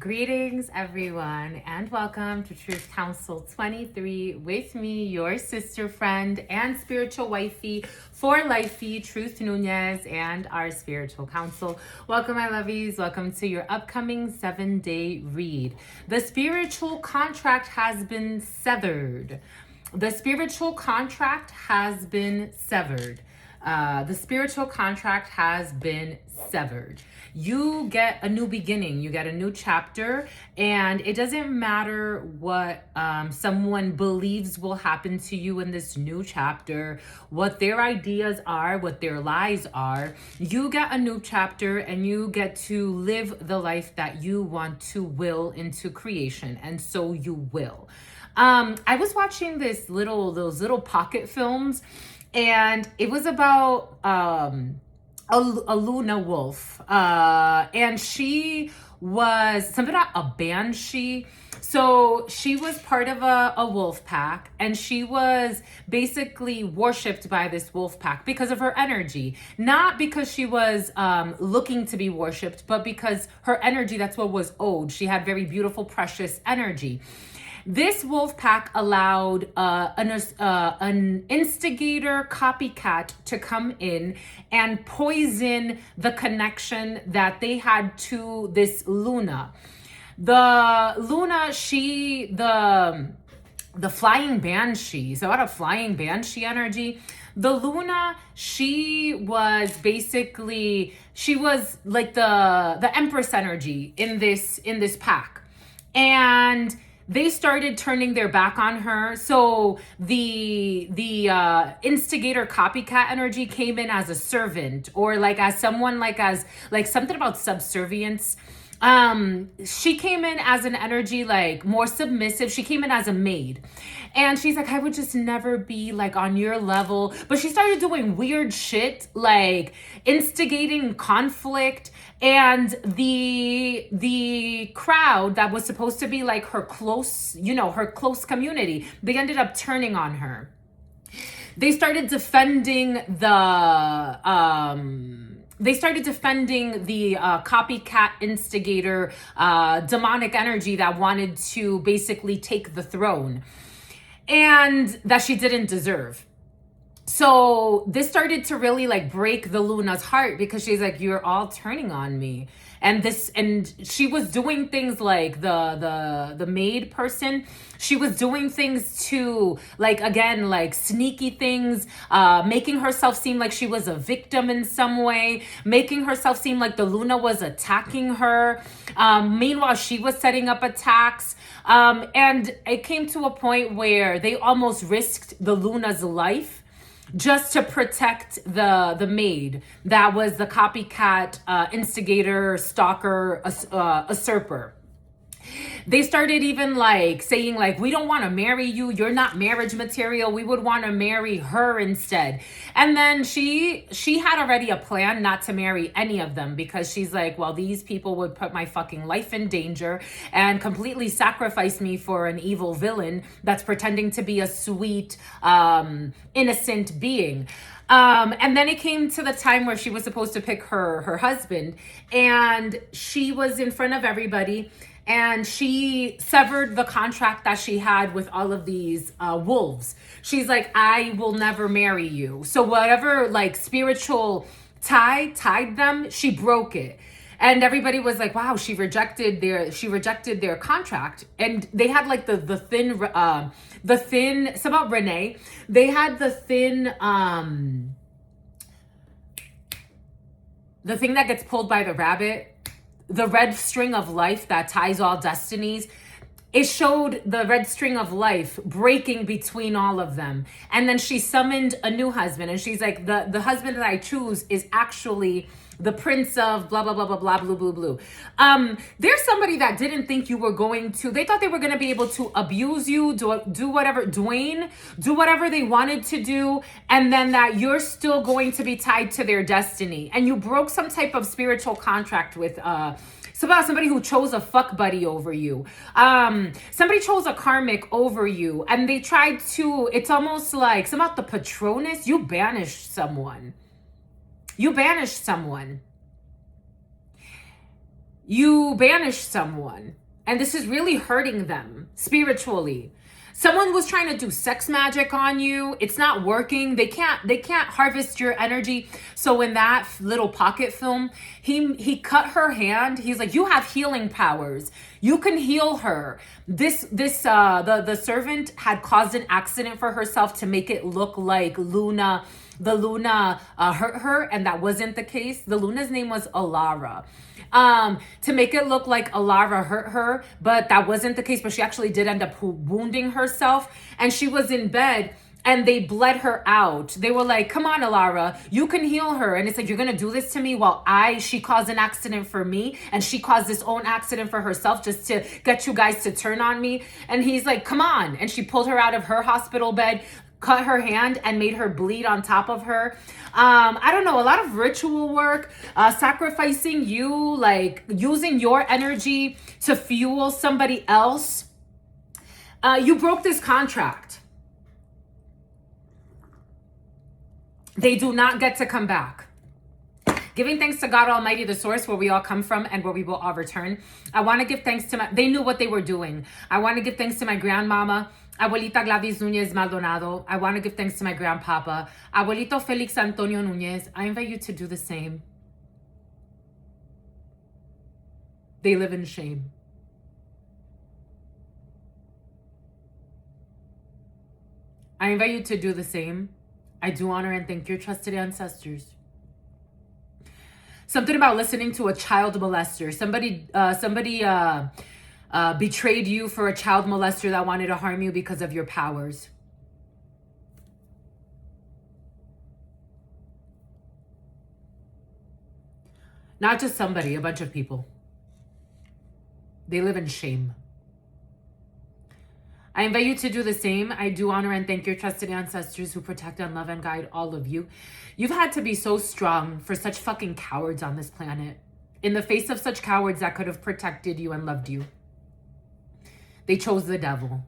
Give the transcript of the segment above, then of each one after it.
Greetings, everyone, and welcome to Truth Council 23 with me, your sister friend and spiritual wifey for lifey, Truth Nuñez, and our spiritual council. Welcome, my lovies. Welcome to your upcoming 7-day read. The spiritual contract has been severed. The spiritual contract has been severed. The spiritual contract has been severed. You get a new beginning, you get a new chapter, and it doesn't matter what someone believes will happen to you in this new chapter, what their ideas are, what their lies are. You get a new chapter and you get to live the life that you want to will into creation, and so you will. I was watching those little pocket films, and it was about a Luna wolf, and she was something about a banshee. So she was part of a wolf pack, and she was basically worshipped by this wolf pack because of her energy. Not because she was looking to be worshipped, but because her energy, that's what was owed. She had very beautiful, precious energy. This wolf pack allowed an instigator copycat to come in and poison the connection that they had to this Luna. The Luna, the flying banshee, so out of flying banshee energy, the Luna, she was like the Empress energy in this pack. And they started turning their back on her. So the instigator copycat energy came in as a servant, or like as someone like something about subservience. She came in as an energy like more submissive. She came in as a maid. And she's like, I would just never be like on your level. But she started doing weird shit, like instigating conflict. And the crowd that was supposed to be like her close community, they ended up turning on her. They started defending the copycat instigator, demonic energy that wanted to basically take the throne, and that she didn't deserve. So this started to really like break the Luna's heart, because she's like, you're all turning on me. And she was doing things like the maid person. She was doing things to like sneaky things, making herself seem like she was a victim in some way, making herself seem like the Luna was attacking her. Meanwhile, she was setting up attacks. And it came to a point where they almost risked the Luna's life just to protect the maid that was the copycat instigator, stalker, usurper. They started even like saying like, we don't want to marry you. You're not marriage material. We would want to marry her instead. And then she had already a plan not to marry any of them, because she's like, well, these people would put my fucking life in danger and completely sacrifice me for an evil villain that's pretending to be a sweet, innocent being. And then it came to the time where she was supposed to pick her husband, and she was in front of everybody, and she severed the contract that she had with all of these wolves. She's like, I will never marry you. So whatever like spiritual tie tied them, she broke it. And everybody was like, wow, she rejected their contract. And they had like the thin, it's about Renee. They had the thin, the thing that gets pulled by the rabbit, the red string of life that ties all destinies. It showed the red string of life breaking between all of them. And then she summoned a new husband, and she's like, the husband that I choose is actually the prince of blah, blah, blah, blah, blah, blue, blue, blue. There's somebody that didn't think you were going to, they thought they were going to be able to abuse you, do whatever, do whatever they wanted to do, and then that you're still going to be tied to their destiny. And you broke some type of spiritual contract with, it's about somebody who chose a fuck buddy over you. Somebody chose a karmic over you, and they tried to, it's almost like, it's about the Patronus. You banished someone. You banished someone, and this is really hurting them spiritually. Someone was trying to do sex magic on you. It's not working. They can't harvest your energy. So in that little pocket film, he cut her hand. He's like, you have healing powers. You can heal her. The servant had caused an accident for herself to make it look like the Luna hurt her, and that wasn't the case. The Luna's name was Alara. To make it look like Alara hurt her, but that wasn't the case. But she actually did end up wounding herself, and she was in bed and they bled her out. They were like, come on, Alara, you can heal her. And it's like, you're gonna do this to me while she caused an accident for me, and she caused this own accident for herself just to get you guys to turn on me. And he's like, come on. And she pulled her out of her hospital bed, cut her hand, and made her bleed on top of her. I don't know, a lot of ritual work, sacrificing you, like using your energy to fuel somebody else. You broke this contract. They do not get to come back. Giving thanks to God Almighty, the source where we all come from and where we will all return. I want to give thanks to they knew what they were doing. I want to give thanks to my grandmama, Abuelita Gladys Nuñez Maldonado. I want to give thanks to my grandpapa, Abuelito Felix Antonio Nuñez. I invite you to do the same. They live in shame. I invite you to do the same. I do honor and thank your trusted ancestors. Something about listening to a child molester. Somebody betrayed you for a child molester that wanted to harm you because of your powers. Not just somebody, a bunch of people. They live in shame. I invite you to do the same. I do honor and thank your trusted ancestors who protect and love and guide all of you. You've had to be so strong for such fucking cowards on this planet. In the face of such cowards that could have protected you and loved you, they chose the devil.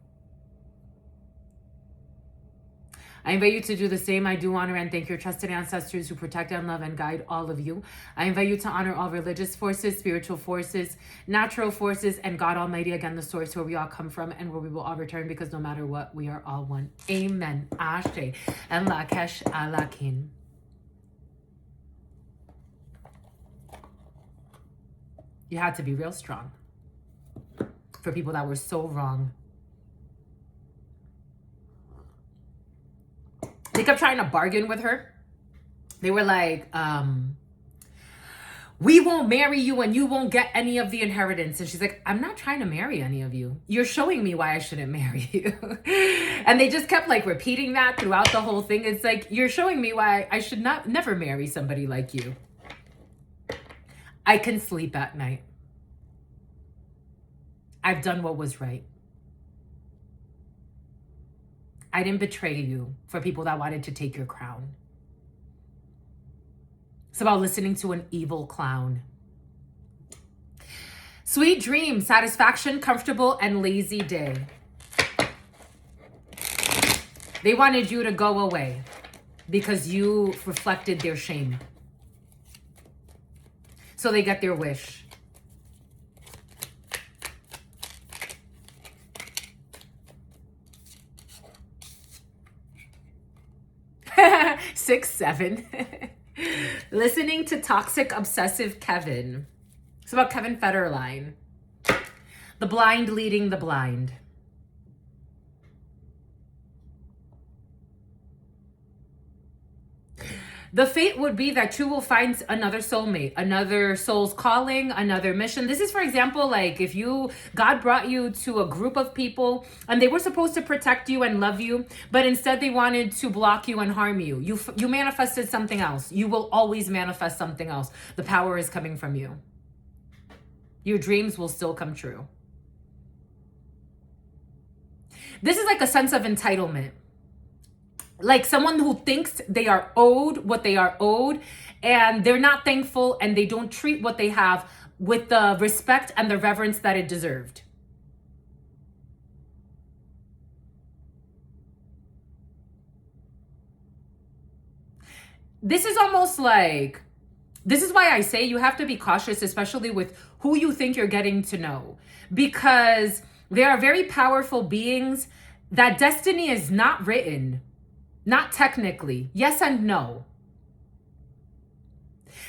I invite you to do the same. I do honor and thank your trusted ancestors who protect and love and guide all of you. I invite you to honor all religious forces, spiritual forces, natural forces, and God Almighty, again, the source where we all come from and where we will all return, because no matter what, we are all one. Amen. Ashe. And Lakesh Alakin. You had to be real strong for people that were so wrong. They kept trying to bargain with her. They were like, we won't marry you and you won't get any of the inheritance. And she's like, I'm not trying to marry any of you. You're showing me why I shouldn't marry you. And they just kept like repeating that throughout the whole thing. It's like, you're showing me why I should never marry somebody like you. I can sleep at night. I've done what was right. I didn't betray you for people that wanted to take your crown. It's about listening to an evil clown. Sweet dreams, satisfaction, comfortable, and lazy day. They wanted you to go away because you reflected their shame. So they get their wish. 6-7. Listening to toxic, obsessive Kevin. It's about Kevin Federline. The blind leading the blind. The fate would be that you will find another soulmate, another soul's calling, another mission. This is, for example, like if God brought you to a group of people and they were supposed to protect you and love you, but instead they wanted to block you and harm you. You manifested something else. You will always manifest something else. The power is coming from you. Your dreams will still come true. This is like a sense of entitlement. Like someone who thinks they are owed what they are owed, and they're not thankful, and they don't treat what they have with the respect and the reverence that it deserved. This is almost like This is why I say you have to be cautious, especially with who you think you're getting to know, because they are very powerful beings that destiny is not written, not technically. Yes and no.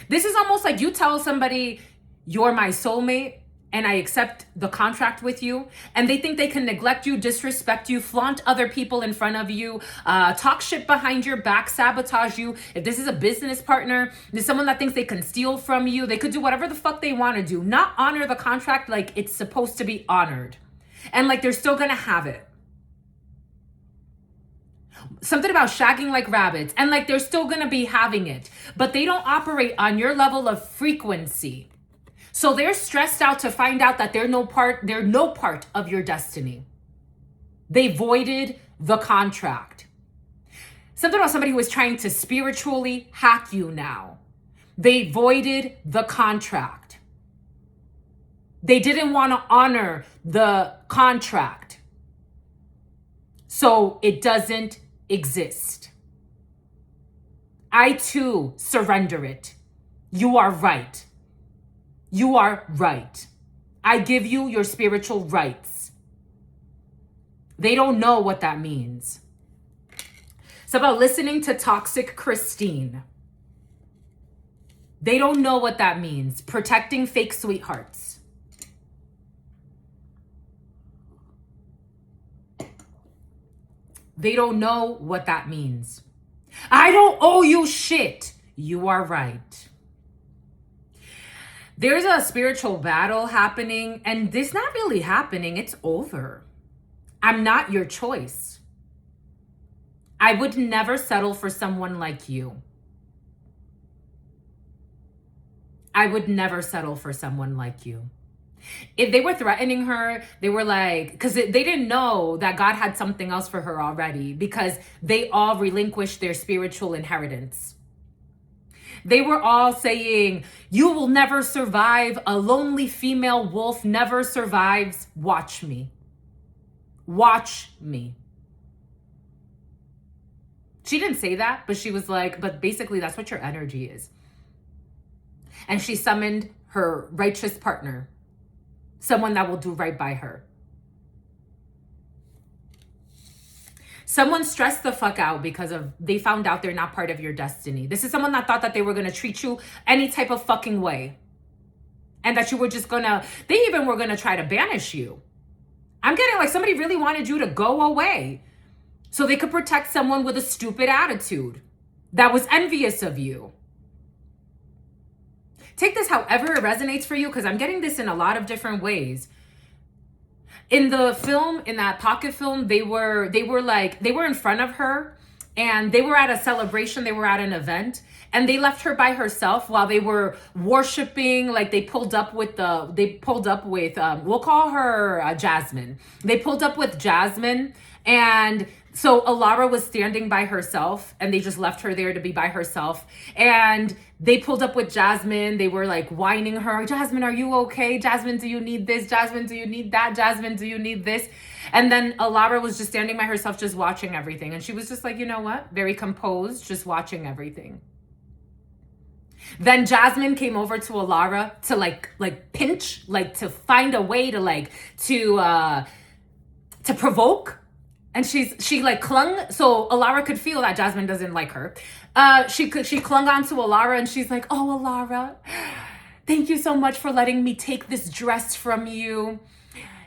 This is almost like you tell somebody, you're my soulmate, and I accept the contract with you, and they think they can neglect you, disrespect you, flaunt other people in front of you, talk shit behind your back, sabotage you. If this is a business partner, there's someone that thinks they can steal from you. They could do whatever the fuck they want to do, not honor the contract like it's supposed to be honored. And like they're still gonna have it. Something about shagging like rabbits, and like they're still gonna be having it, but they don't operate on your level of frequency. So they're stressed out to find out that they're no part of your destiny. They voided the contract. Something about somebody who is trying to spiritually hack you now. They voided the contract. They didn't want to honor the contract. So it doesn't exist. I too surrender it. You are right. You are right. I give you your spiritual rights. They don't know what that means. It's about listening to toxic Christine. They don't know what that means. Protecting fake sweethearts. They don't know what that means. I don't owe you shit. You are right. There's a spiritual battle happening, and it's not really happening. It's over. I'm not your choice. I would never settle for someone like you. I would never settle for someone like you. If they were threatening her, they were like, because they didn't know that God had something else for her already, because they all relinquished their spiritual inheritance. They were all saying, you will never survive. A lonely female wolf never survives. Watch me. Watch me. She didn't say that, but she was like, but basically that's what your energy is. And she summoned her righteous partner, someone that will do right by her. Someone stressed the fuck out because they found out they're not part of your destiny. This is someone that thought that they were going to treat you any type of fucking way. And that you were just they even were going to try to banish you. I'm getting like somebody really wanted you to go away so they could protect someone with a stupid attitude that was envious of you. Take this however it resonates for you, because I'm getting this in a lot of different ways. In the film, in that pocket film, they were in front of her, and they were at a celebration, they were at an event, and they left her by herself while they were worshiping. Like we'll call her Jasmine. They pulled up with Jasmine, and so Alara was standing by herself, and they just left her there to be by herself. And they pulled up with Jasmine. They were like whining her. Jasmine, are you okay? Jasmine, do you need this? Jasmine, do you need that? Jasmine, do you need this? And then Alara was just standing by herself, just watching everything. And she was just like, you know what? Very composed, just watching everything. Then Jasmine came over to Alara to like pinch, like to find a way to provoke. And she like clung, so Alara could feel that Jasmine doesn't like her. She clung on to Alara, and she's like, oh, Alara, thank you so much for letting me take this dress from you.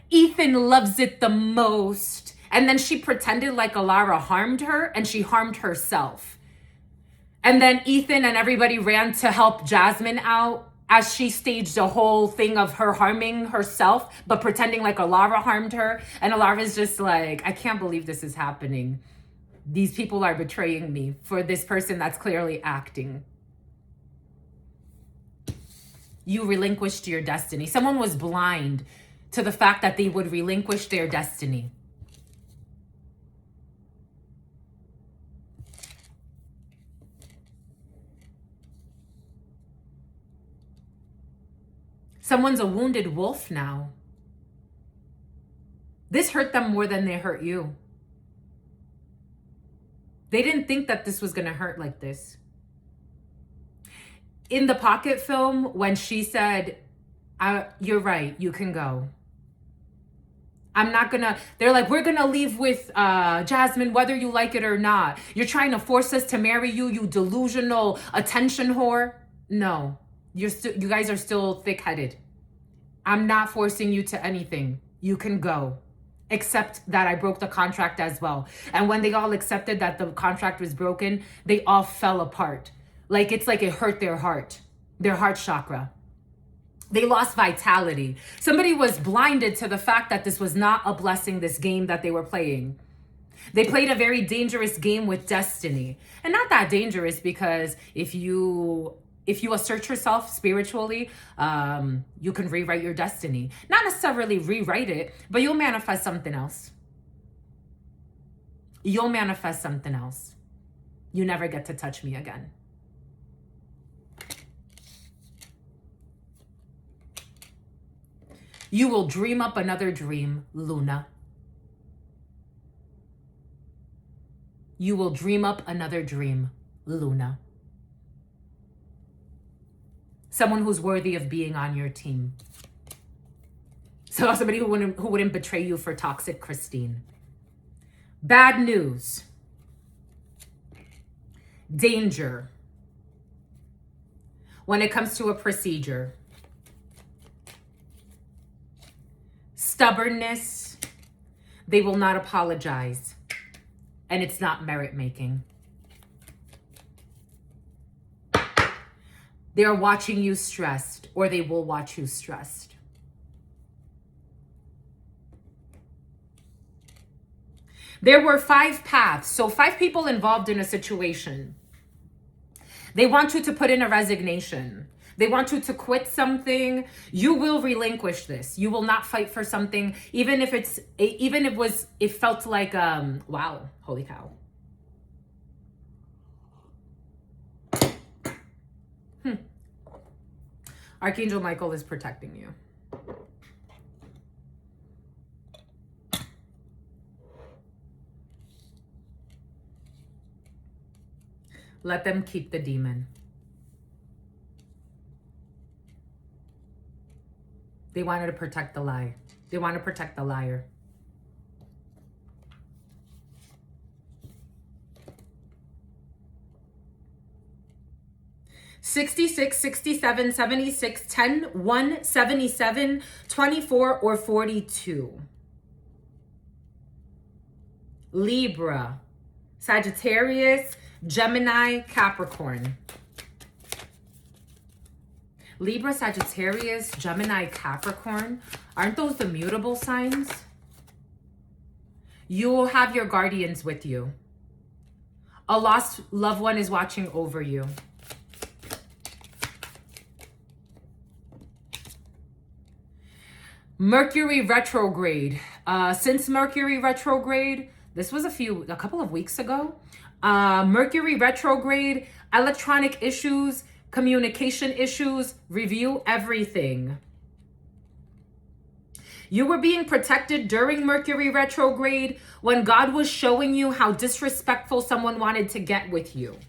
Ethan loves it the most. And then she pretended like Alara harmed her, and she harmed herself. And then Ethan and everybody ran to help Jasmine out as she staged a whole thing of her harming herself, but pretending like Alara harmed her. And Alara's just like, I can't believe this is happening. These people are betraying me for this person that's clearly acting. You relinquished your destiny. Someone was blind to the fact that they would relinquish their destiny. Someone's a wounded wolf now. This hurt them more than they hurt you. They didn't think that this was going to hurt like this. In the Pocket film, when she said, you're right, you can go. I'm not gonna, they're like, we're gonna leave with Jasmine, whether you like it or not. You're trying to force us to marry you, you delusional attention whore. No, you guys are still thick-headed. I'm not forcing you to anything. You can go. Except that I broke the contract as well. And when they all accepted that the contract was broken, they all fell apart. Like, it's like it hurt their heart chakra. They lost vitality. Somebody was blinded to the fact that this was not a blessing, this game that they were playing. They played a very dangerous game with destiny. And not that dangerous, because if you assert yourself spiritually, you can rewrite your destiny. Not necessarily rewrite it, but you'll manifest something else. You'll manifest something else. You never get to touch me again. You will dream up another dream, Luna. You will dream up another dream, Luna. Someone who's worthy of being on your team. So somebody who wouldn't betray you for toxic Christine. Bad news. Danger. When it comes to a procedure. Stubbornness. They will not apologize. And it's not merit making. They are watching you stressed, or they will watch you stressed. There were 5 paths, so 5 people involved in a situation. They want you to put in a resignation. They want you to quit something. You will relinquish this. You will not fight for something, even if it felt like, wow, holy cow. Archangel Michael is protecting you. Let them keep the demon. They wanted to protect the lie. They want to protect the liar. $66, $67, $76, $10, $1, $77, $24, or $42. Libra, Sagittarius, Gemini, Capricorn. Libra, Sagittarius, Gemini, Capricorn. Aren't those the mutable signs? You will have your guardians with you. A lost loved one is watching over you. Mercury retrograde. Since Mercury retrograde, this was a couple of weeks ago. Mercury retrograde, electronic issues, communication issues, review everything. You were being protected during Mercury retrograde when God was showing you how disrespectful someone wanted to get with you.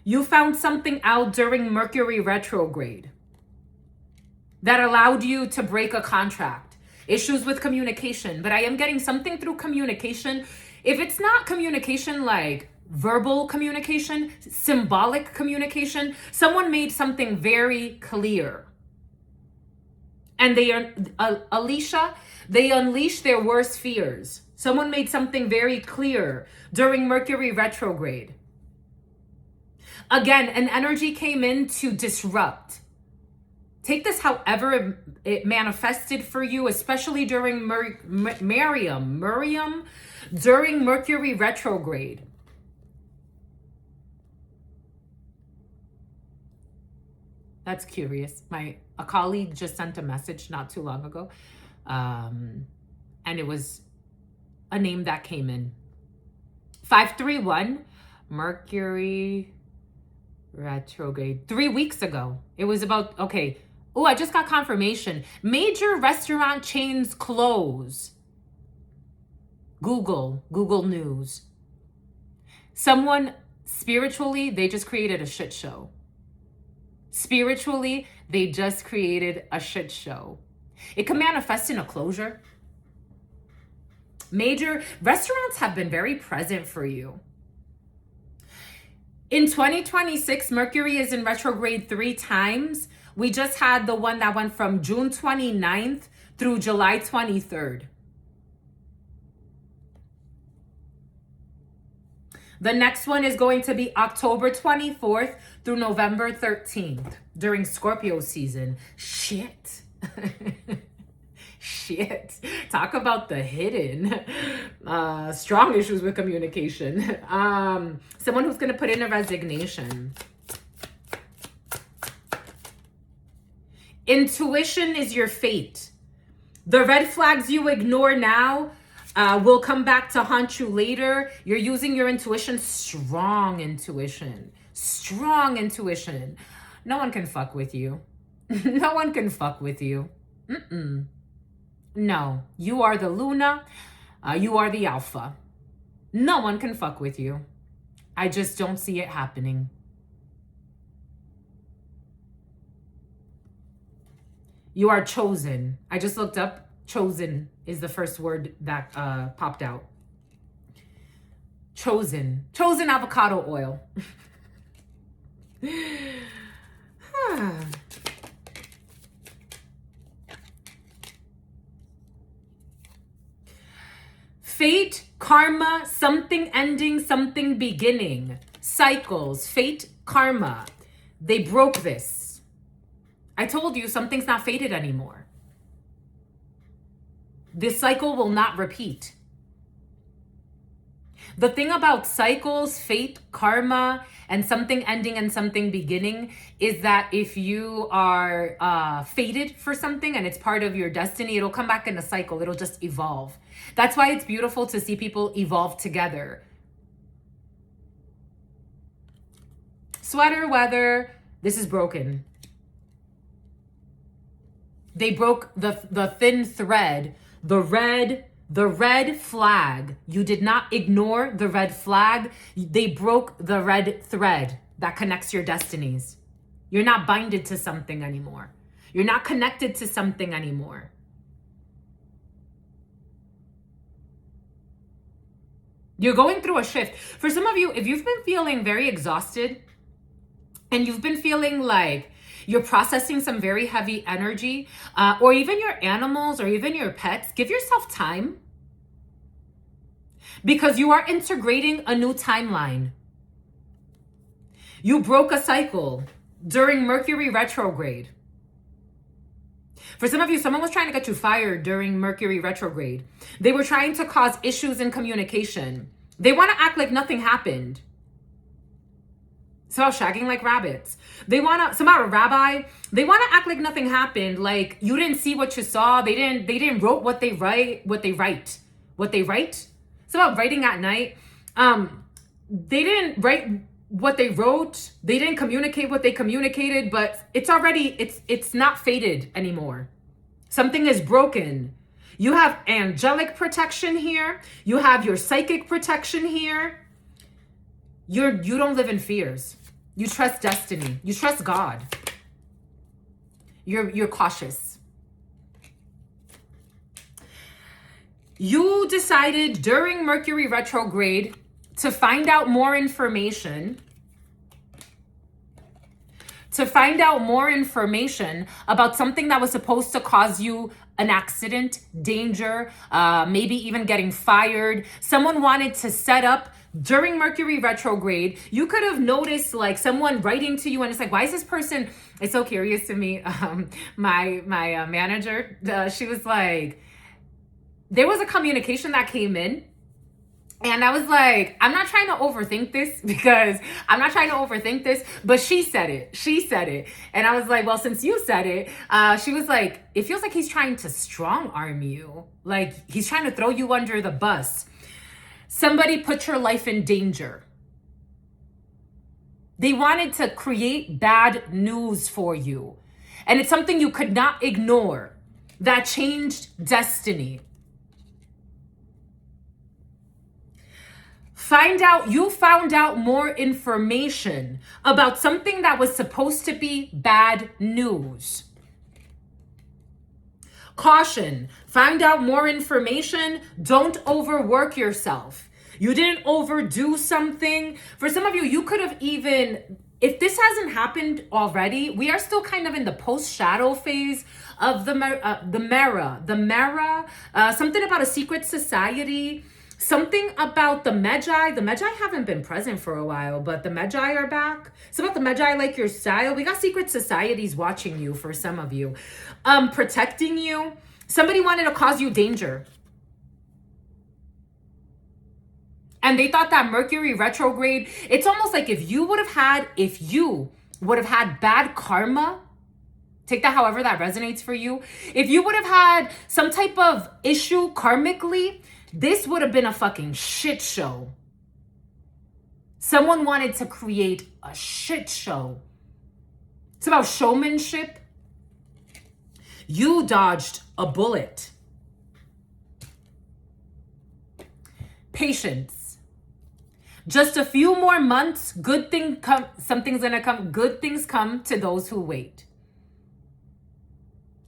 You found something out during Mercury retrograde that allowed you to break a contract. Issues with communication, but I am getting something through communication. If it's not communication like verbal communication, symbolic communication, someone made something very clear. And Alicia, they unleashed their worst fears. Someone made something very clear during Mercury retrograde. Again, an energy came in to disrupt. Take this however it manifested for you, especially during Miriam, during Mercury retrograde. That's curious. A colleague just sent a message not too long ago. And it was a name that came in. 531, Mercury retrograde. 3 weeks ago. It was about, okay. Oh, I just got confirmation. Major restaurant chains close. Google News. Someone spiritually, they just created a shit show. Spiritually, they just created a shit show. It can manifest in a closure. Major restaurants have been very present for you. In 2026, Mercury is in retrograde 3 times. We just had the one that went from June 29th through July 23rd. The next one is going to be October 24th through November 13th during Scorpio season. Shit. Shit. Talk about the hidden. Strong issues with communication. Someone who's going to put in a resignation. Intuition is your fate. The red flags you ignore now will come back to haunt you later. You're using your intuition. Strong intuition. Strong intuition. No one can fuck with you. No one can fuck with you. No, you are the Luna. You are the Alpha. No one can fuck with you. I just don't see it happening. You are chosen. I just looked up. Chosen is the first word that popped out. Chosen. Chosen avocado oil. Fate, karma, something ending, something beginning. Cycles, fate, karma. They broke this. I told you something's not fated anymore. This cycle will not repeat. The thing about cycles, fate, karma, and something ending and something beginning is that if you are fated for something and it's part of your destiny, it'll come back in a cycle. It'll just evolve. That's why it's beautiful to see people evolve together. Sweater weather, this is broken. They broke the thin thread, the red flag. You did not ignore the red flag. They broke the red thread that connects your destinies. You're not binded to something anymore. You're not connected to something anymore. You're going through a shift. For some of you, if you've been feeling very exhausted and you've been feeling like you're processing some very heavy energy, or even your animals or even your pets, give yourself time. Because you are integrating a new timeline. You broke a cycle during Mercury retrograde. For some of you, someone was trying to get you fired during Mercury retrograde. They were trying to cause issues in communication. They want to act like nothing happened. It's about shagging like rabbits. They want to, somehow a rabbi, they want to act like nothing happened. Like you didn't see what you saw. They didn't wrote what they write. It's about writing at night. They didn't write what they wrote. They didn't communicate what they communicated, but it's not fated anymore. Something is broken. You have angelic protection here. You have your psychic protection here. You don't live in fears. You trust destiny. You trust God. You're cautious. You decided during Mercury retrograde to find out more information. To find out more information about something that was supposed to cause you an accident, danger, maybe even getting fired. Someone wanted to set up during Mercury retrograde. You could have noticed like someone writing to you and it's like, why is this person, it's so curious to me. My manager, she was like, there was a communication that came in and I was like, I'm not trying to overthink this but she said it. And I was like, well, since you said it, she was like, it feels like he's trying to strong arm you. Like he's trying to throw you under the bus. Somebody put your life in danger. They wanted to create bad news for you. And it's something you could not ignore. That changed destiny. You found out more information about something that was supposed to be bad news. Caution, find out more information. Don't overwork yourself. You didn't overdo something. For some of you, you could have even, if this hasn't happened already, we are still kind of in the post-shadow phase of the Mara, something about a secret society, something about the Magi. The Magi haven't been present for a while, but the Magi are back. It's about the Magi like your style. We got secret societies watching you for some of you, protecting you. Somebody wanted to cause you danger. And they thought that Mercury retrograde, it's almost like if you would have had bad karma, take that however that resonates for you. If you would have had some type of issue karmically, this would have been a fucking shit show. Someone wanted to create a shit show. It's about showmanship. You dodged a bullet. Patience. Just a few more months, something's gonna come. Good things come to those who wait.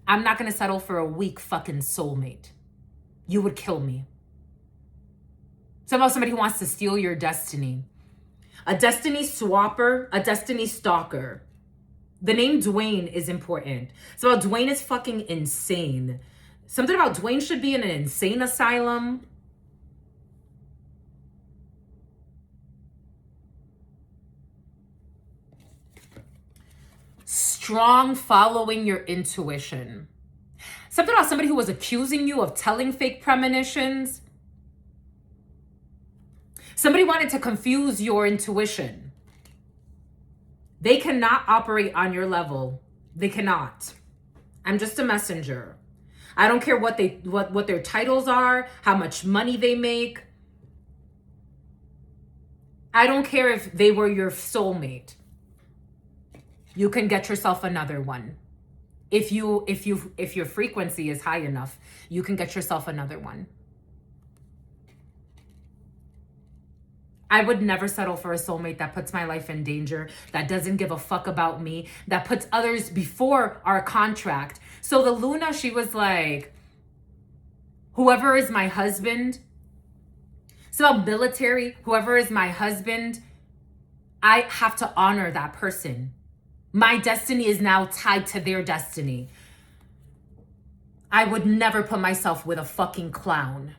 I'm not gonna settle for a weak fucking soulmate. You would kill me. Somebody who wants to steal your destiny. A destiny swapper, a destiny stalker. The name Dwayne is important. So Dwayne is fucking insane. Something about Dwayne should be in an insane asylum. Strong following your intuition. Something about somebody who was accusing you of telling fake premonitions. Somebody wanted to confuse your intuition. They cannot operate on your level. They cannot. I'm just a messenger. I don't care what their titles are, how much money they make. I don't care if they were your soulmate. You can get yourself another one. If your frequency is high enough, you can get yourself another one. I would never settle for a soulmate that puts my life in danger, that doesn't give a fuck about me, that puts others before our contract. So the Luna, she was like, whoever is my husband, so military, whoever is my husband, I have to honor that person. My destiny is now tied to their destiny. I would never put myself with a fucking clown.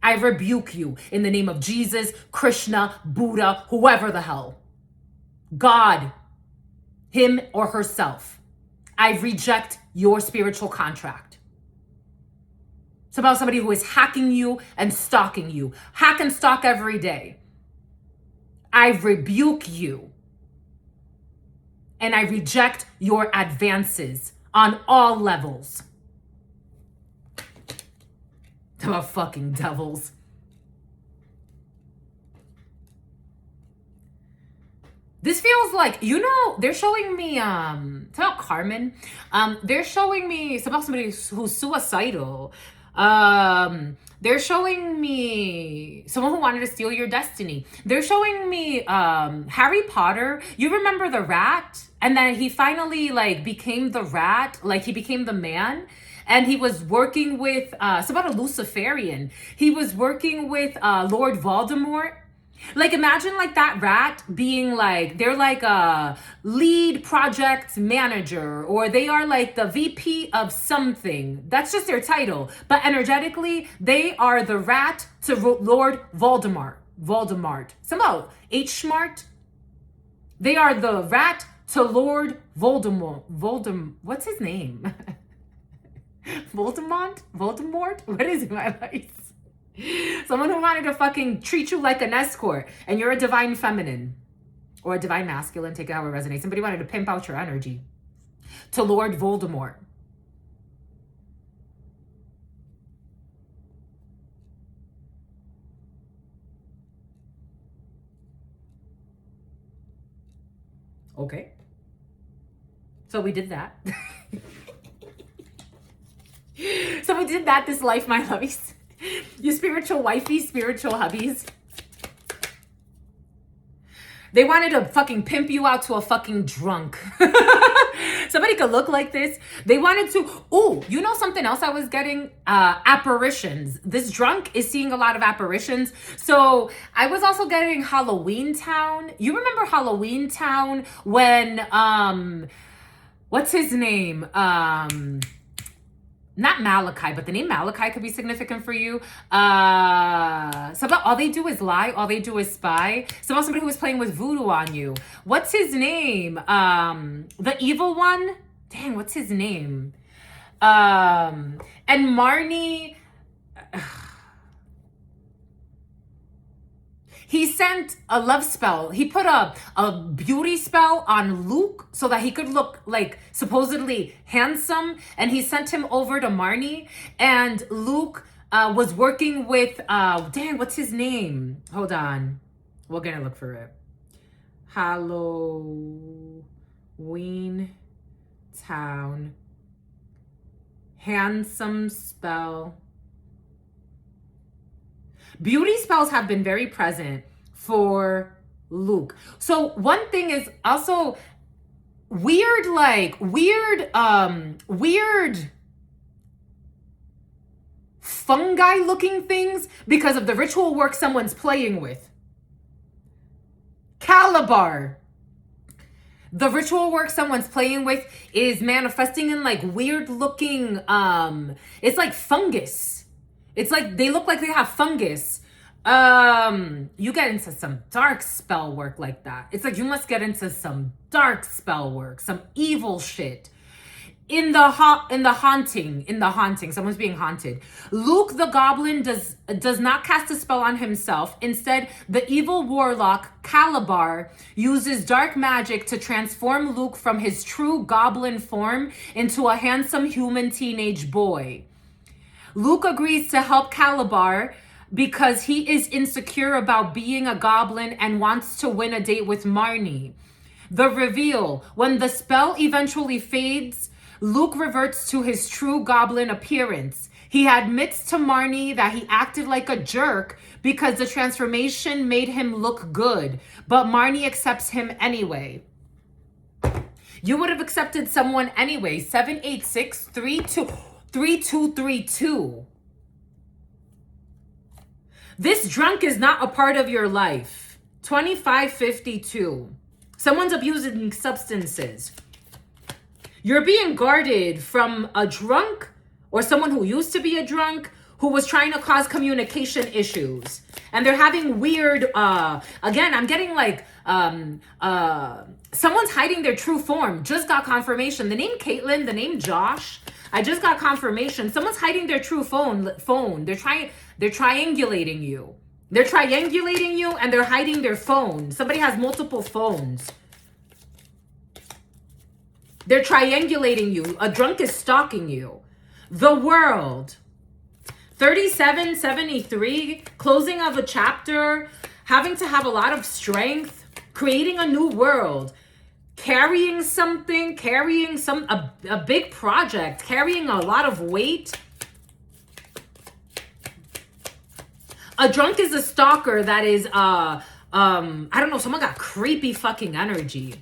I rebuke you in the name of Jesus, Krishna, Buddha, whoever the hell. God, him or herself. I reject your spiritual contract. It's about somebody who is hacking you and stalking you. Hack and stalk every day. I rebuke you. And I reject your advances on all levels. The fucking devils. This feels like, they're showing me, it's about Carmen. They're showing me, it's about somebody who's suicidal. They're showing me someone who wanted to steal your destiny. They're showing me Harry Potter. You remember the rat? And then he finally became the rat, he became the man. And he was working with, it's about a Luciferian. He was working with Lord Voldemort. Imagine that rat being they're a lead project manager, or they are the VP of something. That's just their title. But energetically, they are the rat to Lord Voldemort. Somehow, H-Smart. They are the rat to Lord Voldemort. What's his name? Voldemort? What is my life? Someone who wanted to fucking treat you like an escort, and you're a divine feminine or a divine masculine, take it how it resonates. Somebody wanted to pimp out your energy to Lord Voldemort. Okay. So we did that. So we did that this life, my lovies. You spiritual wifey, spiritual hubbies. They wanted to fucking pimp you out to a fucking drunk. Somebody could look like this. They wanted to, oh, you know something else I was getting? Apparitions. This drunk is seeing a lot of apparitions. So I was also getting Halloween Town. You remember Halloween Town when, what's his name? Not Malachi, but the name Malachi could be significant for you. So about all they do is lie, all they do is spy. So about somebody who was playing with voodoo on you. What's his name? The evil one? Dang, what's his name? And Marnie, he sent a love spell. He put a beauty spell on Luke so that he could look like supposedly handsome. And he sent him over to Marnie. And Luke was working with, dang, what's his name? Hold on. We're going to look for it. Halloween Town. Handsome spell. Beauty spells have been very present for Luke. So one thing is also weird fungi looking things because of the ritual work someone's playing with. Calabar. The ritual work someone's playing with is manifesting in like weird looking, it's like fungus. It's like they look like they have fungus. You get into some dark spell work like that. It's like you must get into some dark spell work, some evil shit. In the haunting, someone's being haunted. Luke the goblin does not cast a spell on himself. Instead, the evil warlock Calabar uses dark magic to transform Luke from his true goblin form into a handsome human teenage boy. Luke agrees to help Calabar because he is insecure about being a goblin and wants to win a date with Marnie. The reveal: when the spell eventually fades, Luke reverts to his true goblin appearance. He admits to Marnie that he acted like a jerk because the transformation made him look good, but Marnie accepts him anyway. You would have accepted someone anyway. 786-3232. This drunk is not a part of your life. 2552. Someone's abusing substances. You're being guarded from a drunk or someone who used to be a drunk who was trying to cause communication issues. And they're having weird, again, I'm getting like, someone's hiding their true form. Just got confirmation. The name Caitlin, the name Josh, I just got confirmation. Someone's hiding their true phone. They're triangulating you. They're triangulating you and they're hiding their phone. Somebody has multiple phones. They're triangulating you. A drunk is stalking you. The World. 3773, closing of a chapter, having to have a lot of strength, creating a new world, carrying something, a big project, carrying a lot of weight. A drunk is a stalker that is, I don't know, someone got creepy fucking energy.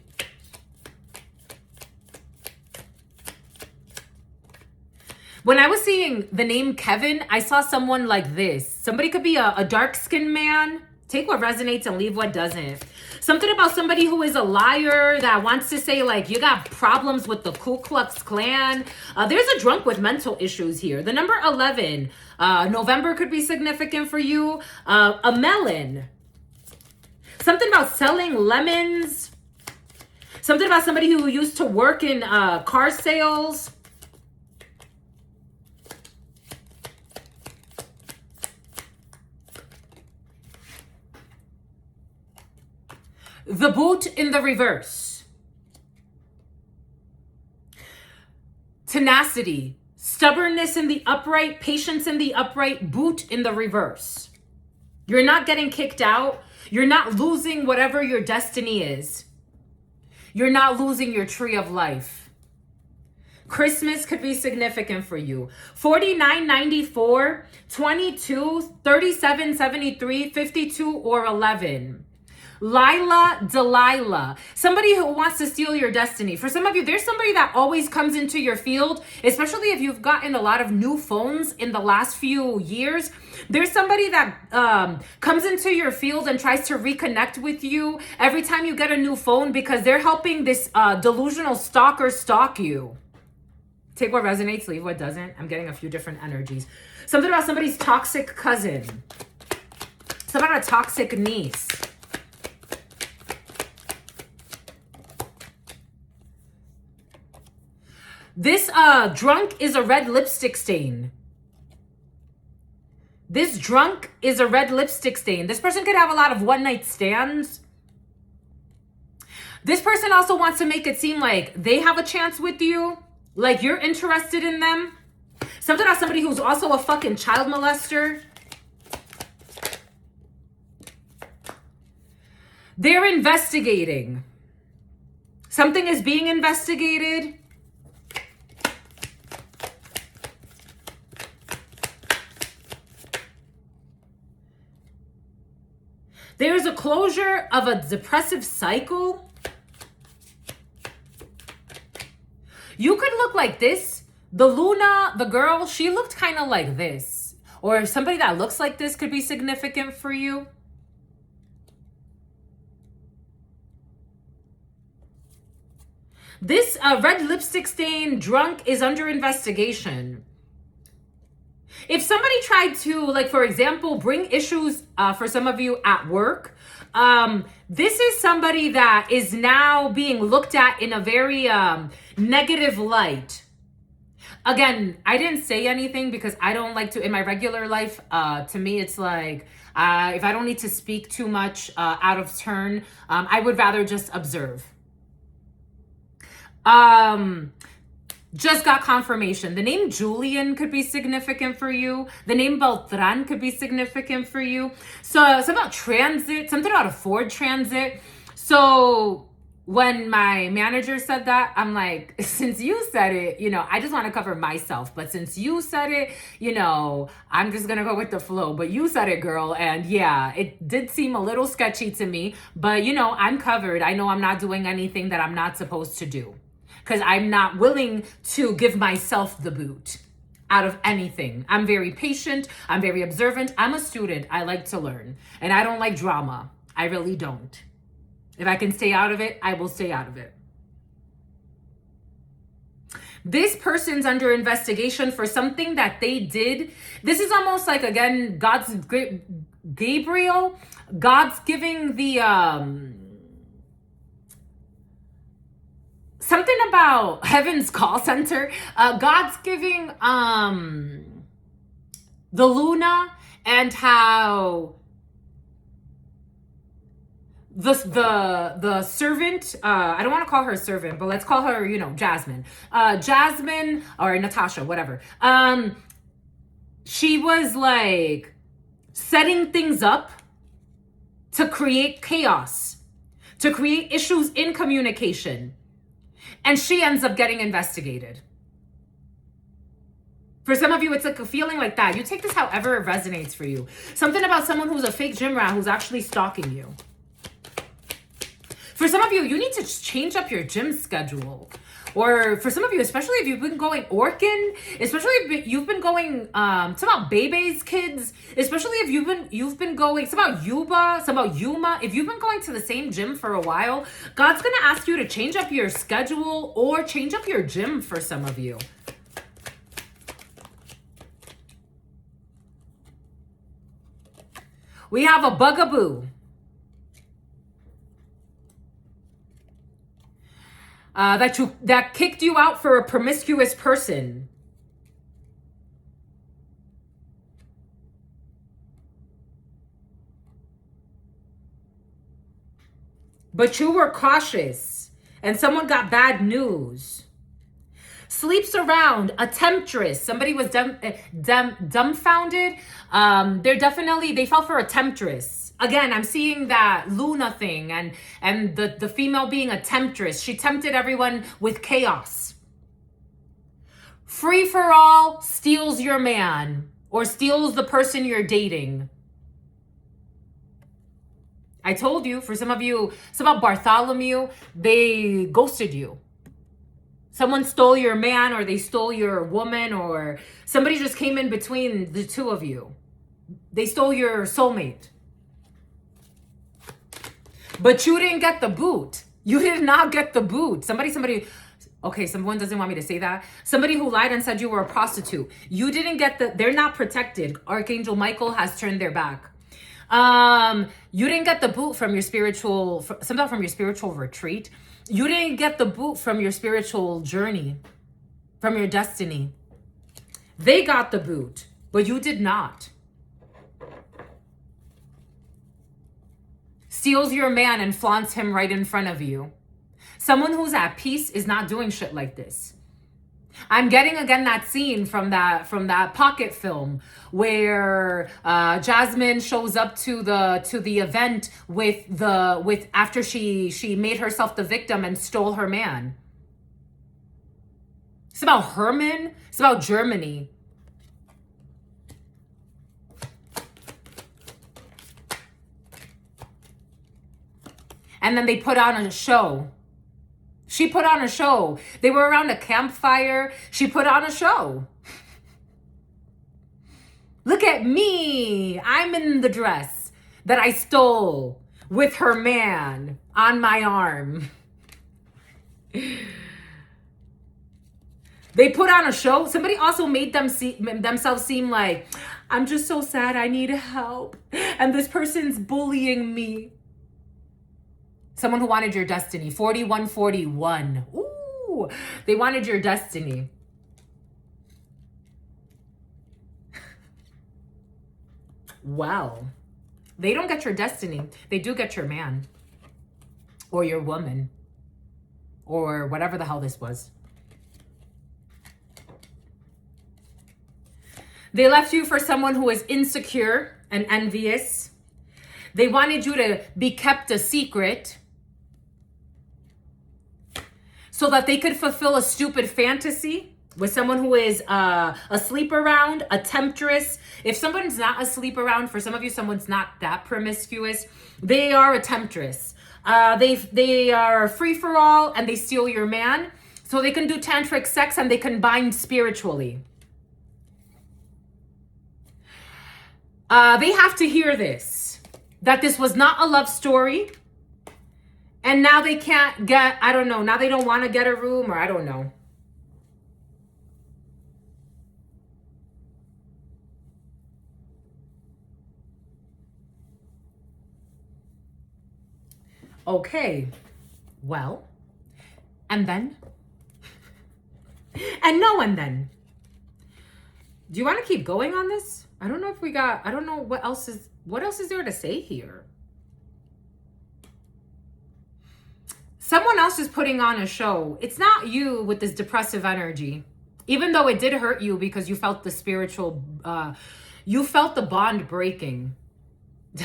When I was seeing the name Kevin, I saw someone like this. Somebody could be a dark-skinned man. Take what resonates and leave what doesn't. Something about somebody who is a liar that wants to say, like, you got problems with the Ku Klux Klan. There's a drunk with mental issues here. The number 11. November could be significant for you. A melon. Something about selling lemons. Something about somebody who used to work in car sales. The boot in the reverse. Tenacity, stubbornness in the upright, patience in the upright, boot in the reverse. You're not getting kicked out. You're not losing whatever your destiny is. You're not losing your tree of life. Christmas could be significant for you. 49.94, 22, 37.73, 52, or 11. Lila, Delilah, somebody who wants to steal your destiny. For some of you, there's somebody that always comes into your field, especially if you've gotten a lot of new phones in the last few years. There's somebody that comes into your field and tries to reconnect with you every time you get a new phone because they're helping this delusional stalker stalk you. Take what resonates, leave what doesn't. I'm getting a few different energies. Something about somebody's toxic cousin. Something about a toxic niece. This drunk is a red lipstick stain. This drunk is a red lipstick stain. This person could have a lot of one-night stands. This person also wants to make it seem like they have a chance with you, like you're interested in them. Something about somebody who's also a fucking child molester. They're investigating. Something is being investigated. There's a closure of a depressive cycle. You could look like this. The Luna, the girl, she looked kind of like this. Or somebody that looks like this could be significant for you. This red lipstick stain drunk is under investigation. If somebody tried to, like, for example, bring issues for some of you at work, this is somebody that is now being looked at in a very negative light. Again, I didn't say anything because I don't like to, in my regular life, to me, it's like, if I don't need to speak too much out of turn, I would rather just observe. Just got confirmation. The name Julian could be significant for you. The name Beltran could be significant for you. So something about transit, something about a Ford Transit. So when my manager said that, I'm like, since you said it, you know, I just want to cover myself. But since you said it, you know, I'm just going to go with the flow. But you said it, girl. And yeah, it did seem a little sketchy to me. But, you know, I'm covered. I know I'm not doing anything that I'm not supposed to do. Because I'm not willing to give myself the boot out of anything. I'm very patient. I'm very observant. I'm a student. I like to learn. And I don't like drama. I really don't. If I can stay out of it, I will stay out of it. This person's under investigation for something that they did. This is almost like, again, God's great Gabriel. God's giving the... something about heaven's call center. God's giving the Luna and how the servant, I don't want to call her servant, but let's call her, you know, Jasmine. Jasmine or Natasha, whatever. She was like setting things up to create chaos, to create issues in communication. And she ends up getting investigated. For some of you, it's like a feeling like that. You take this however it resonates for you. Something about someone who's a fake gym rat who's actually stalking you. For some of you, you need to change up your gym schedule. Or for some of you, especially if you've been going Orkin, especially if you've been going, it's about Bebe's kids, especially if you've been going, it's about Yuba, it's about Yuma. If you've been going to the same gym for a while, God's going to ask you to change up your schedule or change up your gym for some of you. We have a bugaboo. That kicked you out for a promiscuous person. But you were cautious and someone got bad news. Sleeps around, a temptress. Somebody was dumbfounded. They fell for a temptress. Again, I'm seeing that Luna thing and the female being a temptress. She tempted everyone with chaos. Free for all steals your man or steals the person you're dating. I told you, for some of you, it's about Bartholomew. They ghosted you. Someone stole your man, or they stole your woman, or somebody just came in between the two of you. They stole your soulmate. But you didn't get the boot. You did not get the boot. Okay, someone doesn't want me to say that. Somebody who lied and said you were a prostitute. You didn't get they're not protected. Archangel Michael has turned their back. You didn't get the boot from your spiritual retreat. You didn't get the boot from your spiritual journey, from your destiny. They got the boot, but you did not. Steals your man and flaunts him right in front of you. Someone who's at peace is not doing shit like this. I'm getting again that scene from that pocket film where Jasmine shows up to the event with after she made herself the victim and stole her man. It's about Herman. It's about Germany. And then they put on a show. She put on a show. They were around a campfire. She put on a show. Look at me. I'm in the dress that I stole with her man on my arm. They put on a show. Somebody also made themselves seem like, I'm just so sad. I need help. And this person's bullying me. Someone who wanted your destiny. 4141. Ooh, they wanted your destiny. Well, they don't get your destiny. They do get your man. Or your woman. Or whatever the hell this was. They left you for someone who is insecure and envious. They wanted you to be kept a secret, so that they could fulfill a stupid fantasy with someone who is asleep around, a temptress. If someone's not asleep around, for some of you, someone's not that promiscuous, they are a temptress. They are free for all and they steal your man. So they can do tantric sex and they can bind spiritually. They have to hear this, that this was not a love story. And now they can't get, I don't know, now they don't want to get a room, or I don't know. Okay, well, and then? And no, and then? Do you want to keep going on this? I don't know if I don't know what else is there to say here? Someone else is putting on a show. It's not you with this depressive energy. Even though it did hurt you because you felt the spiritual, you felt the bond breaking.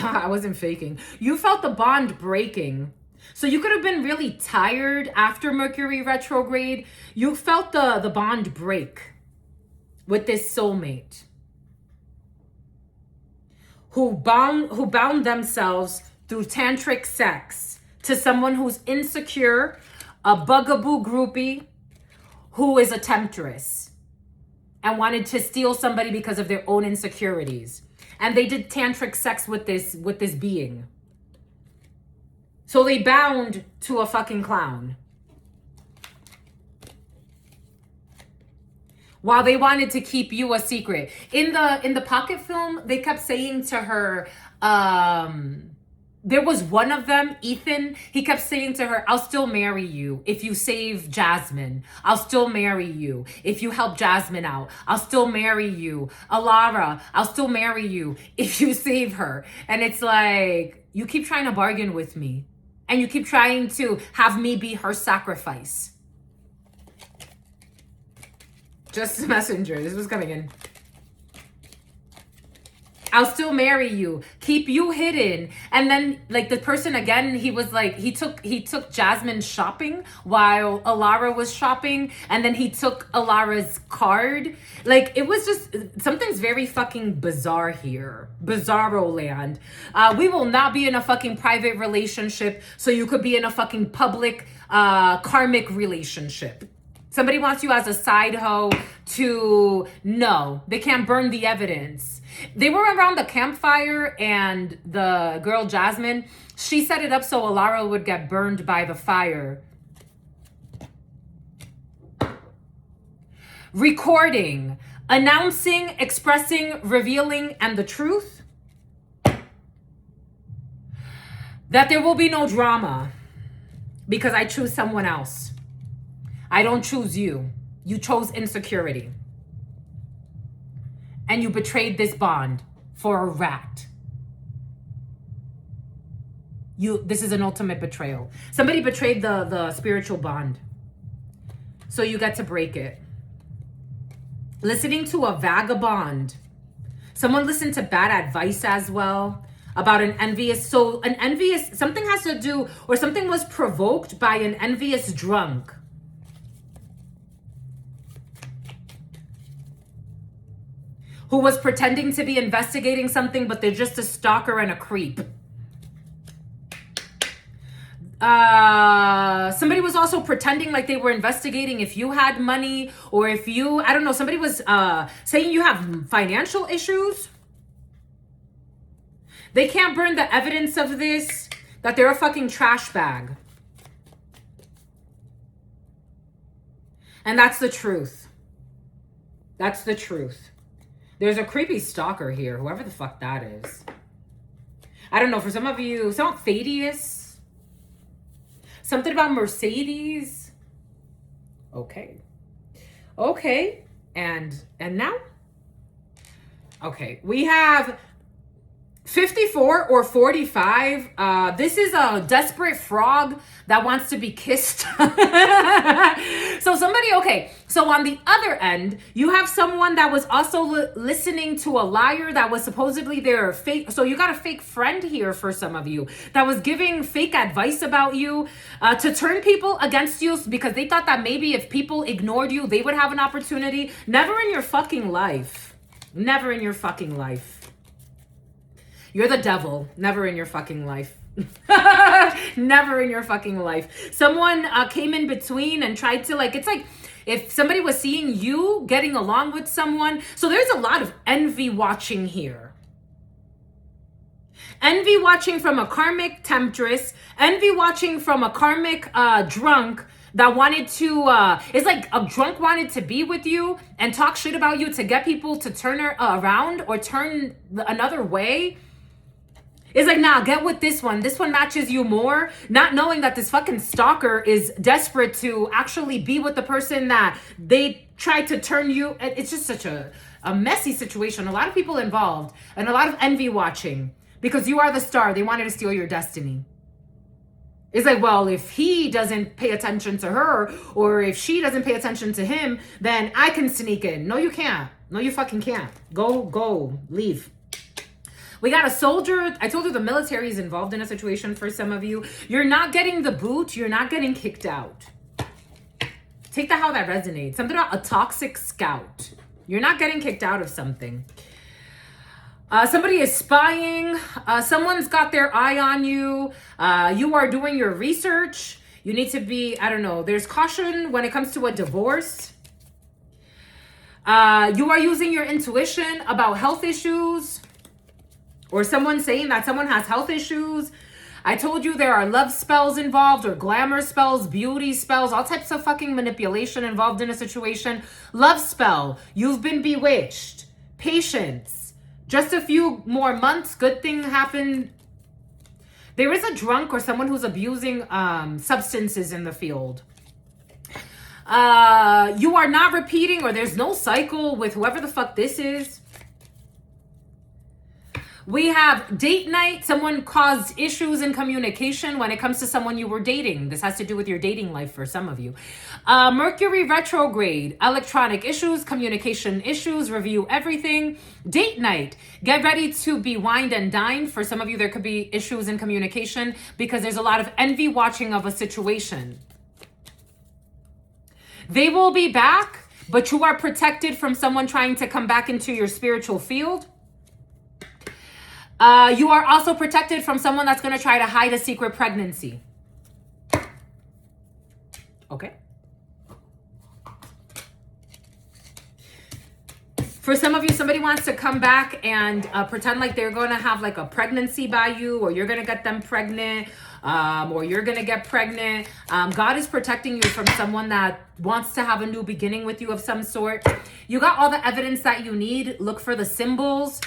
I wasn't faking. You felt the bond breaking. So you could have been really tired after Mercury retrograde. You felt the bond break with this soulmate who bound themselves through tantric sex to someone who's insecure, a bugaboo groupie, who is a temptress and wanted to steal somebody because of their own insecurities. And they did tantric sex with this being. So they bound to a fucking clown. While they wanted to keep you a secret. In the pocket film, they kept saying to her, there was one of them, Ethan, he kept saying to her, I'll still marry you if you save Jasmine. I'll still marry you if you help Jasmine out. I'll still marry you. Alara, I'll still marry you if you save her. And it's like, you keep trying to bargain with me. And you keep trying to have me be her sacrifice. Just a messenger. This was coming in. I'll still marry you. Keep you hidden. And then like the person again, he was like, he took Jasmine shopping while Alara was shopping. And then he took Alara's card. Like it was just, something's very fucking bizarre here. Bizarro land. We will not be in a fucking private relationship. So you could be in a fucking public karmic relationship. Somebody wants you as a side hoe to, no, they can't burn the evidence. They were around the campfire and the girl Jasmine, she set it up so Alara would get burned by the fire. Recording, announcing, expressing, revealing, and the truth. That there will be no drama because I choose someone else. I don't choose you. You chose insecurity. And you betrayed this bond for a rat. This is an ultimate betrayal. Somebody betrayed the spiritual bond. So you get to break it. Listening to a vagabond. Someone listened to bad advice as well about an envious. So an envious, something has to do, or something was provoked by an envious drunk. Who was pretending to be investigating something, but they're just a stalker and a creep. Somebody was also pretending like they were investigating if you had money or if you, I don't know, somebody was saying you have financial issues. They can't burn the evidence of this, that they're a fucking trash bag. And that's the truth. That's the truth. There's a creepy stalker here, whoever the fuck that is. I don't know, for some of you, some Thaddeus. Something about Mercedes. Okay. Okay. And now? Okay, we have 54 or 45. This is a desperate frog that wants to be kissed. So somebody, okay. So on the other end, you have someone that was also listening to a liar that was supposedly their fake. So you got a fake friend here for some of you that was giving fake advice about you to turn people against you because they thought that maybe if people ignored you, they would have an opportunity. Never in your fucking life. Never in your fucking life. You're the devil. Never in your fucking life. Never in your fucking life. Someone came in between and tried to it's like if somebody was seeing you getting along with someone. So there's a lot of envy watching here. Envy watching from a karmic temptress. Envy watching from a karmic drunk that wanted to, it's like a drunk wanted to be with you and talk shit about you to get people to turn her around or turn another way. It's like, nah, get with this one. This one matches you more. Not knowing that this fucking stalker is desperate to actually be with the person that they tried to turn you. It's just such a messy situation. A lot of people involved and a lot of envy watching because you are the star. They wanted to steal your destiny. It's like, well, if he doesn't pay attention to her or if she doesn't pay attention to him, then I can sneak in. No, you can't. No, you fucking can't. Go, leave. We got a soldier. I told you the military is involved in a situation for some of you. You're not getting the boot. You're not getting kicked out. Take that how that resonates. Something about a toxic scout. You're not getting kicked out of something. Somebody is spying. Someone's got their eye on you. You are doing your research. You need to be, I don't know. There's caution when it comes to a divorce. You are using your intuition about health issues. Or someone saying that someone has health issues. I told you there are love spells involved or glamour spells, beauty spells, all types of fucking manipulation involved in a situation. Love spell. You've been bewitched. Patience. Just a few more months. Good thing happened. There is a drunk or someone who's abusing substances in the field. You are not repeating or there's no cycle with whoever the fuck this is. We have date night. Someone caused issues in communication when it comes to someone you were dating. This has to do with your dating life for some of you. Mercury retrograde, electronic issues, communication issues, review everything. Date night. Get ready to be wined and dined. For some of you, there could be issues in communication because there's a lot of envy watching of a situation. They will be back, but you are protected from someone trying to come back into your spiritual field. You are also protected from someone that's going to try to hide a secret pregnancy. Okay. For some of you, somebody wants to come back and pretend like they're going to have like a pregnancy by you, or you're going to get them pregnant, or you're going to get pregnant. God is protecting you from someone that wants to have a new beginning with you of some sort. You got all the evidence that you need. Look for the symbols.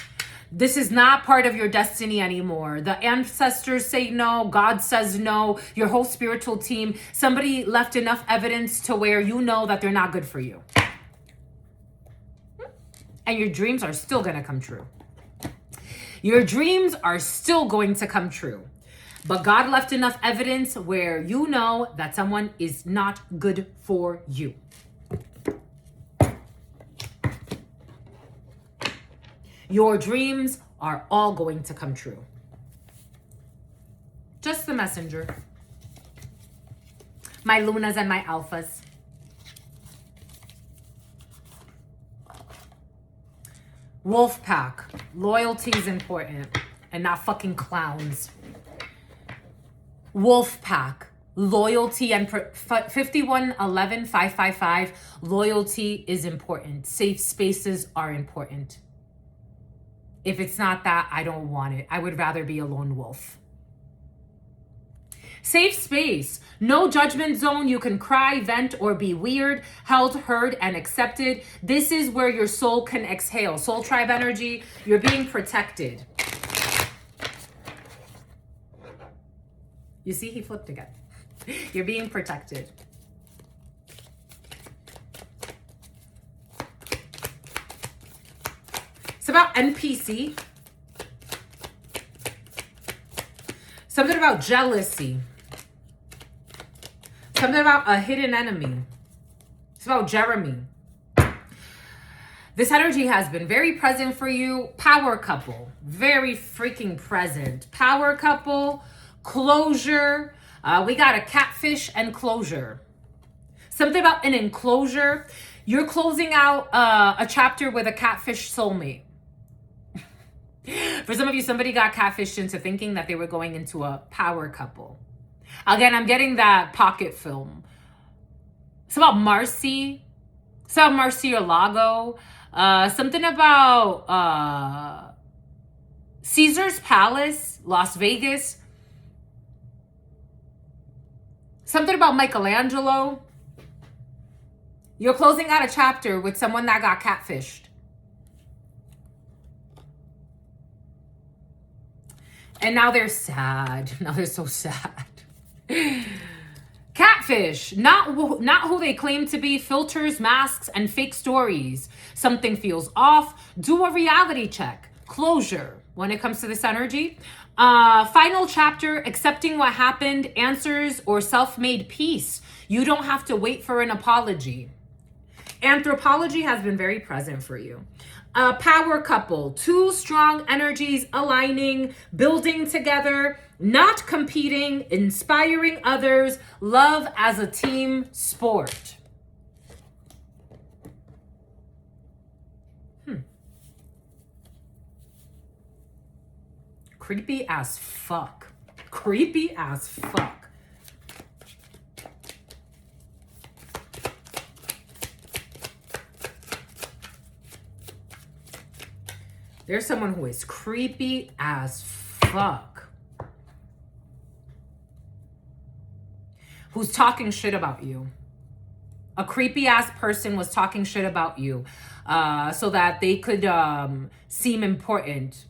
This is not part of your destiny anymore. The ancestors say no. God says no. Your whole spiritual team. Somebody left enough evidence to where you know that they're not good for you. And your dreams are still going to come true. Your dreams are still going to come true. But God left enough evidence where you know that someone is not good for you. Your dreams are all going to come true. Just the messenger. My Lunas and my Alphas. Wolf pack. Loyalty is important and not fucking clowns. Wolf pack. Loyalty and 5111-555. Loyalty is important. Safe spaces are important. If it's not that, I don't want it. I would rather be a lone wolf. Safe space. No judgment zone. You can cry, vent, or be weird, held, heard, and accepted. This is where your soul can exhale. Soul tribe energy. You're being protected. You see, he flipped again. You're being protected. It's about NPC. Something about jealousy. Something about a hidden enemy. It's about Jeremy. This energy has been very present for you. Power couple. Very freaking present. Power couple. Closure. We got a catfish and closure. Something about an enclosure. You're closing out a chapter with a catfish soulmate. For some of you, somebody got catfished into thinking that they were going into a power couple. Again, I'm getting that pocket film. It's about Marcy. It's about Murcielago. Something about Caesar's Palace, Las Vegas. Something about Michelangelo. You're closing out a chapter with someone that got catfished. And now they're sad. Now they're so sad. Catfish, not who they claim to be. Filters, masks, and fake stories. Something feels off. Do a reality check. Closure when it comes to this energy. Final chapter, accepting what happened. Answers or self-made peace. You don't have to wait for an apology. Anthropology has been very present for you. Power couple, two strong energies aligning, building together, not competing, inspiring others, love as a team sport. Creepy as fuck. Creepy as fuck. There's someone who is creepy as fuck. Who's talking shit about you. A creepy ass person was talking shit about you so that they could seem important.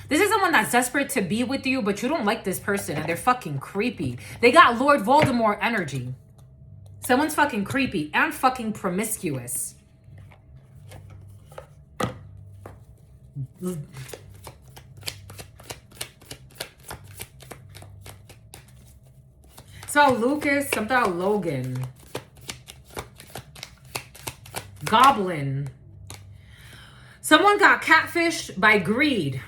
This is someone that's desperate to be with you, but you don't like this person and they're fucking creepy. They got Lord Voldemort energy. Someone's fucking creepy and fucking promiscuous. about Lucas, something about Logan. Goblin. Someone got catfished by greed.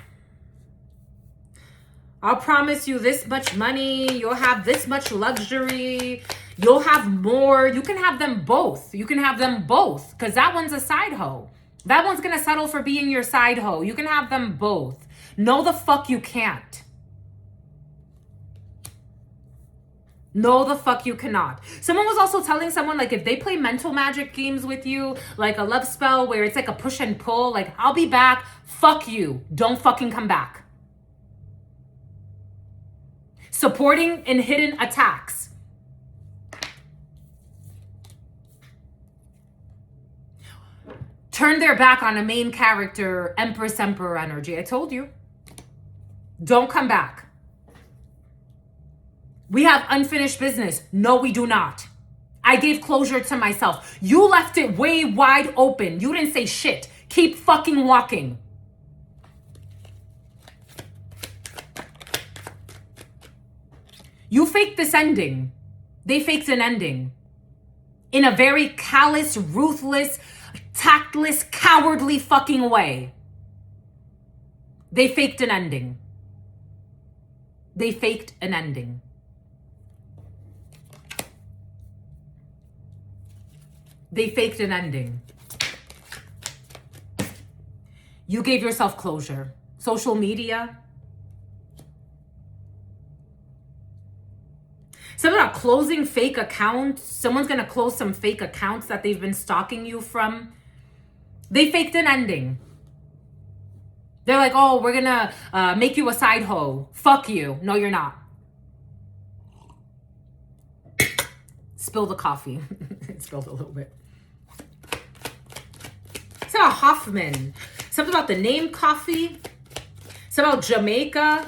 I'll promise you this much money. You'll have this much luxury. You'll have more. You can have them both. You can have them both. Because that one's a side hoe. That one's going to settle for being your side hoe. You can have them both. No, the fuck you can't. No, the fuck you cannot. Someone was also telling someone, like, if they play mental magic games with you, like a love spell where it's like a push and pull, like, I'll be back. Fuck you. Don't fucking come back. Supporting in hidden attacks. Turn their back on a main character, Empress Emperor energy. I told you. Don't come back. We have unfinished business. No, we do not. I gave closure to myself. You left it way wide open. You didn't say shit. Keep fucking walking. You faked this ending. They faked an ending. In a very callous, ruthless, tactless, cowardly fucking way. They faked an ending. They faked an ending. They faked an ending. You gave yourself closure. Social media. Something about closing fake accounts. Someone's going to close some fake accounts that they've been stalking you from. They faked an ending. They're like, oh, we're going to make you a side hoe. Fuck you. No, you're not. Spill the coffee. It spilled a little bit. It's about Hoffman. Something about the name coffee. Something about Jamaica.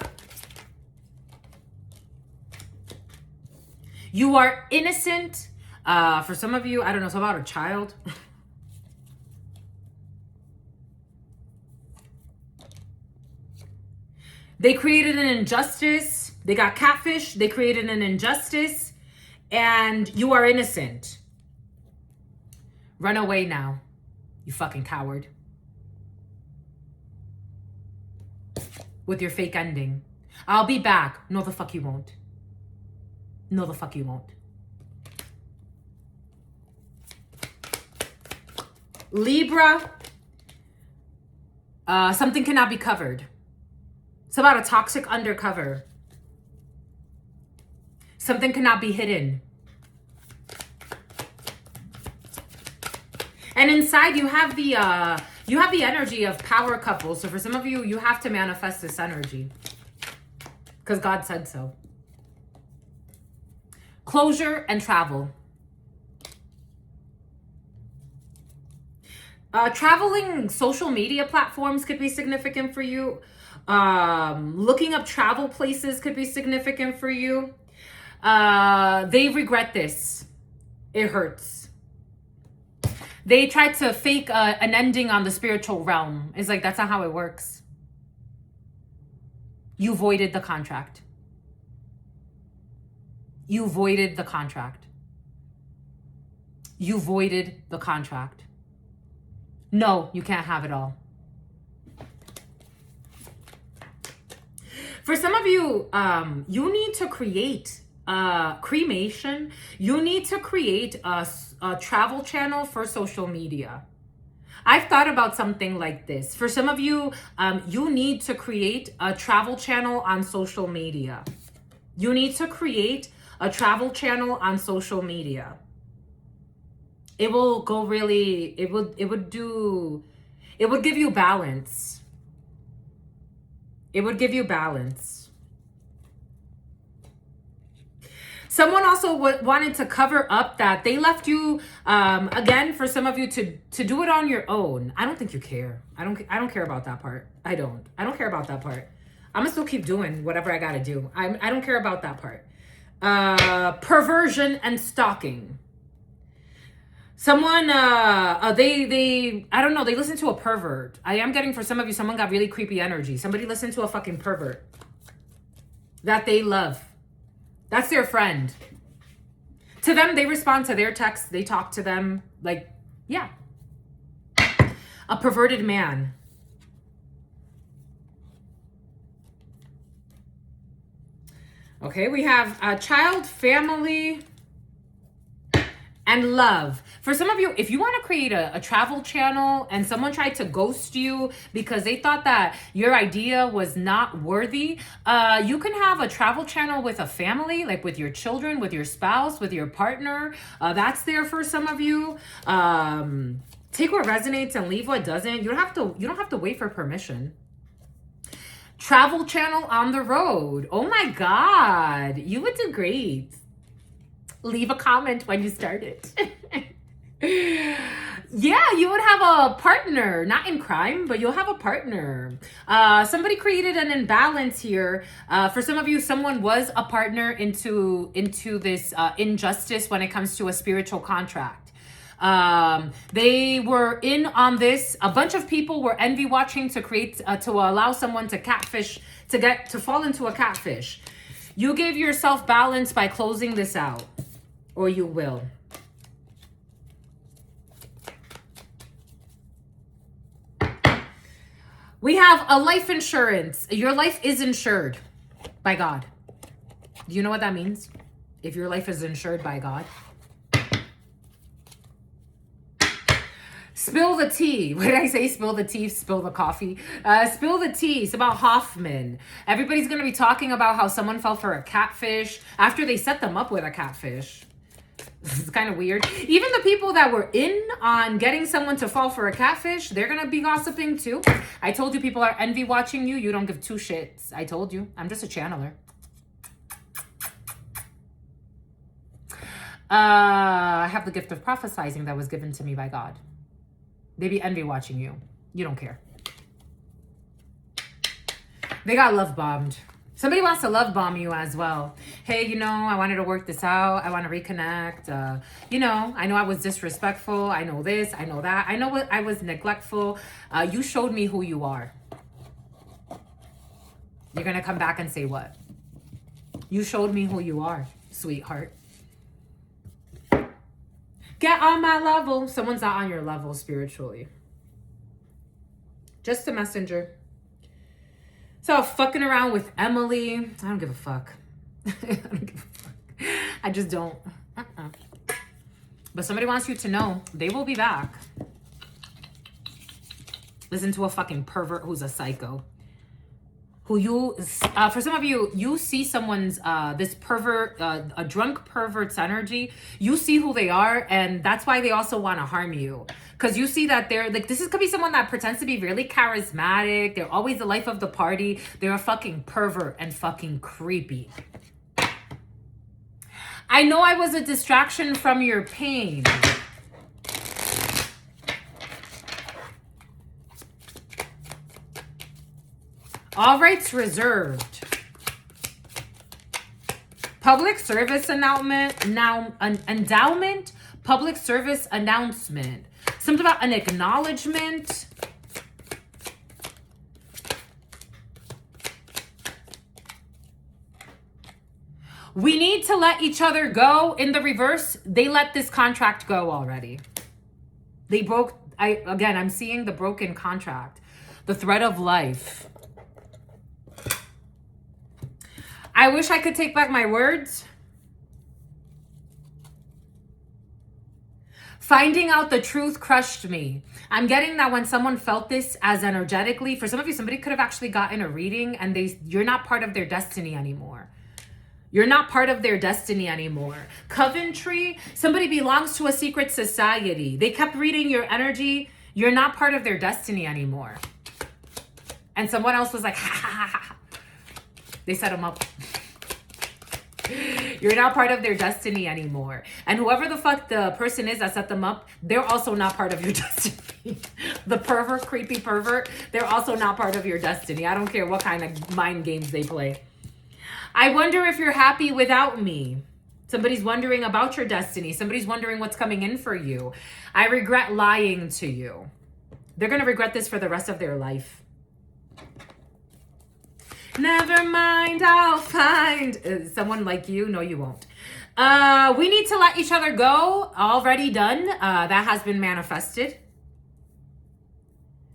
You are innocent. For some of you, I don't know, something about a child. They created an injustice. They got catfish. They created an injustice. And you are innocent. Run away now, you fucking coward. With your fake ending. I'll be back. No, the fuck you won't. No, the fuck you won't. Libra. Something cannot be covered. It's about a toxic undercover. Something cannot be hidden. And inside you have the energy of power couple. So for some of you, you have to manifest this energy. Because God said so. Closure and travel. Traveling social media platforms could be significant for you. Looking up travel places could be significant for you. They regret this. It hurts. They tried to fake an ending on the spiritual realm. It's like, that's not how it works. You voided the contract. You voided the contract. You voided the contract. No, you can't have it all. For some of you, you need to create cremation. You need to create a travel channel for social media. I've thought about something like this. For some of you, you need to create a travel channel on social media. You need to create a travel channel on social media. It will go really, it would give you balance. It would give you balance. Someone also wanted to cover up that they left you, again, for some of you to do it on your own. I don't think you care. I don't care about that part. I don't care about that part. I'm gonna still keep doing whatever I gotta do. I don't care about that part. Perversion and stalking. Someone, they I don't know, they listen to a pervert. I am getting, for some of you, someone got really creepy energy. Somebody listened to a fucking pervert that they love. That's their friend. To them, they respond to their texts. They talk to them. Like, yeah. A perverted man. Okay, we have a child, family, and love. For some of you, if you want to create a travel channel and someone tried to ghost you because they thought that your idea was not worthy, you can have a travel channel with a family, like with your children, with your spouse, with your partner. That's there for some of you. Take what resonates and leave what doesn't. You don't have to wait for permission. Travel channel on the road. Oh my God, you would do great. Leave a comment when you start it. Yeah, you would have a partner, not in crime, but you'll have a partner. Somebody created an imbalance here. For some of you, someone was a partner into this injustice when it comes to a spiritual contract. They were in on this. A bunch of people were envy watching to create, to allow someone to catfish, to fall into a catfish. You gave yourself balance by closing this out, or you will. We have a life insurance. Your life is insured by God. Do you know what that means? If your life is insured by God. Spill the tea. What did I say? Spill the tea, spill the coffee. Spill the tea. It's about Hoffman. Everybody's going to be talking about how someone fell for a catfish after they set them up with a catfish. It's kind of weird. Even the people that were in on getting someone to fall for a catfish, they're going to be gossiping too. I told you people are envy watching you. You don't give two shits. I told you. I'm just a channeler. I have the gift of prophesizing that was given to me by God. They be envy watching you. You don't care. They got love bombed. Somebody wants to love bomb you as well. Hey, you know, I wanted to work this out. I want to reconnect. You know, I know I was disrespectful. I know this. I know that. I know what I was neglectful. You showed me who you are. You're going to come back and say what? You showed me who you are, sweetheart. Get on my level. Someone's not on your level spiritually. Just a messenger. So fucking around with Emily. I don't give a fuck. I don't give a fuck. I just don't. But somebody wants you to know they will be back. Listen to a fucking pervert who's a psycho. Who you, for some of you, you see someone's, this pervert, a drunk pervert's energy. You see who they are, and that's why they also want to harm you. Because you see that they're, like, this could be someone that pretends to be really charismatic. They're always the life of the party. They're a fucking pervert and fucking creepy. I know I was a distraction from your pain. All rights reserved. Public service announcement. Now, an endowment. Public service announcement. Something about an acknowledgement. We need to let each other go. In the reverse, they let this contract go already. They broke. I'm seeing the broken contract. The thread of life. I wish I could take back my words. Finding out the truth crushed me. I'm getting that when someone felt this as energetically, for some of you, somebody could have actually gotten a reading and you're not part of their destiny anymore. You're not part of their destiny anymore. Coventry, somebody belongs to a secret society. They kept reading your energy. You're not part of their destiny anymore. And someone else was like, ha ha ha ha. They set them up. You're not part of their destiny anymore. And whoever the fuck the person is that set them up, they're also not part of your destiny. The pervert, creepy pervert, they're also not part of your destiny. I don't care what kind of mind games they play. I wonder if you're happy without me. Somebody's wondering about your destiny. Somebody's wondering what's coming in for you. I regret lying to you. They're going to regret this for the rest of their life. Never mind, I'll find someone like you. No, you won't. We need to let each other go. Already done. That has been manifested.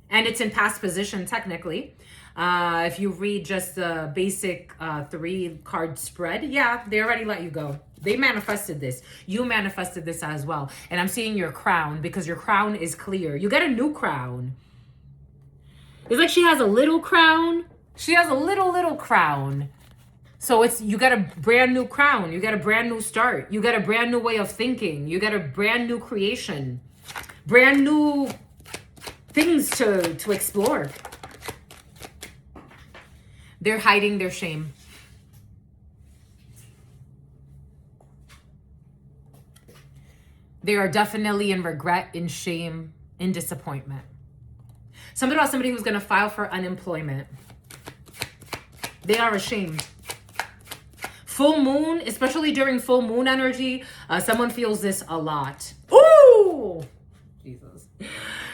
And it's in past position, technically. If you read just the basic 3-card spread, yeah, they already let you go. They manifested this. You manifested this as well. And I'm seeing your crown, because your crown is clear. You get a new crown. It's like she has a little crown. She has a little crown. So you got a brand new crown. You got a brand new start. You got a brand new way of thinking. You got a brand new creation. Brand new things to explore. They're hiding their shame. They are definitely in regret, in shame, in disappointment. Something about somebody who's going to file for unemployment. They are ashamed. Full moon, especially during full moon energy, someone feels this a lot. Ooh! Jesus.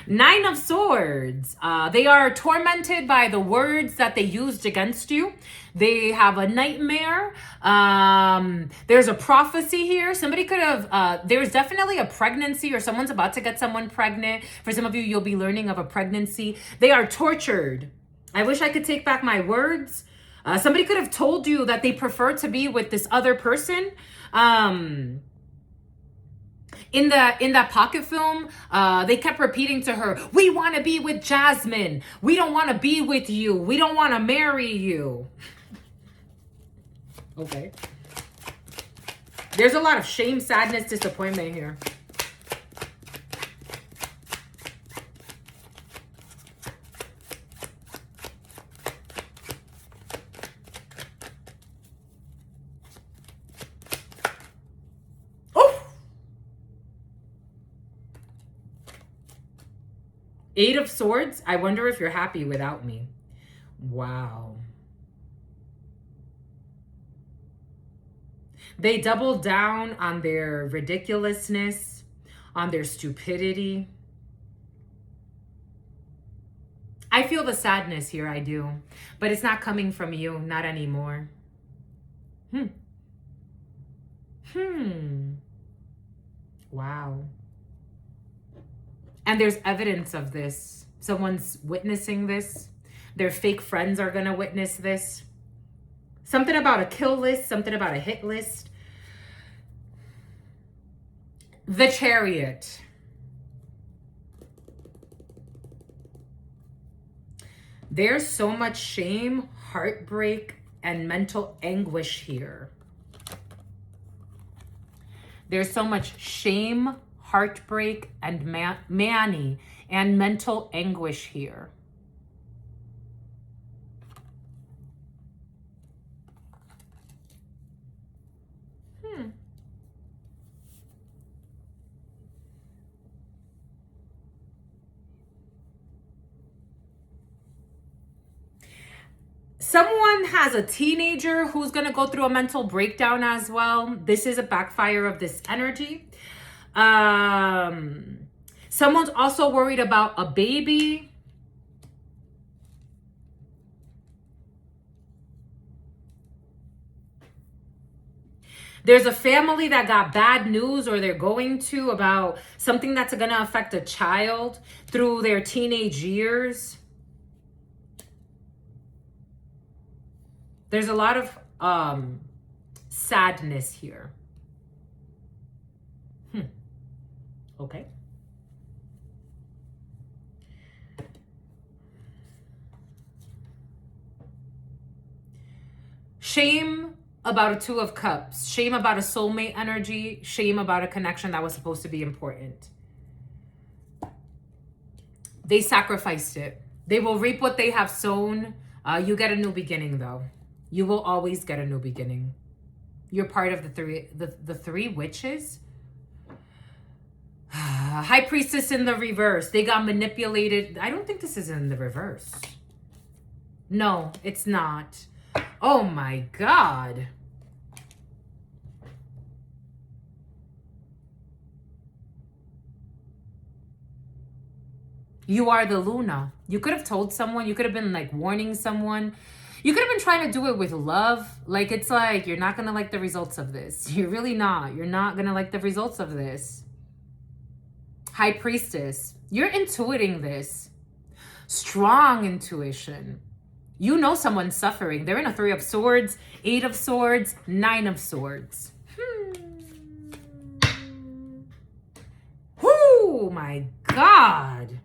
9 of Swords. They are tormented by the words that they used against you. They have a nightmare. There's a prophecy here. Somebody could have, there's definitely a pregnancy, or someone's about to get someone pregnant. For some of you, you'll be learning of a pregnancy. They are tortured. I wish I could take back my words. Somebody could have told you that they prefer to be with this other person. In that pocket film, they kept repeating to her, "We want to be with Jasmine. We don't want to be with you. We don't want to marry you." Okay. There's a lot of shame, sadness, disappointment here. Eight of Swords. I wonder if you're happy without me. Wow. They doubled down on their ridiculousness, on their stupidity. I feel the sadness here, I do. But it's not coming from you, not anymore. Wow. And there's evidence of this. Someone's witnessing this. Their fake friends are going to witness this. Something about a kill list, something about a hit list. The Chariot. There's so much shame, heartbreak, and mental anguish here. There's so much shame, heartbreak, and and mental anguish here. Someone has a teenager who's going to go through a mental breakdown as well. This is a backfire of this energy. Someone's also worried about a baby. There's a family that got bad news, or they're going to, about something that's going to affect a child through their teenage years. There's a lot of sadness here. Okay. Shame about a 2 of Cups. Shame about a soulmate energy. Shame about a connection that was supposed to be important. They sacrificed it. They will reap what they have sown. You get a new beginning, though. You will always get a new beginning. You're part of the three witches. High Priestess in the reverse. They got manipulated. I don't think this is in the reverse. No, it's not. Oh my God. You are the Luna. You could have told someone. You could have been like warning someone. You could have been trying to do it with love. Like, it's like, you're not going to like the results of this. You're really not. You're not going to like the results of this. High Priestess, you're intuiting this. Strong intuition. You know someone's suffering. They're in a 3 of Swords, 8 of Swords, 9 of Swords. Oh my God.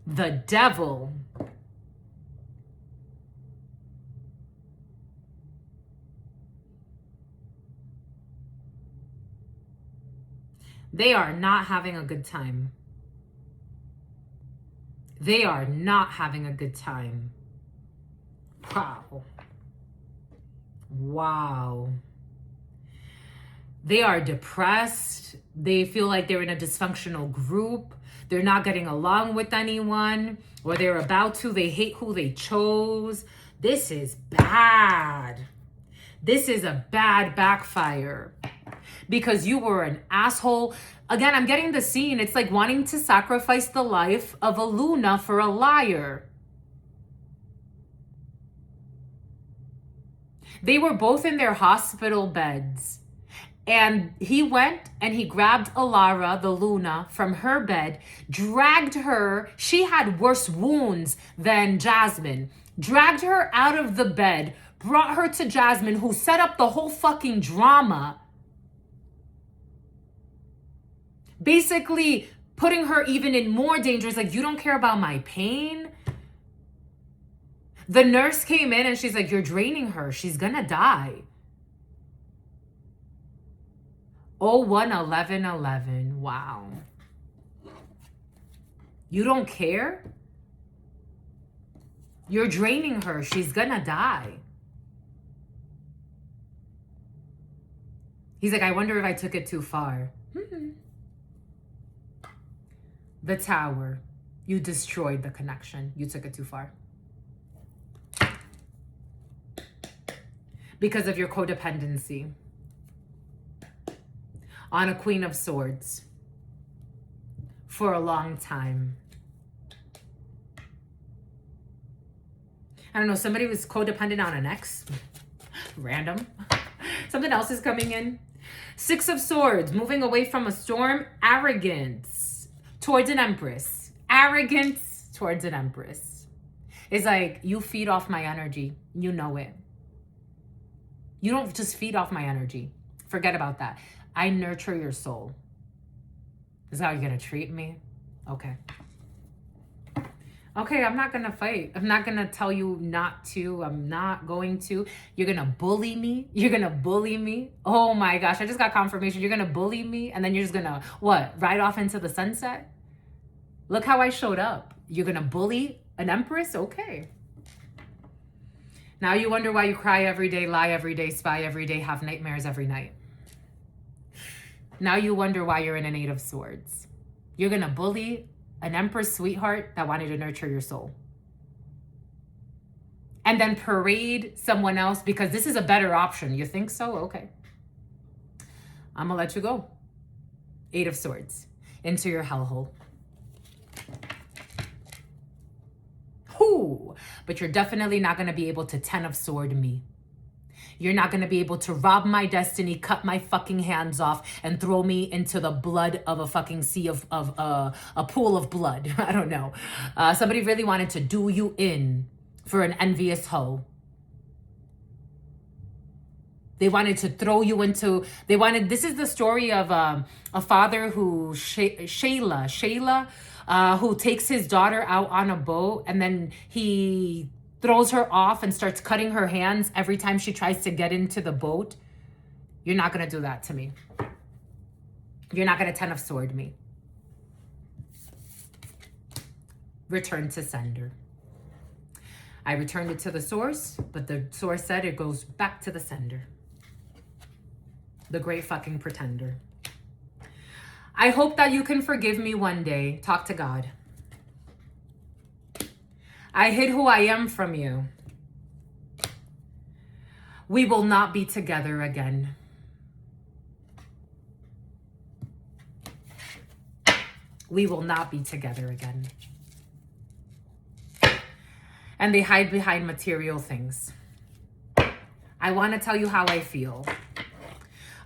The Devil. They are not having a good time. They are not having a good time. Wow. Wow. They are depressed. They feel like they're in a dysfunctional group. They're not getting along with anyone, or they're about to. They hate who they chose. This is bad. This is a bad backfire because you were an asshole. Again, I'm getting the scene. It's like wanting to sacrifice the life of a Luna for a liar. They were both in their hospital beds. And he went and he grabbed Alara, the Luna, from her bed, dragged her. She had worse wounds than Jasmine. Dragged her out of the bed, brought her to Jasmine, who set up the whole fucking drama. Basically putting her even in more danger. It's like, you don't care about my pain? The nurse came in and she's like, you're draining her. She's gonna die. 01-11-11. Wow. You don't care? You're draining her. She's gonna die. He's like, I wonder if I took it too far. The Tower. You destroyed the connection. You took it too far. Because of your codependency on a Queen of Swords for a long time. I don't know, somebody was codependent on an ex. Random. Something else is coming in. 6 of Swords, moving away from a storm. Arrogance towards an Empress. Arrogance towards an Empress. It's like, you feed off my energy. You know it. You don't just feed off my energy. Forget about that. I nurture your soul. Is that how you're going to treat me? Okay. Okay, I'm not going to fight. I'm not going to tell you not to. I'm not going to. You're going to bully me. You're going to bully me. Oh my gosh, I just got confirmation. You're going to bully me and then you're just going to, what, ride off into the sunset? Look how I showed up. You're going to bully an Empress? Okay. Now you wonder why you cry every day, lie every day, spy every day, have nightmares every night. Now you wonder why you're in an 8 of Swords. You're going to bully an Empress sweetheart that wanted to nurture your soul. And then parade someone else because this is a better option. You think so? Okay. I'm going to let you go. 8 of Swords. Into your hellhole. Ooh, but you're definitely not going to be able to 10 of Sword me. You're not going to be able to rob my destiny, cut my fucking hands off, and throw me into the blood of a fucking sea of a pool of blood. I don't know. Somebody really wanted to do you in for an envious hoe. They wanted to throw you into, this is the story of a father who, Shayla, who takes his daughter out on a boat and then he throws her off and starts cutting her hands every time she tries to get into the boat. You're not going to do that to me. You're not going to 10 of Sword me. Return to sender. I returned it to the source, but the source said it goes back to the sender. The great fucking pretender. I hope that you can forgive me one day. Talk to God. I hid who I am from you. We will not be together again. We will not be together again. and they hide behind material things. I want to tell you how I feel.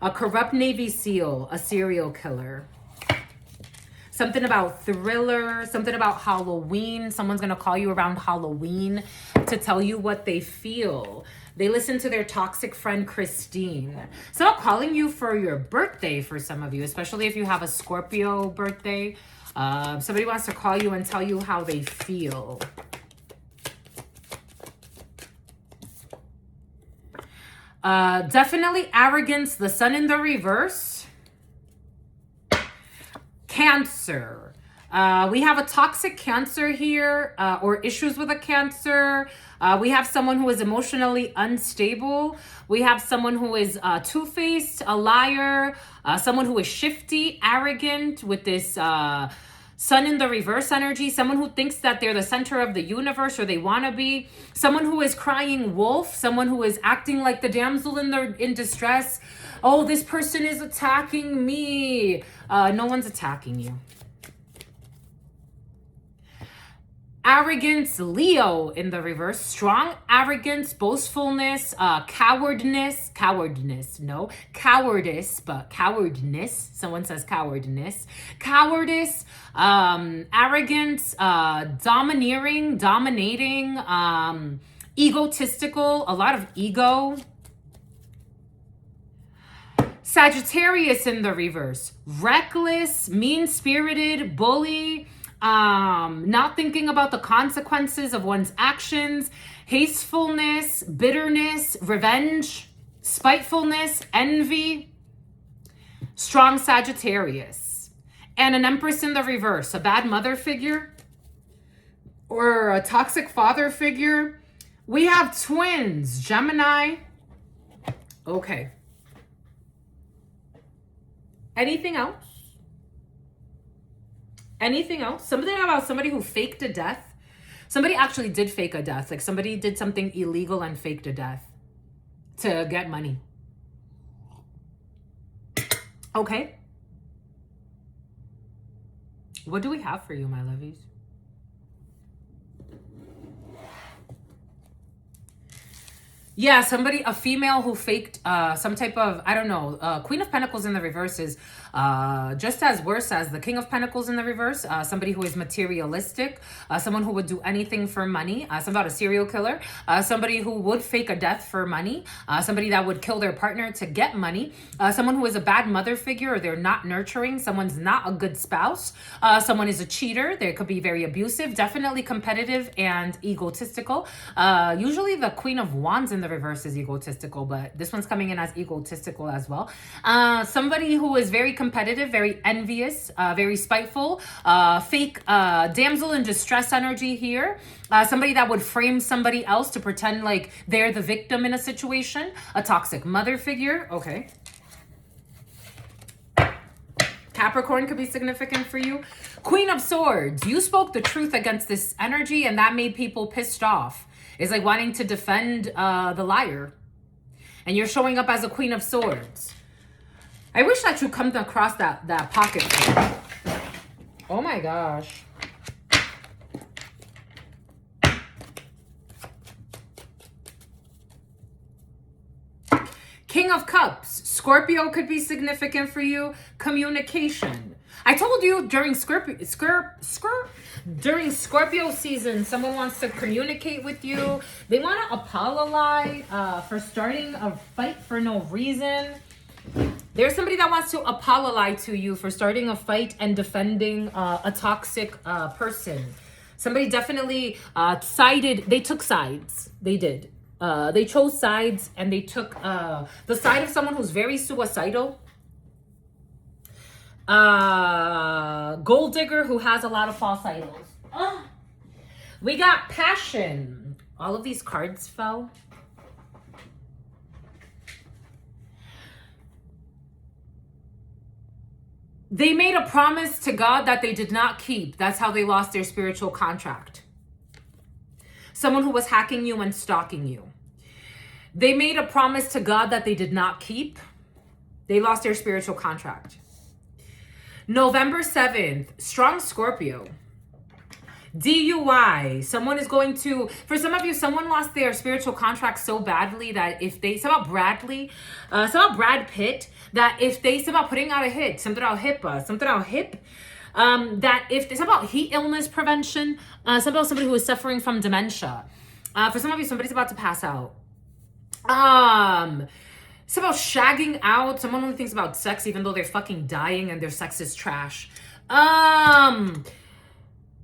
A corrupt Navy SEAL, a serial killer. Something about thriller, something about Halloween. Someone's going to call you around Halloween to tell you what they feel. They listen to their toxic friend, Christine. So calling you for your birthday for some of you, especially if you have a Scorpio birthday. Somebody wants to call you and tell you how they feel. Definitely arrogance, the sun in the reverse. Cancer. We have a toxic Cancer here, or issues with a Cancer. We have someone who is emotionally unstable. We have someone who is two-faced, a liar, someone who is shifty, arrogant with this sun in the reverse energy, someone who thinks that they're the center of the universe or they want to be, someone who is crying wolf, someone who is acting like the damsel in distress. Oh, this person is attacking me. No one's attacking you. Arrogance, Leo in the reverse. Strong arrogance, boastfulness, cowardice, but cowardness. Someone says cowardness. Cowardice, arrogance, domineering, dominating, egotistical, a lot of ego. Sagittarius in the reverse. Reckless, mean-spirited, bully, not thinking about the consequences of one's actions, hastefulness, bitterness, revenge, spitefulness, envy. Strong Sagittarius. And an Empress in the reverse, a bad mother figure or a toxic father figure. We have twins, Gemini. Okay. Anything else? Anything else? Something about somebody who faked a death. Somebody actually did fake a death. Like somebody did something illegal and faked a death to get money. Okay. What do we have for you, my lovies? Yeah, somebody, a female who faked some type of, I don't know, Queen of Pentacles in the reverse is just as worse as the King of Pentacles in the reverse. Somebody who is materialistic, someone who would do anything for money, something about a serial killer, somebody who would fake a death for money, somebody that would kill their partner to get money, someone who is a bad mother figure or they're not nurturing, someone's not a good spouse, someone is a cheater, they could be very abusive, definitely competitive and egotistical. Usually the Queen of Wands in the reverse is egotistical, but this one's coming in as egotistical as well. Somebody who is very competitive, very envious, very spiteful, fake damsel in distress energy here. Somebody that would frame somebody else to pretend like they're the victim in a situation. A toxic mother figure. Okay. Capricorn could be significant for you. Queen of Swords. You spoke the truth against this energy and that made people pissed off. It's like wanting to defend the liar. And you're showing up as a Queen of Swords. I wish that you come across that pocket. Oh my gosh. King of Cups. Scorpio could be significant for you. Communication. I told you during during Scorpio season, someone wants to communicate with you. They want to apologize for starting a fight for no reason. There's somebody that wants to apologize to you for starting a fight and defending a toxic person. Somebody definitely they took sides. They did. They chose sides and they took the side of someone who's very suicidal. Gold digger who has a lot of false idols. We got passion. All of these cards fell. They made a promise to God that they did not keep. That's how they lost their spiritual contract. Someone who was hacking you and stalking you. They made a promise to God that they did not keep. They lost their spiritual contract. November 7th, strong Scorpio. DUI. Someone is going to, for some of you, someone lost their spiritual contract so badly that if they, somehow Brad Pitt, that if they somehow putting out a hit, something about HIPAA, something about HIP, that if it's about heat illness prevention, something about somebody who is suffering from dementia. For some of you, somebody's about to pass out. It's about shagging out. Someone only thinks about sex even though they're fucking dying and their sex is trash.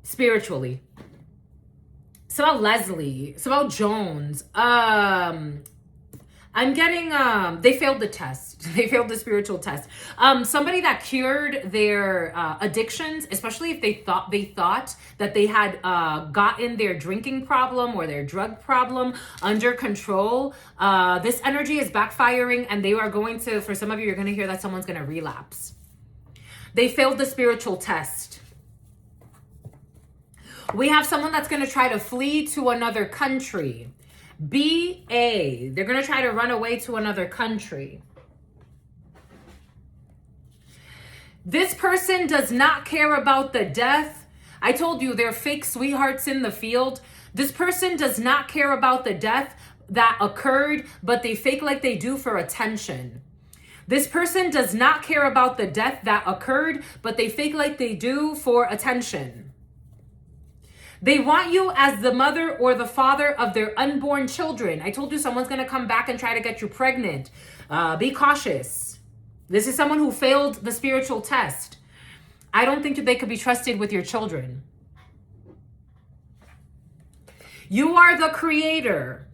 Spiritually. It's about Leslie. It's about Jones. I'm getting, they failed the test. They failed the spiritual test. Somebody that cured their addictions, especially if they thought that they had gotten their drinking problem or their drug problem under control. This energy is backfiring, and they are going to, for some of you, you're going to hear that someone's going to relapse. They failed the spiritual test. We have someone that's going to try to flee to another country. BA, they're going to try to run away to another country. This person does not care about the death. I told you, they're fake sweethearts in the field. This person does not care about the death that occurred, but they fake like they do for attention. This person does not care about the death that occurred, but they fake like they do for attention. They want you as the mother or the father of their unborn children. I told you someone's going to come back and try to get you pregnant. Be cautious. This is someone who failed the spiritual test. I don't think that they could be trusted with your children. You are the creator.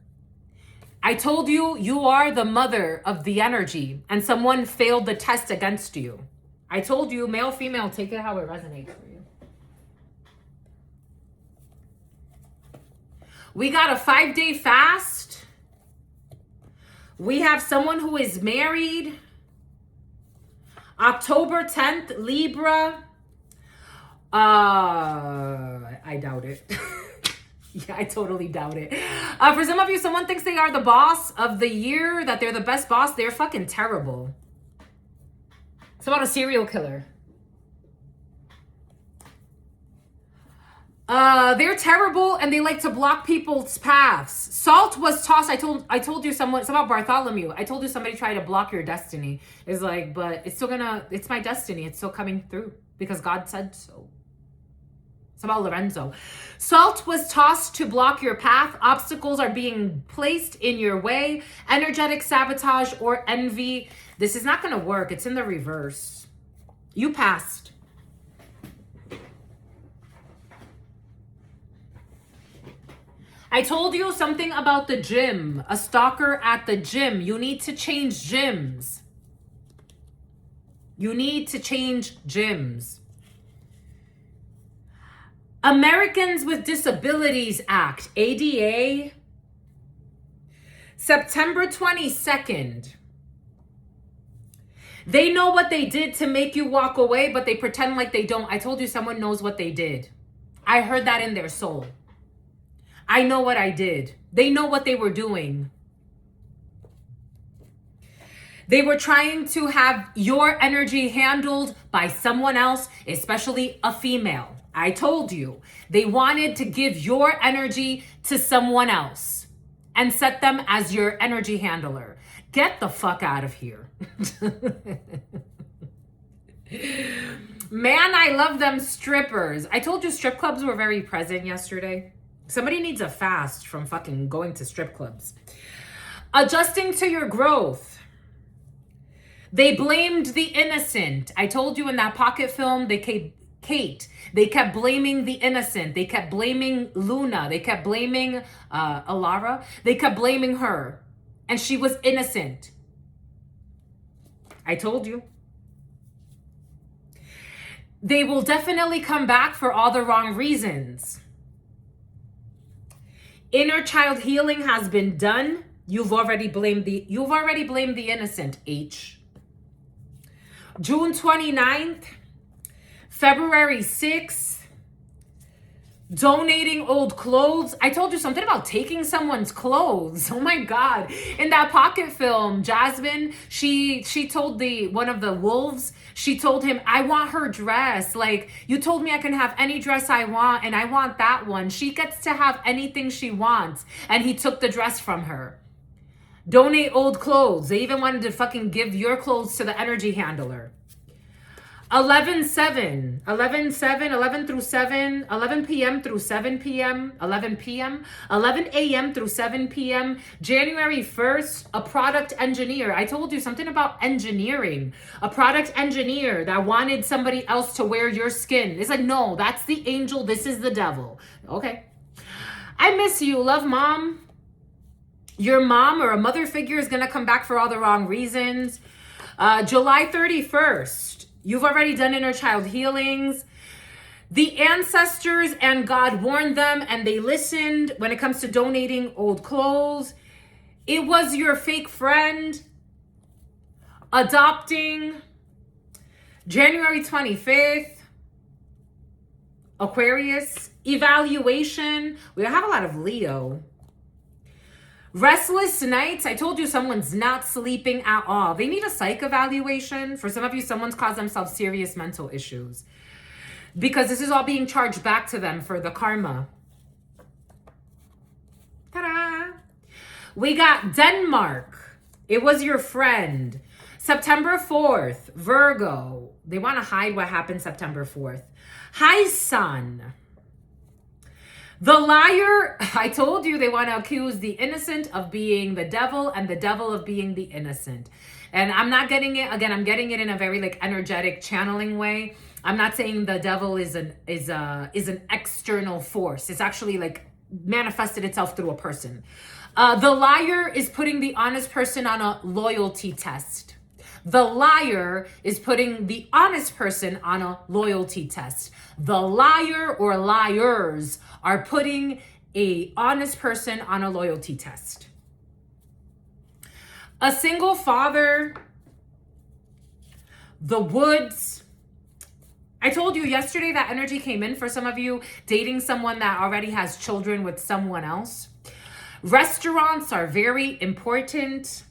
I told you, you are the mother of the energy, and someone failed the test against you. I told you, male, female, take it how it resonates for you. We got a 5-day fast. We have someone who is married. October 10th, Libra. I doubt it. Yeah, I totally doubt it. For some of you, someone thinks they are the boss of the year, that they're the best boss. They're fucking terrible. It's about a serial killer. They're terrible and they like to block people's paths. Salt was tossed. I told you someone, it's about Bartholomew. I told you somebody tried to block your destiny. It's like, but it's still it's my destiny. It's still coming through because God said so. It's about Lorenzo. Salt was tossed to block your path. Obstacles are being placed in your way. Energetic sabotage or envy. This is not going to work. It's in the reverse. You passed. I told you something about the gym. A stalker at the gym. You need to change gyms. You need to change gyms. Americans with Disabilities Act, ADA, September 22nd. They know what they did to make you walk away, but they pretend like they don't. I told you someone knows what they did. I heard that in their soul. I know what I did. They know what they were doing. They were trying to have your energy handled by someone else, especially a female. I told you. They wanted to give your energy to someone else and set them as your energy handler. Get the fuck out of here. Man, I love them strippers. I told you strip clubs were very present yesterday. Somebody needs a fast from fucking going to strip clubs. Adjusting to your growth. They blamed the innocent. I told you in that pocket film, they kept blaming the innocent. They kept blaming Luna. They kept blaming Alara. They kept blaming her. And she was innocent. I told you. They will definitely come back for all the wrong reasons. Inner child healing has been done. You've already blamed the innocent, H. June 29th, February 6th, Donating old clothes. I told you something about taking someone's clothes. Oh my God. In that Pocket film, Jasmine, she told one of the wolves, she told him, I want her dress. Like, you told me I can have any dress I want, and I want that one. She gets to have anything she wants. And he took the dress from her. Donate old clothes. They even wanted to fucking give your clothes to the energy handler. 11/7, 11/7, 11 through 7, 11 p.m. through 7 p.m., 11 p.m., 11 a.m. through 7 p.m. January 1st, a product engineer. I told you something about engineering. A product engineer that wanted somebody else to wear your skin. It's like, no, that's the angel. This is the devil. Okay. I miss you. Love, Mom. Your mom or a mother figure is going to come back for all the wrong reasons. July 31st. You've already done inner child healings. The ancestors and God warned them and they listened when it comes to donating old clothes. It was your fake friend. Adopting. January 25th. Aquarius. Evaluation. We have a lot of Leo. Restless nights. I told you someone's not sleeping at all. They need a psych evaluation. For some of you, someone's caused themselves serious mental issues because this is all being charged back to them for the karma. Ta-da! We got Denmark. It was your friend. September 4th, Virgo. They want to hide what happened September 4th. Hi, Sun. The liar, I told you they want to accuse the innocent of being the devil and the devil of being the innocent. And I'm not getting it, again, I'm getting it in a very like energetic channeling way. I'm not saying the devil is an external force. It's actually like manifested itself through a person. The liar is putting the honest person on a loyalty test. The liar is putting the honest person on a loyalty test. The liar or liars are putting a honest person on a loyalty test. A single father, the woods. I told you yesterday that energy came in for some of you dating someone that already has children with someone else. Restaurants are very important.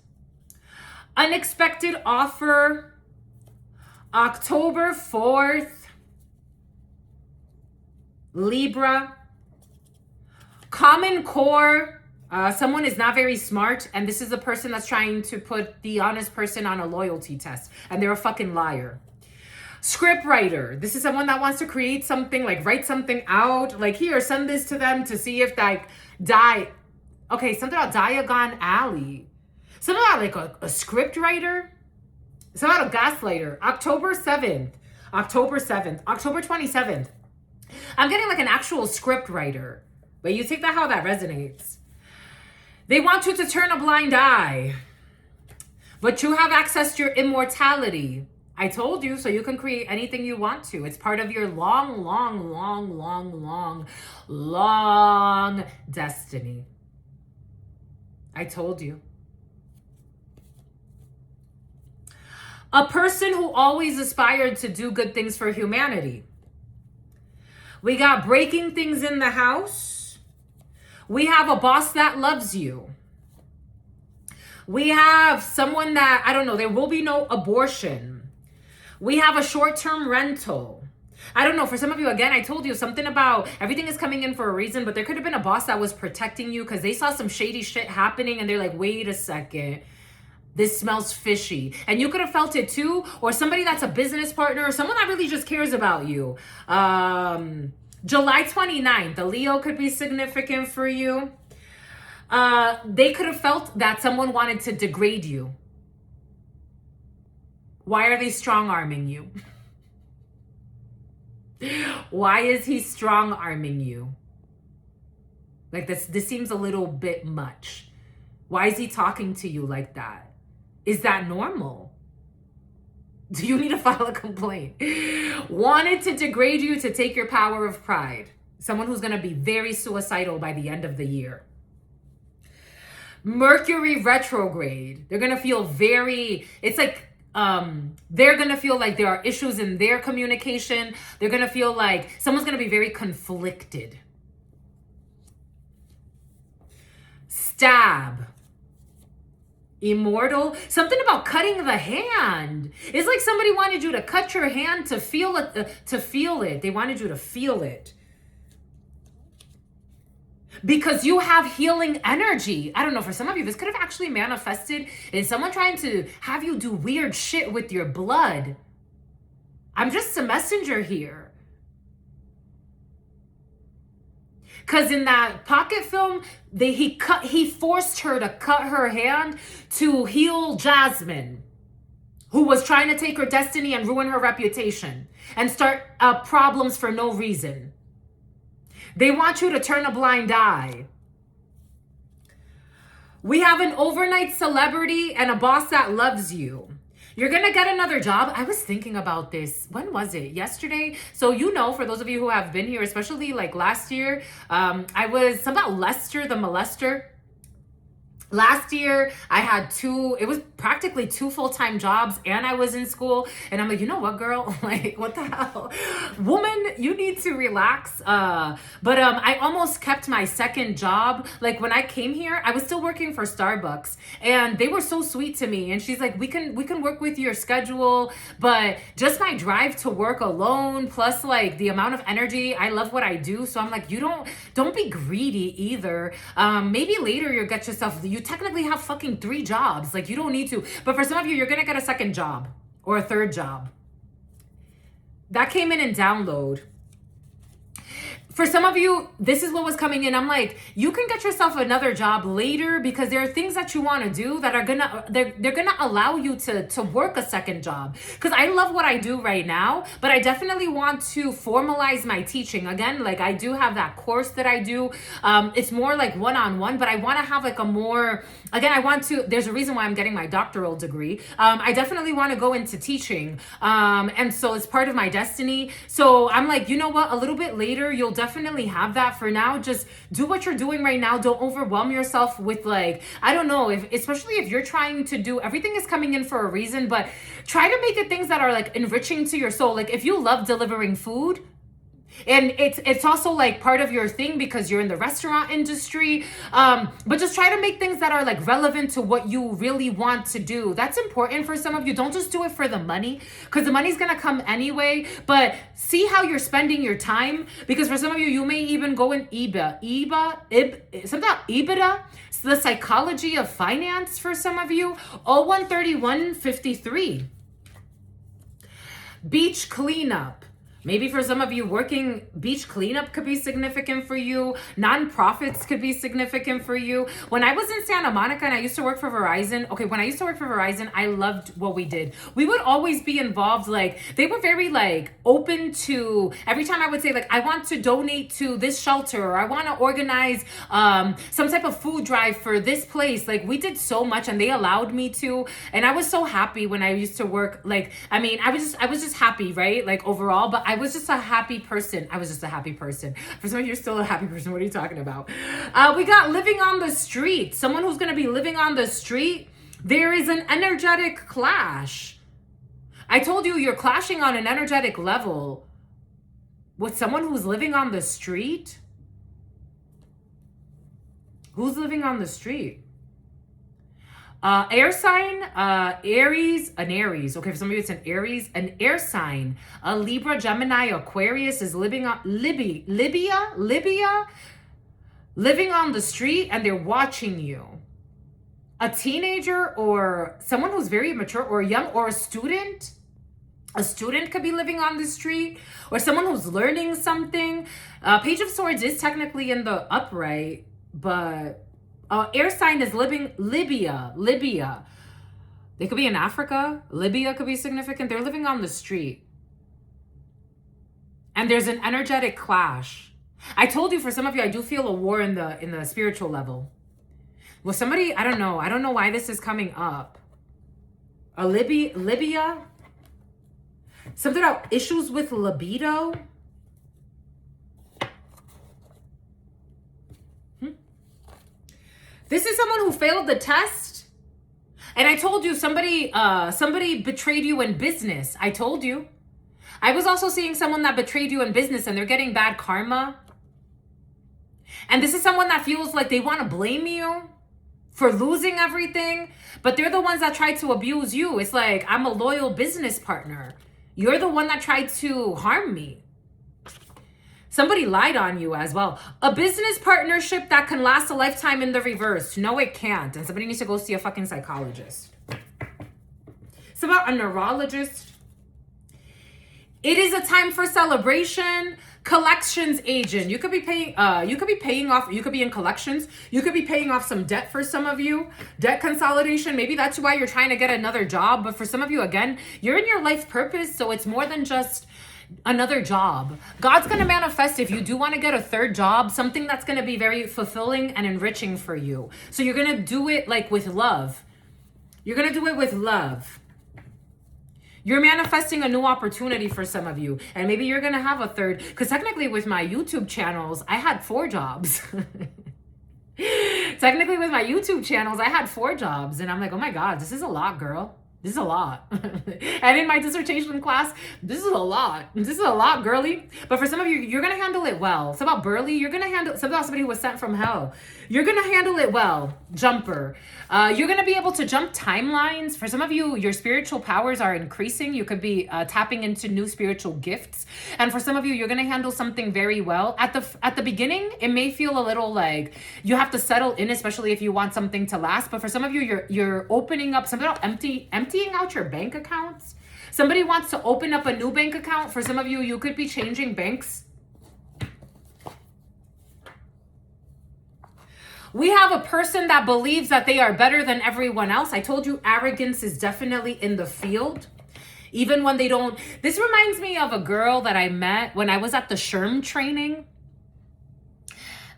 Unexpected offer, October 4th, Libra. Common core, someone is not very smart, and this is a person that's trying to put the honest person on a loyalty test, and they're a fucking liar. Script writer, this is someone that wants to create something, like write something out, like here, send this to them to see if like okay, something about Diagon Alley. Something about like a script writer. Something about a gaslighter. October 7th. October 27th. I'm getting like an actual script writer. But you take that how that resonates. They want you to turn a blind eye. But you have access to your immortality. I told you, so you can create anything you want to. It's part of your long destiny. I told you. A person who always aspired to do good things for humanity. We got breaking things in the house. We have a boss that loves you. We have someone that, I don't know, there will be no abortion. We have a short-term rental. I don't know, for some of you, again, I told you something about everything is coming in for a reason, but there could have been a boss that was protecting you because they saw some shady shit happening and they're like, wait a second. This smells fishy. And you could have felt it too, or somebody that's a business partner, or someone that really just cares about you. July 29th, the Leo could be significant for you. They could have felt that someone wanted to degrade you. Why are they strong-arming you? Why is he strong-arming you? Like this seems a little bit much. Why is he talking to you like that? Is that normal? Do you need to file a complaint? Wanted to degrade you to take your power of pride. Someone who's going to be very suicidal by the end of the year. Mercury retrograde. They're going to feel very, it's like, they're going to feel like there are issues in their communication. They're going to feel like someone's going to be very conflicted. stab. Immortal. Something about cutting the hand. It's like somebody wanted you to cut your hand to feel it. They wanted you to feel it. Because you have healing energy. I don't know, for some of you, this could have actually manifested in someone trying to have you do weird shit with your blood. I'm just a messenger here. Because in that Pocket film, he forced her to cut her hand to heal Jasmine, who was trying to take her destiny and ruin her reputation and start problems for no reason. They want you to turn a blind eye. We have an overnight celebrity and a boss that loves you. You're going to get another job. I was thinking about this. When was it? Yesterday? So, you know, for those of you who have been here, especially like last year, I was something about Lester the molester. Last year, I had it was practically 2 full-time jobs, and I was in school. And I'm like, you know what, girl? Like, what the hell? Woman, you need to relax. But I almost kept my second job. Like, when I came here, I was still working for Starbucks, and they were so sweet to me. And she's like, we can work with your schedule, but just my drive to work alone, plus like the amount of energy, I love what I do. So I'm like, don't be greedy either. Maybe later you'll get yourself, you technically have fucking 3 jobs. Like, you don't need to. But for some of you, you're going to get a second job or a third job. That came in download. For some of you, this is what was coming in. I'm like, you can get yourself another job later because there are things that you want to do that are they're gonna allow you to work a second job. Because I love what I do right now, but I definitely want to formalize my teaching. Again, like I do have that course that I do. It's more like one-on-one, but I want to have like a more, again, there's a reason why I'm getting my doctoral degree. I definitely want to go into teaching. And so it's part of my destiny. So I'm like, you know what? A little bit later, you'll definitely have that. For now, just do what you're doing right now. Don't overwhelm yourself with like, I don't know, especially if you're trying to do, everything is coming in for a reason, but try to make it things that are like enriching to your soul. Like if you love delivering food, and it's also like part of your thing because you're in the restaurant industry, but just try to make things that are like relevant to what you really want to do. That's important for some of you. Don't just do it for the money, because the money's gonna come anyway, but see how you're spending your time, because for some of you, you may even go in something about EBITDA, the psychology of finance for some of you. 013153. Beach cleanup. Maybe for some of you, working beach cleanup could be significant for you. Nonprofits could be significant for you. When I was in Santa Monica and I used to work for Verizon, when I used to work for Verizon, I loved what we did. We would always be involved. Like, they were very like open to, every time I would say like, I want to donate to this shelter, or I want to organize some type of food drive for this place. Like, we did so much and they allowed me to. And I was so happy when I used to work. Like, I mean, I was just happy, right? Like overall, but I was just a happy person. For some of you, you're still a happy person. What are you talking about? We got living on the street. Someone who's going to be living on the street. There is an energetic clash. I told you, you're clashing on an energetic level with someone who's living on the street. Who's living on the street? Air sign, Aries, an Aries. Okay, for some of you, it's an Aries, an air sign. A Libra, Gemini, Aquarius is living on Libya, living on the street, and they're watching you. A teenager or someone who's very mature or young, or a student. A student could be living on the street, or someone who's learning something. Page of Swords is technically in the upright, but air sign is Libya. They could be in Africa. Libya could be significant. They're living on the street. And there's an energetic clash. I told you, for some of you, I do feel a war in the spiritual level. Well, somebody, I don't know why this is coming up. Libya. Something about issues with libido. This is someone who failed the test. And I told you, somebody betrayed you in business. I told you. I was also seeing someone that betrayed you in business and they're getting bad karma. And this is someone that feels like they want to blame you. for losing everything, but they're the ones that tried to abuse you. It's like, I'm a loyal business partner. You're the one that tried to harm me. Somebody lied on you as well. A business partnership that can last a lifetime in the reverse. No, it can't. And somebody needs to go see a fucking psychologist. It's about a neurologist. It is a time for celebration. Collections agent. You could be paying off, you could be in collections. You could be paying off some debt for some of you. Debt consolidation. Maybe that's why you're trying to get another job. But for some of you, again, you're in your life purpose. So it's more than just another job. God's going to manifest, if you do want to get a third job, something that's going to be very fulfilling and enriching for you. So you're going to do it like with love. You're going to do it with love. You're manifesting a new opportunity for some of you. And maybe you're going to have a third. Because technically with my YouTube channels, I had 4 jobs. Technically with my YouTube channels, I had 4 jobs. And I'm like, oh my God, this is a lot, girl. This is a lot. And in my dissertation class, this is a lot. This is a lot, girly. But for some of you, you're going to handle it well. It's about Burley. You're going to handle, it's about somebody who was sent from hell. You're going to handle it well. Jumper. You're going to be able to jump timelines. For some of you, your spiritual powers are increasing. You could be tapping into new spiritual gifts. And for some of you, you're going to handle something very well. At the beginning, it may feel a little like you have to settle in, especially if you want something to last. But for some of you, you're opening up something, emptying out your bank accounts. Somebody wants to open up a new bank account. For some of you, you could be changing banks. We have a person that believes that they are better than everyone else. I told you arrogance is definitely in the field. Even when they don't. This reminds me of a girl that I met when I was at the SHRM training.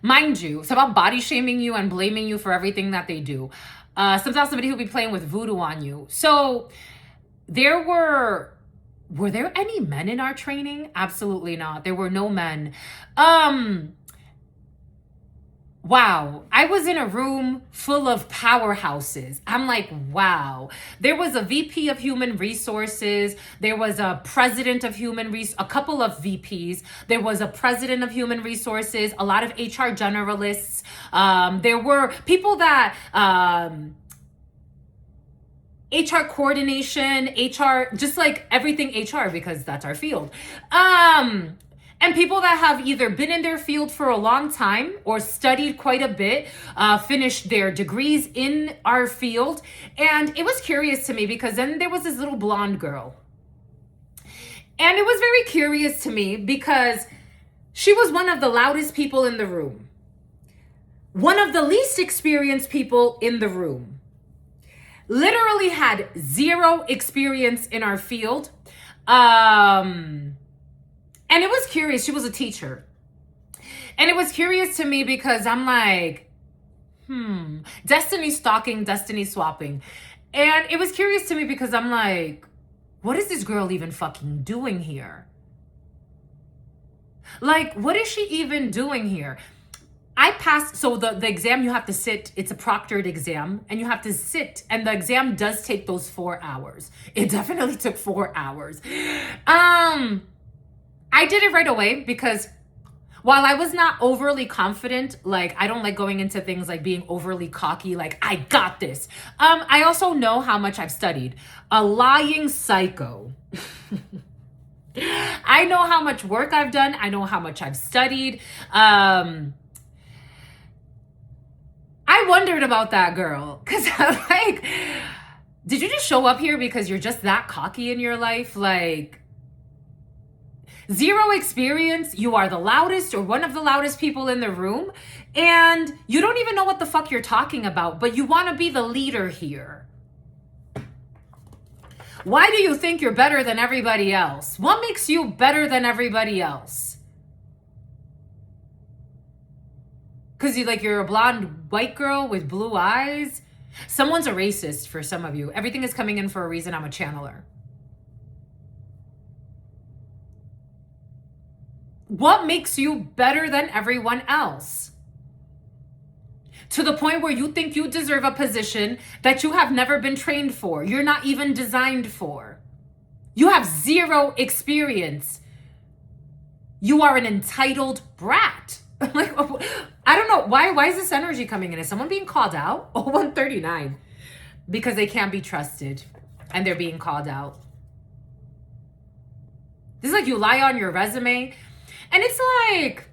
Mind you, it's about body shaming you and blaming you for everything that they do. Sometimes somebody who'll be playing with voodoo on you. So were there any men in our training? Absolutely not. There were no men. Wow, I was in a room full of powerhouses. I'm like, wow. There was a VP of Human Resources. There was a president of a couple of VPs. There was a president of Human Resources, a lot of HR generalists. There were people that, HR coordination, HR, just like everything HR, because that's our field. And people that have either been in their field for a long time or studied quite a bit, finished their degrees in our field. And it was curious to me because then there was this little blonde girl. And it was very curious to me because she was one of the loudest people in the room. One of the least experienced people in the room. Literally had 0 experience in our field. And it was curious. She was a teacher. And it was curious to me because I'm like, destiny stalking, destiny swapping. And it was curious to me because I'm like, what is this girl even fucking doing here? Like, what is she even doing here? I passed, so the exam you have to sit, it's a proctored exam, and you have to sit, and the exam does take those 4 hours. It definitely took 4 hours. I did it right away because while I was not overly confident, like I don't like going into things like being overly cocky, like I got this. I also know how much I've studied. A lying psycho. I know how much work I've done. I know how much I've studied. I wondered about that girl because I'm like, did you just show up here because you're just that cocky in your life? Like, 0 experience, you are the loudest or one of the loudest people in the room, and you don't even know what the fuck you're talking about, but you want to be the leader here. Why do you think you're better than everybody else? What makes you better than everybody else? Because you're a blonde white girl with blue eyes? Someone's a racist for some of you. Everything is coming in for a reason. I'm a channeler. What makes you better than everyone else? To the point where you think you deserve a position that you have never been trained for. You're not even designed for. You have 0 experience. You are an entitled brat. Like, I don't know. Why is this energy coming in? Is someone being called out? Oh, 139. Because they can't be trusted and they're being called out. This is like you lie on your resume. And it's like,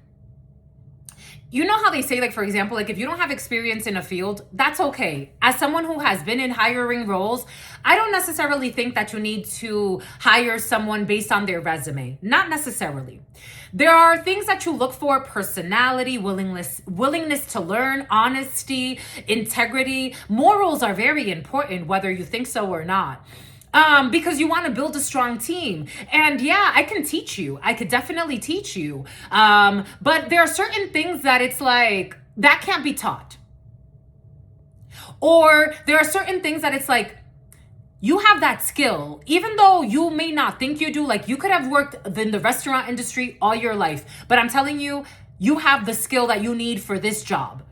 you know how they say, like, for example, like if you don't have experience in a field, that's okay. As someone who has been in hiring roles, I don't necessarily think that you need to hire someone based on their resume. Not necessarily. There are things that you look for: personality, willingness to learn, honesty, integrity. Morals are very important, whether you think so or not. Because you want to build a strong team. And yeah, I can teach you. I could definitely teach you. But there are certain things that it's like, that can't be taught. Or there are certain things that it's like, you have that skill, even though you may not think you do. Like, you could have worked in the restaurant industry all your life, but I'm telling you, you have the skill that you need for this job.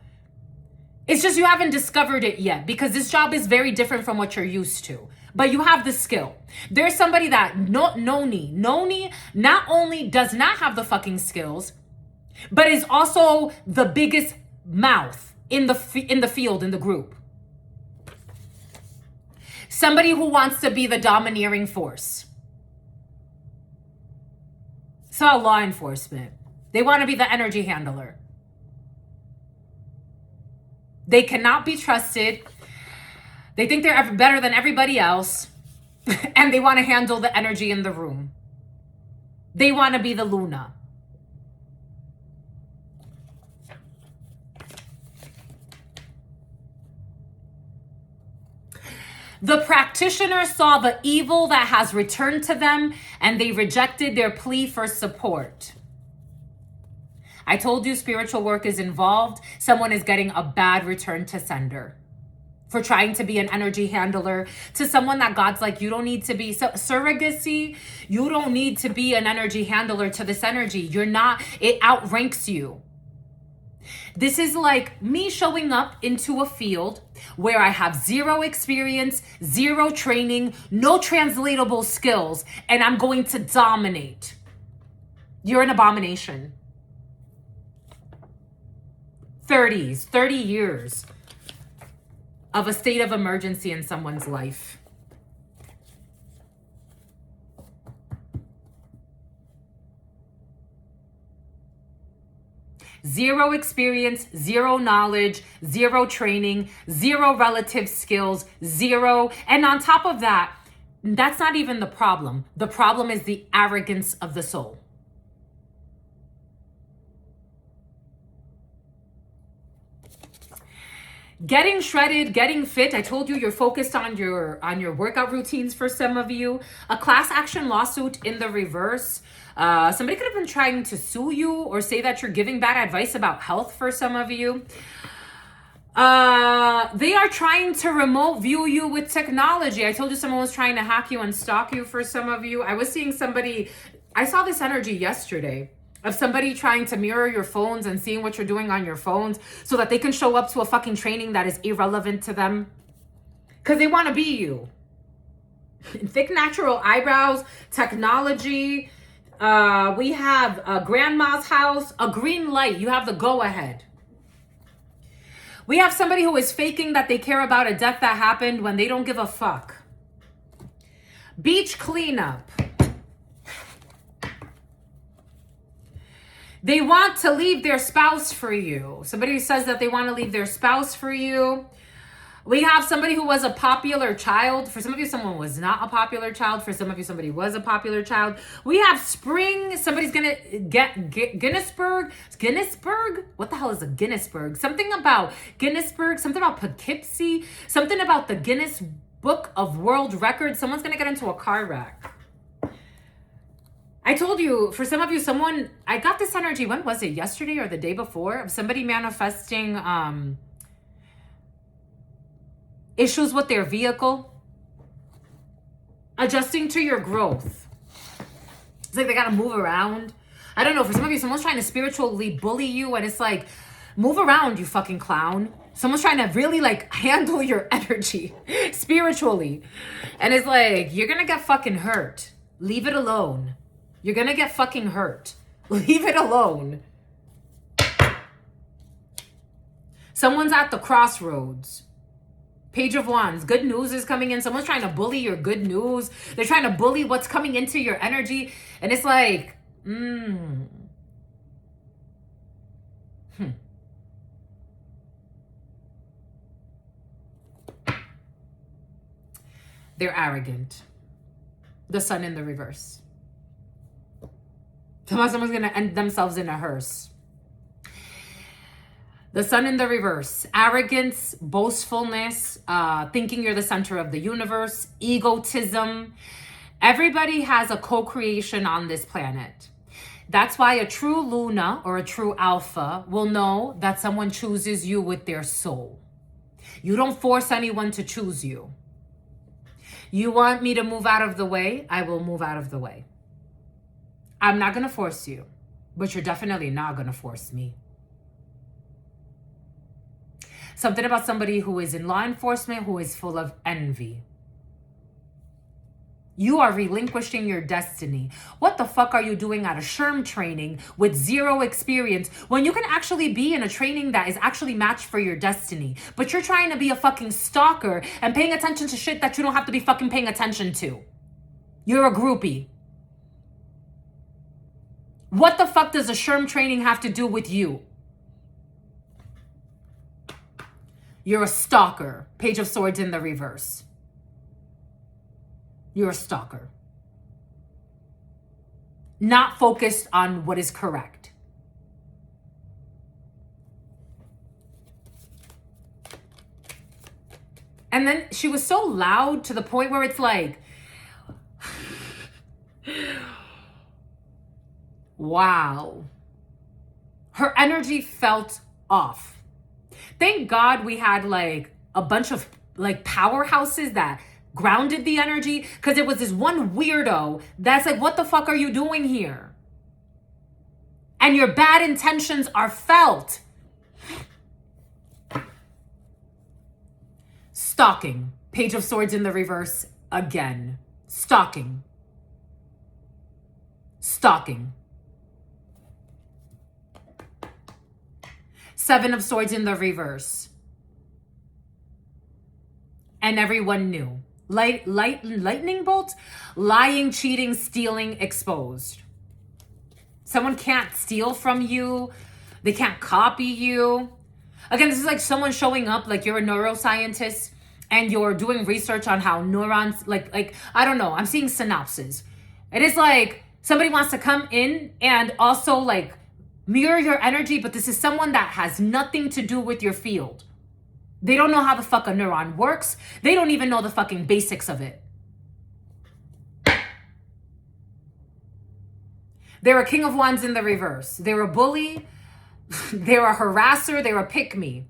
It's just you haven't discovered it yet, because this job is very different from what you're used to. But you have the skill. There's somebody that Noni not only does not have the fucking skills, but is also the biggest mouth in the field, in the group. Somebody who wants to be the domineering force. So law enforcement, they want to be the energy handler. They cannot be trusted. They think they're better than everybody else. And they want to handle the energy in the room. They want to be the Luna. The practitioner saw the evil that has returned to them, and they rejected their plea for support. I told you spiritual work is involved. Someone is getting a bad return to sender for trying to be an energy handler to someone that God's like, you don't need to be. So surrogacy, you don't need to be an energy handler to this energy. You're not, it outranks you. This is like me showing up into a field where I have zero experience, zero training, no translatable skills, and I'm going to dominate. You're an abomination. 30 years of a state of emergency in someone's life. Zero experience, zero knowledge, zero training, zero relative skills, zero. And on top of that, that's not even the problem. The problem is the arrogance of the soul. Getting shredded, getting fit. I told you you're focused on your workout routines for some of you. A class action lawsuit in the reverse. Somebody could have been trying to sue you or say that you're giving bad advice about health for some of you. They are trying to remote view you with technology. I told you someone was trying to hack you and stalk you for some of you. I was seeing somebody, I saw this energy yesterday of somebody trying to mirror your phones and seeing what you're doing on your phones so that they can show up to a fucking training that is irrelevant to them. Because they want to be you. Thick natural eyebrows, technology. We have a grandma's house, a green light. You have the go ahead. We have somebody who is faking that they care about a death that happened when they don't give a fuck. Beach cleanup. They want to leave their spouse for you. Somebody says that they want to leave their spouse for you. We have somebody who was a popular child. For some of you, someone was not a popular child. For some of you, somebody was a popular child. We have spring. Somebody's going to get Guinnessburg. What the hell is a Guinnessburg? Something about Guinnessburg. Something about Poughkeepsie. Something about the Guinness Book of World Records. Someone's going to get into a car wreck. I told you, for some of you, I got this energy, when was it? Yesterday or the day before? Of somebody manifesting issues with their vehicle. Adjusting to your growth. It's like they got to move around. I don't know, for some of you, someone's trying to spiritually bully you, and it's like, move around, you fucking clown. Someone's trying to really like handle your energy spiritually. And it's like, you're going to get fucking hurt. Leave it alone. You're going to get fucking hurt. Leave it alone. Someone's at the crossroads. Page of Wands, good news is coming in. Someone's trying to bully your good news. They're trying to bully what's coming into your energy. And it's like, They're arrogant. The Sun in the reverse. Someone's going to end themselves in a hearse. The Sun in the reverse. Arrogance, boastfulness, thinking you're the center of the universe, egotism. Everybody has a co-creation on this planet. That's why a true Luna or a true Alpha will know that someone chooses you with their soul. You don't force anyone to choose you. You want me to move out of the way? I will move out of the way. I'm not going to force you, but you're definitely not going to force me. Something about somebody who is in law enforcement who is full of envy. You are relinquishing your destiny. What the fuck are you doing at a SHRM training with zero experience when you can actually be in a training that is actually matched for your destiny? But you're trying to be a fucking stalker and paying attention to shit that you don't have to be fucking paying attention to. You're a groupie. What the fuck does a SHRM training have to do with you? You're a stalker. Page of Swords in the reverse. You're a stalker. Not focused on what is correct. And then she was so loud to the point where it's like, wow. Her energy felt off. Thank God we had like a bunch of like powerhouses that grounded the energy, because it was this one weirdo that's like, what the fuck are you doing here? And your bad intentions are felt. Stalking. Page of Swords in the reverse again. Stalking. Stalking. Seven of Swords in the reverse. And everyone knew. Lightning bolts, lying, cheating, stealing, exposed. Someone can't steal from you. They can't copy you. Again, this is like someone showing up like you're a neuroscientist and you're doing research on how neurons, like I don't know, I'm seeing synapses. It is like somebody wants to come in and also like mirror your energy, but this is someone that has nothing to do with your field. They don't know how the fuck a neuron works. They don't even know the fucking basics of it. They're a King of Wands in the reverse. They're a bully. They're a harasser. They're a pick-me.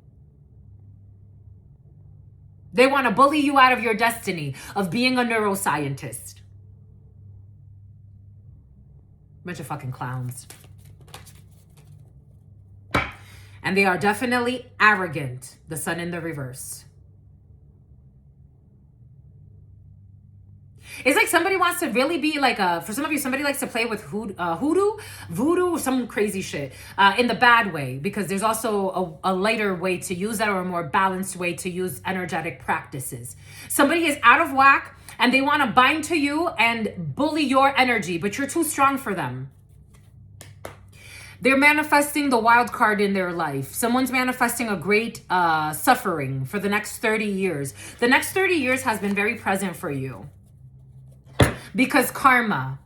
They want to bully you out of your destiny of being a neuroscientist. Bunch of fucking clowns. And they are definitely arrogant. The Sun in the reverse. It's like somebody wants to really be like for some of you, somebody likes to play with hoodoo, voodoo, some crazy shit in the bad way, because there's also a lighter way to use that, or a more balanced way to use energetic practices. Somebody is out of whack and they want to bind to you and bully your energy, but you're too strong for them. They're manifesting the wild card in their life. Someone's manifesting a great suffering for the next 30 years. The next 30 years has been very present for you. Because karma.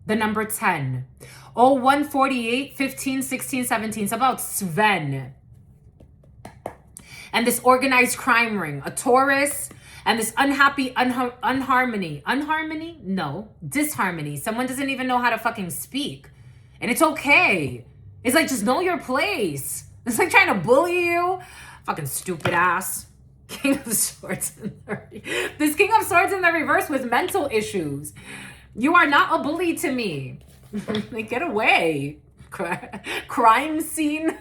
The number 10. 148, 15, 16, 17. It's about Sven. And this organized crime ring. A Taurus. And this unhappy unharmony. Unharmony? No. Disharmony. Someone doesn't even know how to fucking speak. And it's okay. It's like, just know your place. It's like trying to bully you. Fucking stupid ass. King of Swords in the This King of Swords in the reverse with mental issues. You are not a bully to me. Like, get away. Crime scene.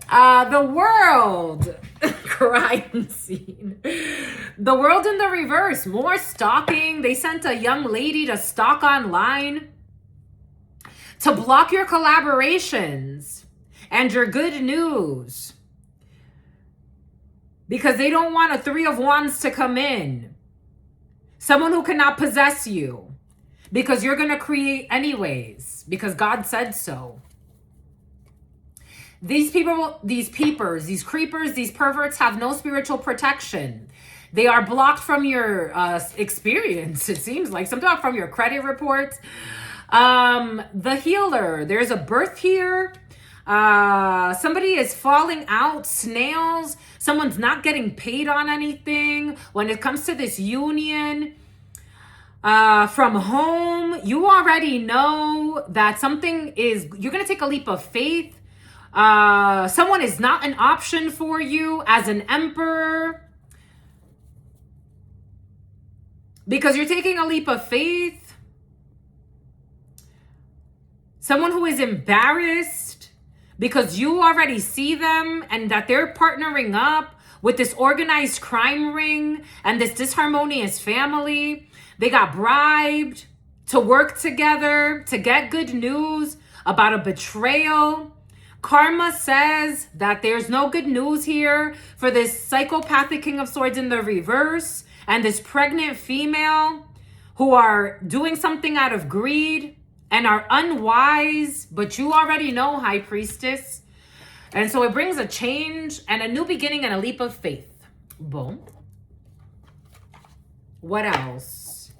The world. Crime scene. The world in the reverse. More stalking. They sent a young lady to stalk online. to block your collaborations and your good news, because they don't want a 3 of Wands to come in. Someone who cannot possess you, because you're going to create anyways, because God said so. These people, these peepers, these creepers, these perverts have no spiritual protection. They are blocked from your experience, it seems like. Sometimes from your credit reports. The healer, there's a birth here. Somebody is falling out, snails. Someone's not getting paid on anything. When it comes to this union from home, you already know that something is, you're going to take a leap of faith. Someone is not an option for you as an emperor, because you're taking a leap of faith. Someone who is embarrassed because you already see them and that they're partnering up with this organized crime ring and this disharmonious family. They got bribed to work together to get good news about a betrayal. Karma says that there's no good news here for this psychopathic King of Swords in the reverse and this pregnant female who are doing something out of greed and are unwise, but you already know, High Priestess. And so it brings a change and a new beginning and a leap of faith. Boom. What else?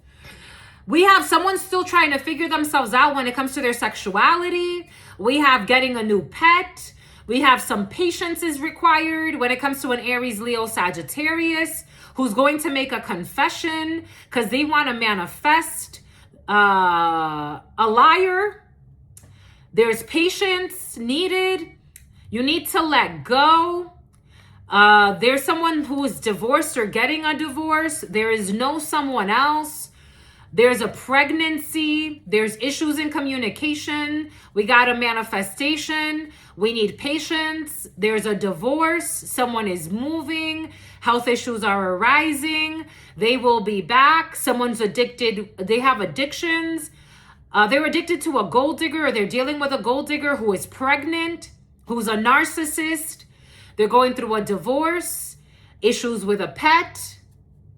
We have someone still trying to figure themselves out when it comes to their sexuality. We have getting a new pet. We have some patience is required when it comes to an Aries, Leo, Sagittarius who's going to make a confession because they want to manifest a liar. There's patience needed. You need to let go. There's someone who is divorced or getting a divorce. There is no someone else. There's a pregnancy. There's issues in communication. We got a manifestation. We need patience. There's a divorce. Someone is moving. Health issues are arising. They will be back. Someone's addicted. They have addictions. They're addicted to a gold digger, or they're dealing with a gold digger who is pregnant, who's a narcissist. They're going through a divorce, issues with a pet.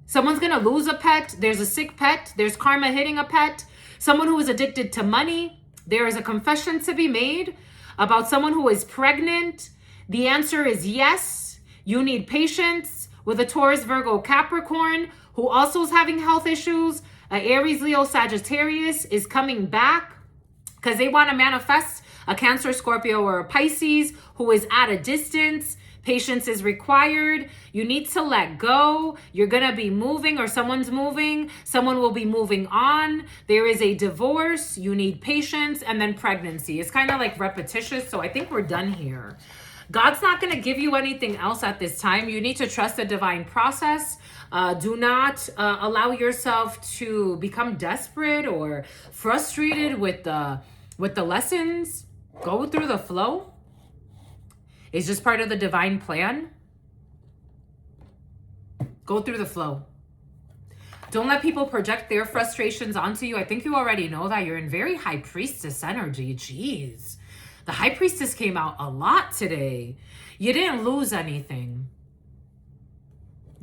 Someone's going to lose a pet. There's a sick pet. There's karma hitting a pet. Someone who is addicted to money. There is a confession to be made about someone who is pregnant. The answer is yes. You need patience with a Taurus, Virgo, Capricorn, who also is having health issues. Aries, Leo, Sagittarius is coming back because they want to manifest a Cancer, Scorpio, or a Pisces who is at a distance. Patience is required. You need to let go. You're going to be moving, or someone's moving. Someone will be moving on. There is a divorce. You need patience, and then pregnancy. It's kind of like repetitious, so I think we're done here. God's not going to give you anything else at this time. You need to trust the divine process. Do not allow yourself to become desperate or frustrated with the lessons. Go through the flow. It's just part of the divine plan. Go through the flow. Don't let people project their frustrations onto you. I think you already know that you're in very High Priestess energy. Jeez. The High Priestess came out a lot today. You didn't lose anything.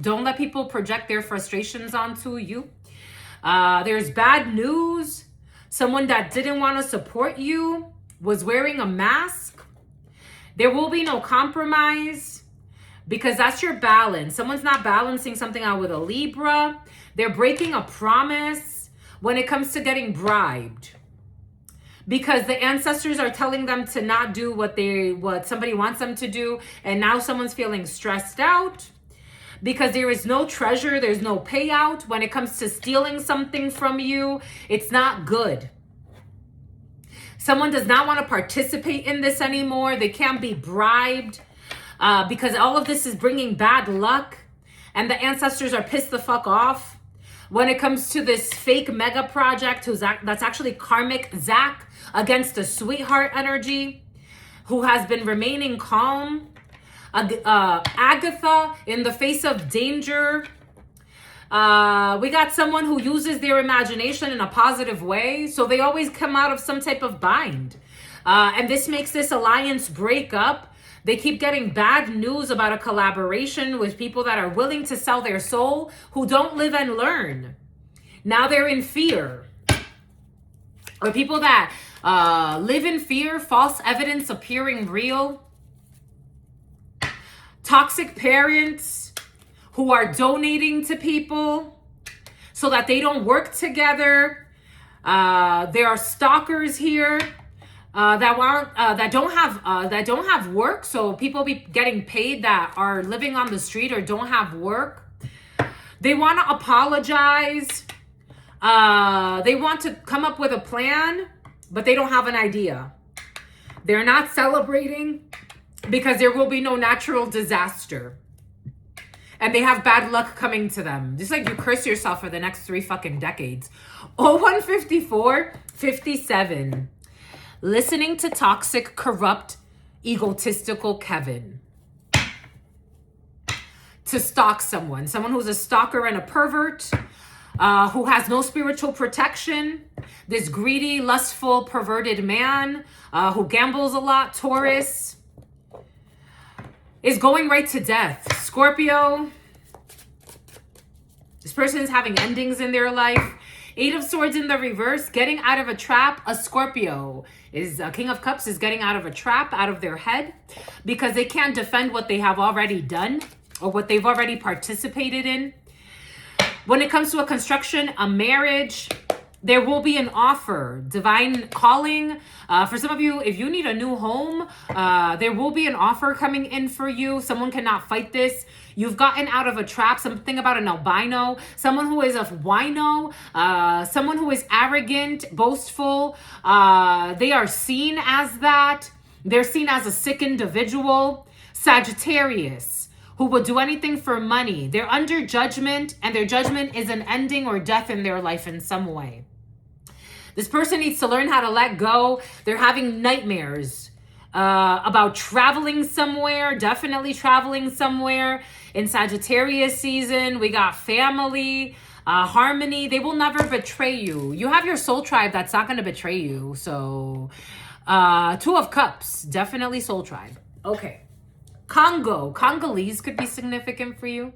Don't let people project their frustrations onto you. There's bad news. Someone that didn't want to support you was wearing a mask. There will be no compromise because that's your balance. Someone's not balancing something out with a Libra. They're breaking a promise when it comes to getting bribed because the ancestors are telling them to not do what somebody wants them to do. And now someone's feeling stressed out because there is no treasure. There's no payout when it comes to stealing something from you. It's not good. Someone does not want to participate in this anymore. They can't be bribed because all of this is bringing bad luck. And the ancestors are pissed the fuck off. When it comes to this fake mega project, that's actually karmic Zach against a sweetheart energy who has been remaining calm. Agatha in the face of danger. We got someone who uses their imagination in a positive way, so they always come out of some type of bind. And this makes this alliance break up. They keep getting bad news about a collaboration with people that are willing to sell their soul, who don't live and learn. Now they're in fear. Or people that live in fear, false evidence appearing real. Toxic parents who are donating to people so that they don't work together. There are stalkers here that don't have work. So people be getting paid that are living on the street or don't have work. They want to apologize. They want to come up with a plan, but they don't have an idea. They're not celebrating because there will be no natural disaster. And they have bad luck coming to them. Just like you curse yourself for the next 3 fucking decades. 0154-57. Listening to toxic, corrupt, egotistical Kevin. To stalk someone. Someone who's a stalker and a pervert. Who has no spiritual protection. This greedy, lustful, perverted man who gambles a lot, Taurus, is going right to death. Scorpio, this person is having endings in their life. 8 of Swords in the reverse, getting out of a trap. A Scorpio is King of Cups is getting out of a trap, out of their head, because they can't defend what they have already done or what they've already participated in. When it comes to a construction, a marriage, there will be an offer, divine calling. For some of you, if you need a new home, there will be an offer coming in for you. Someone cannot fight this. You've gotten out of a trap, something about an albino, someone who is a wino, someone who is arrogant, boastful. They are seen as that. They're seen as a sick individual. Sagittarius, who will do anything for money. They're under judgment, and their judgment is an ending or death in their life in some way. This person needs to learn how to let go. They're having nightmares about traveling somewhere, definitely traveling somewhere. In Sagittarius season, we got family, harmony. They will never betray you. You have your soul tribe that's not going to betray you. So 2 of Cups, definitely soul tribe. Okay. Congolese could be significant for you.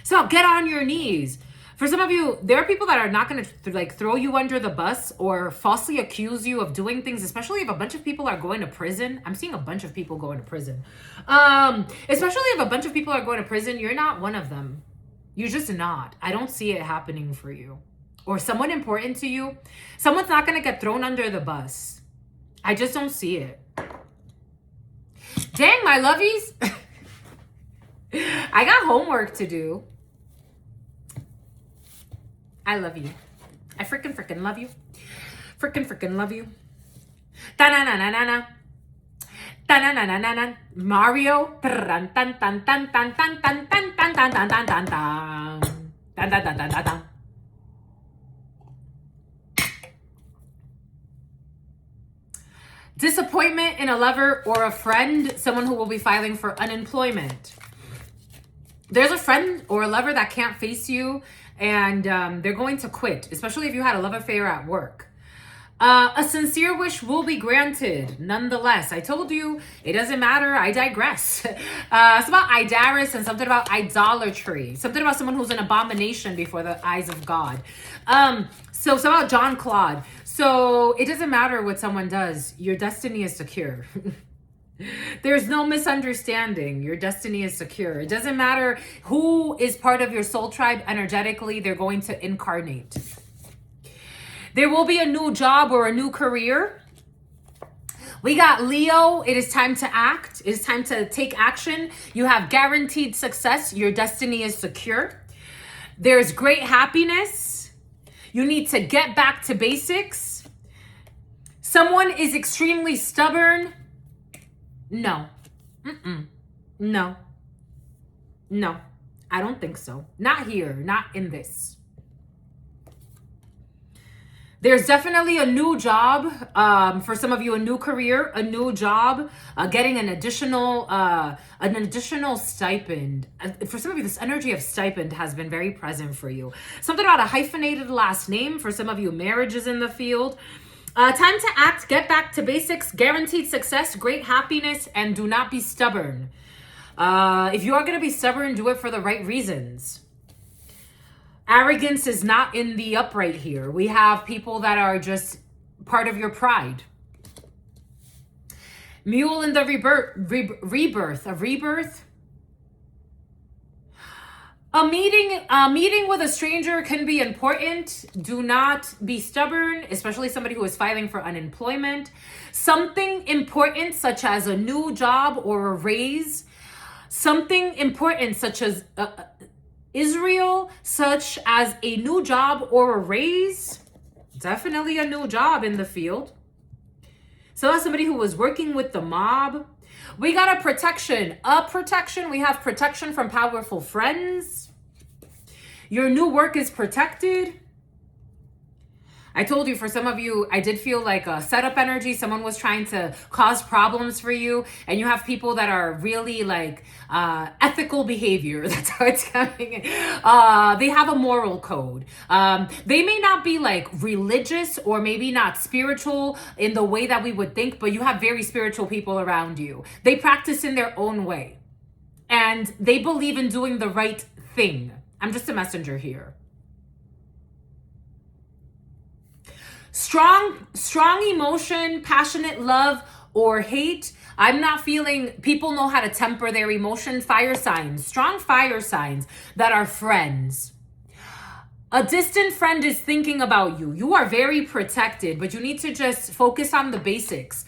So get on your knees. For some of you, there are people that are not going to throw you under the bus or falsely accuse you of doing things, especially if a bunch of people are going to prison. I'm seeing a bunch of people going to prison. Especially if a bunch of people are going to prison, you're not one of them. You're just not. I don't see it happening for you. Or someone important to you. Someone's not going to get thrown under the bus. I just don't see it. Dang, my lovies. I got homework to do. I love you. I freaking love you. Freaking love you. Ta-na-na-na-na-na. Ta-na-na-na-na-na. Mario. Tan-tan-tan-tan-tan-tan-tan-tan-tan-tan-tan-tan. Disappointment in a lover or a friend, someone who will be filing for unemployment. There's a friend or a lover that can't face you, and they're going to quit, especially if you had a love affair at work. A sincere wish will be granted, nonetheless. I told you, it doesn't matter. I digress. It's about idaris and something about idolatry. Something about someone who's an abomination before the eyes of God. So it's about John Claude. So it doesn't matter what someone does. Your destiny is secure. There's no misunderstanding. Your destiny is secure. It doesn't matter who is part of your soul tribe energetically. They're going to incarnate. There will be a new job or a new career. We got Leo. It is time to act. It is time to take action. You have guaranteed success. Your destiny is secure. There's great happiness. You need to get back to basics. Someone is extremely stubborn. No. No. No. I don't think so. Not here. Not in this. There's definitely a new job. For some of you, a new career, a new job, getting an additional stipend. For some of you, this energy of stipend has been very present for you. Something about a hyphenated last name. For some of you, marriage is in the field. Time to act, get back to basics, guaranteed success, great happiness, and do not be stubborn. If you are going to be stubborn, do it for the right reasons. Arrogance is not in the upright here. We have people that are just part of your pride. Mule in the rebirth. A meeting with a stranger can be important. Do not be stubborn, especially somebody who is filing for unemployment. Something important such as a new job or a raise. Something important such as Israel, such as a new job or a raise. Definitely a new job in the field. So that's somebody who was working with the mob. We got a protection. We have protection from powerful friends. Your new work is protected. I told you, for some of you, I did feel like a setup energy. Someone was trying to cause problems for you. And you have people that are really like ethical behavior. That's how it's coming. They have a moral code. They may not be like religious or maybe not spiritual in the way that we would think, but you have very spiritual people around you. They practice in their own way. And they believe in doing the right thing. I'm just a messenger here. Strong emotion, passionate love or hate. I'm not feeling, people know how to temper their emotion. Fire signs, strong fire signs that are friends. A distant friend is thinking about you. You are very protected, but you need to just focus on the basics.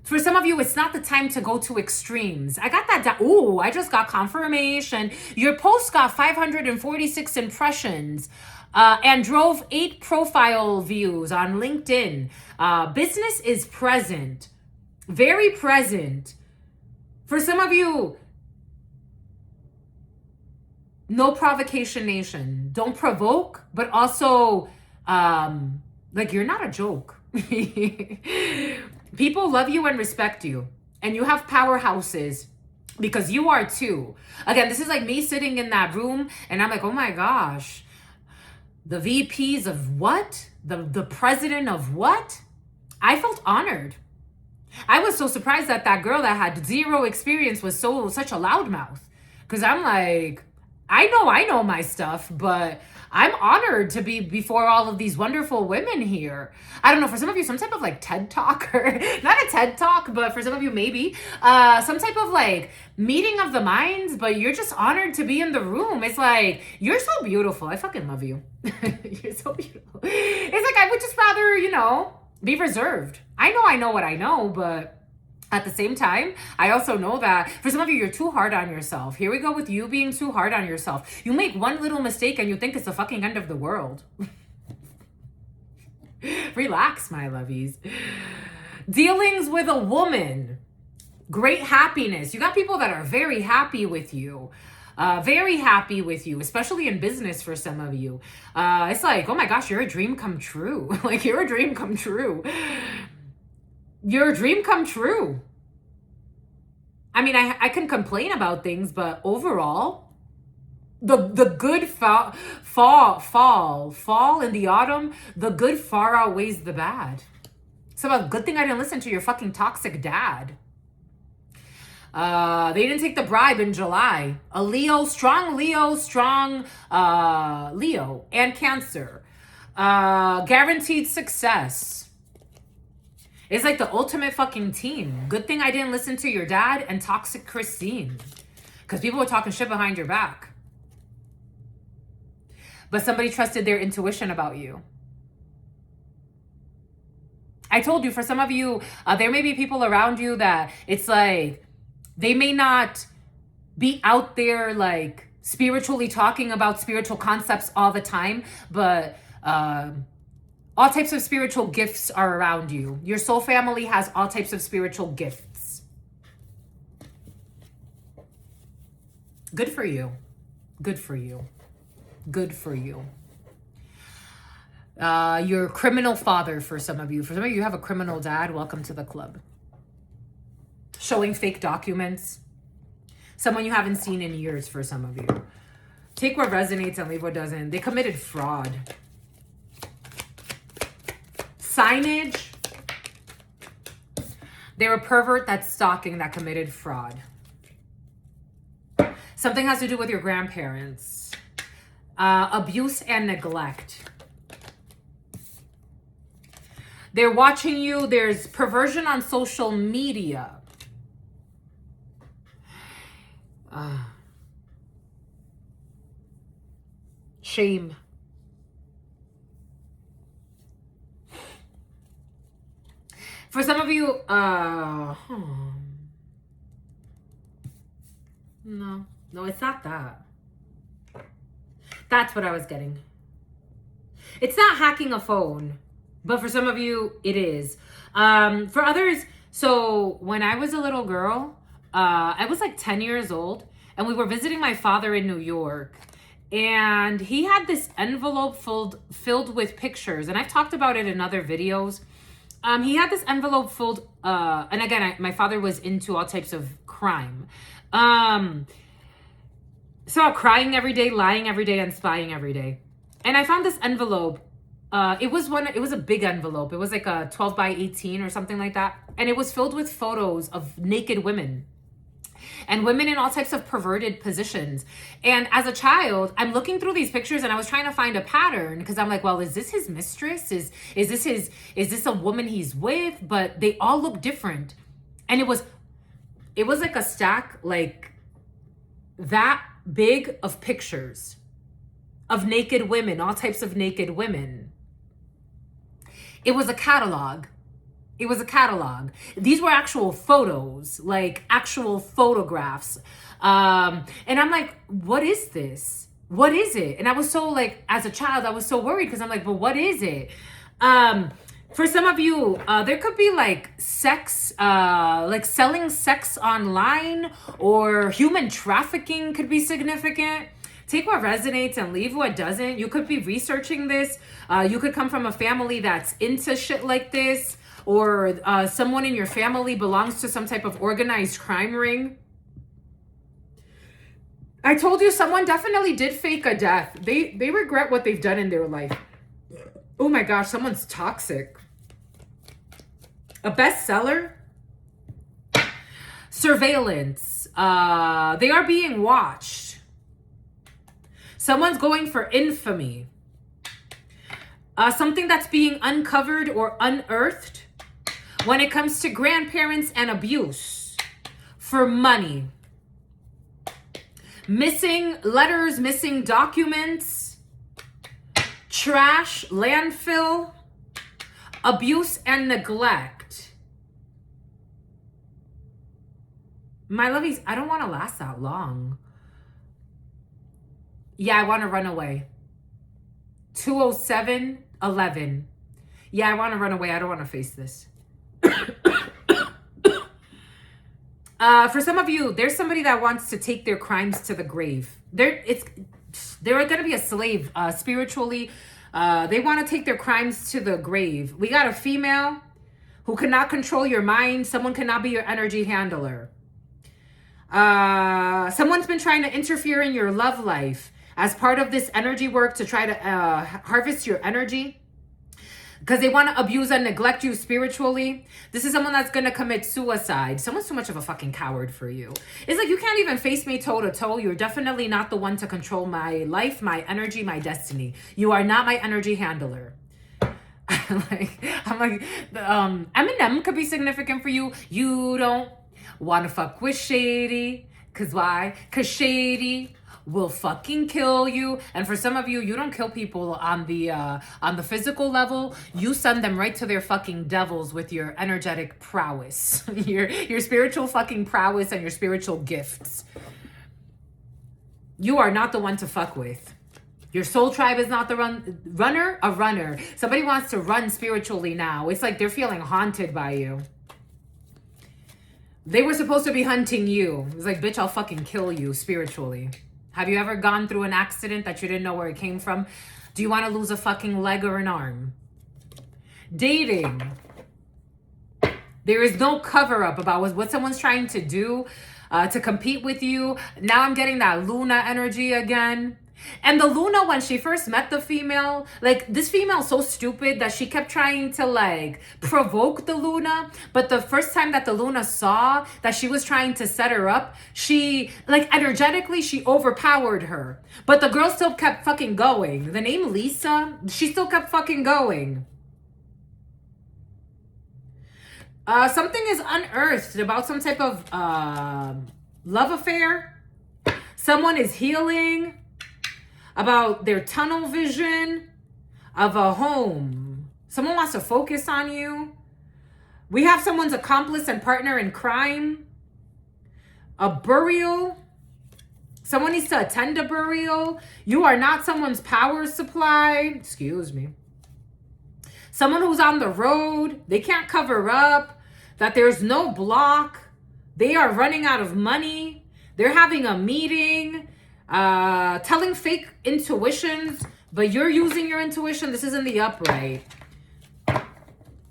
For some of you, it's not the time to go to extremes. I got that. Ooh, I just got confirmation. Your post got 546 impressions. And drove 8 profile views on LinkedIn. Business is present, very present. For some of you, no provocation nation. Don't provoke, but also, like, you're not a joke. People love you and respect you, and you have powerhouses. Because you are too. Again, this is like me sitting in that room, and I'm like, oh my gosh. The VPs of what? The president of what? I felt honored. I was so surprised that that girl that had 0 experience was such a loudmouth. Because I'm like, I know my stuff, but I'm honored to be before all of these wonderful women here. I don't know, for some of you, some type of like TED Talk, or not a TED Talk, but for some of you, maybe some type of like meeting of the minds, but you're just honored to be in the room. It's like, you're so beautiful. I fucking love you. You're so beautiful. It's like, I would just rather, be reserved. I know what I know, but at the same time, I also know that for some of you, you're too hard on yourself. Here we go with you being too hard on yourself. You make one little mistake and you think it's the fucking end of the world. Relax, my lovies. Dealings with a woman. Great happiness. You got people that are very happy with you. Very happy with you, especially in business for some of you. It's like, oh my gosh, you're a dream come true. Like, you're a dream come true. You're a dream come true. I mean, I can complain about things, but overall, the good fall in the autumn, the good far outweighs the bad. It's about good thing I didn't listen to your fucking toxic dad. They didn't take the bribe in July. A Leo, strong Leo and Cancer. Guaranteed success. It's like the ultimate fucking team. Good thing I didn't listen to your dad and toxic Christine. Because people were talking shit behind your back. But somebody trusted their intuition about you. I told you, for some of you, there may be people around you that it's like, they may not be out there like spiritually talking about spiritual concepts all the time, but all types of spiritual gifts are around you. Your soul family has all types of spiritual gifts. Good for you. Good for you. Good for you. Your criminal father for some of you. For some of you, you have a criminal dad. Welcome to the club. Showing fake documents. Someone you haven't seen in years for some of you. Take what resonates and leave what doesn't. They committed fraud. Signage. They're a pervert that's stalking, that committed fraud. Something has to do with your grandparents. Abuse and neglect. They're watching you. There's perversion on social media. Shame. For some of you, no, it's not that. That's what I was getting. It's not hacking a phone, but for some of you, it is. For others, so when I was a little girl, I was like 10 years old, and we were visiting my father in New York, and he had this envelope filled with pictures, and I've talked about it in other videos. He had this envelope filled, and again, my father was into all types of crime. So crying every day, lying every day, and spying every day. And I found this envelope. It was a big envelope. It was like a 12 by 18 or something like that. And it was filled with photos of naked women. And women in all types of perverted positions. And as a child, I'm looking through these pictures and I was trying to find a pattern because I'm like, well, is this his mistress? Is this a woman he's with? But they all look different. And it was like a stack like that big of pictures of naked women, all types of naked women. It was a catalog. It was a catalog. These were actual photos, like actual photographs. And I'm like, what is this? What is it? And I was so like, as a child, I was so worried because I'm like, but what is it? For some of you, there could be like sex, like selling sex online, or human trafficking could be significant. Take what resonates and leave what doesn't. You could be researching this. You could come from a family that's into shit like this, or someone in your family belongs to some type of organized crime ring. I told you someone definitely did fake a death. They regret what they've done in their life. Oh my gosh, someone's toxic. A bestseller. Surveillance. They are being watched. Someone's going for infamy. Something that's being uncovered or unearthed when it comes to grandparents and abuse for money. Missing letters, missing documents, trash, landfill, abuse and neglect. My lovies, I don't want to last that long. Yeah, I want to run away. 207-11. Yeah, I want to run away. I don't want to face this. For some of you, there's somebody that wants to take their crimes to the grave. They're going to be a slave spiritually. They want to take their crimes to the grave. We got a female who cannot control your mind. Someone cannot be your energy handler. Someone's been trying to interfere in your love life as part of this energy work to try to harvest your energy, because they want to abuse and neglect you spiritually. This is someone that's going to commit suicide. Someone's too much of a fucking coward for you. It's like, you can't even face me toe to toe. You're definitely not the one to control my life, my energy, my destiny. You are not my energy handler. Eminem could be significant for you. You don't want to fuck with Shady. Because why? Because Shady will fucking kill you. And for some of you, you don't kill people on the physical level. You send them right to their fucking devils with your energetic prowess, your spiritual fucking prowess and your spiritual gifts. You are not the one to fuck with. Your soul tribe is not the runner. A runner. Somebody wants to run spiritually now. It's like they're feeling haunted by you. They were supposed to be hunting you. It's like, bitch, I'll fucking kill you spiritually. Have you ever gone through an accident that you didn't know where it came from? Do you want to lose a fucking leg or an arm? Dating. There is no cover up about what someone's trying to do to compete with you. Now I'm getting that Luna energy again. And the Luna, when she first met the female, like, this female's so stupid that she kept trying to, like, provoke the Luna. But the first time that the Luna saw that she was trying to set her up, she, like, energetically, she overpowered her. But the girl still kept fucking going. The name Lisa, she still kept fucking going. Something is unearthed about some type of love affair. Someone is healing about their tunnel vision of a home. Someone wants to focus on you. We have someone's accomplice and partner in crime. A burial. Someone needs to attend a burial. You are not someone's power supply. Excuse me. Someone who's on the road. They can't cover up that there's no block. They are running out of money. They're having a meeting. Telling fake intuitions, but you're using your intuition. This is in the upright.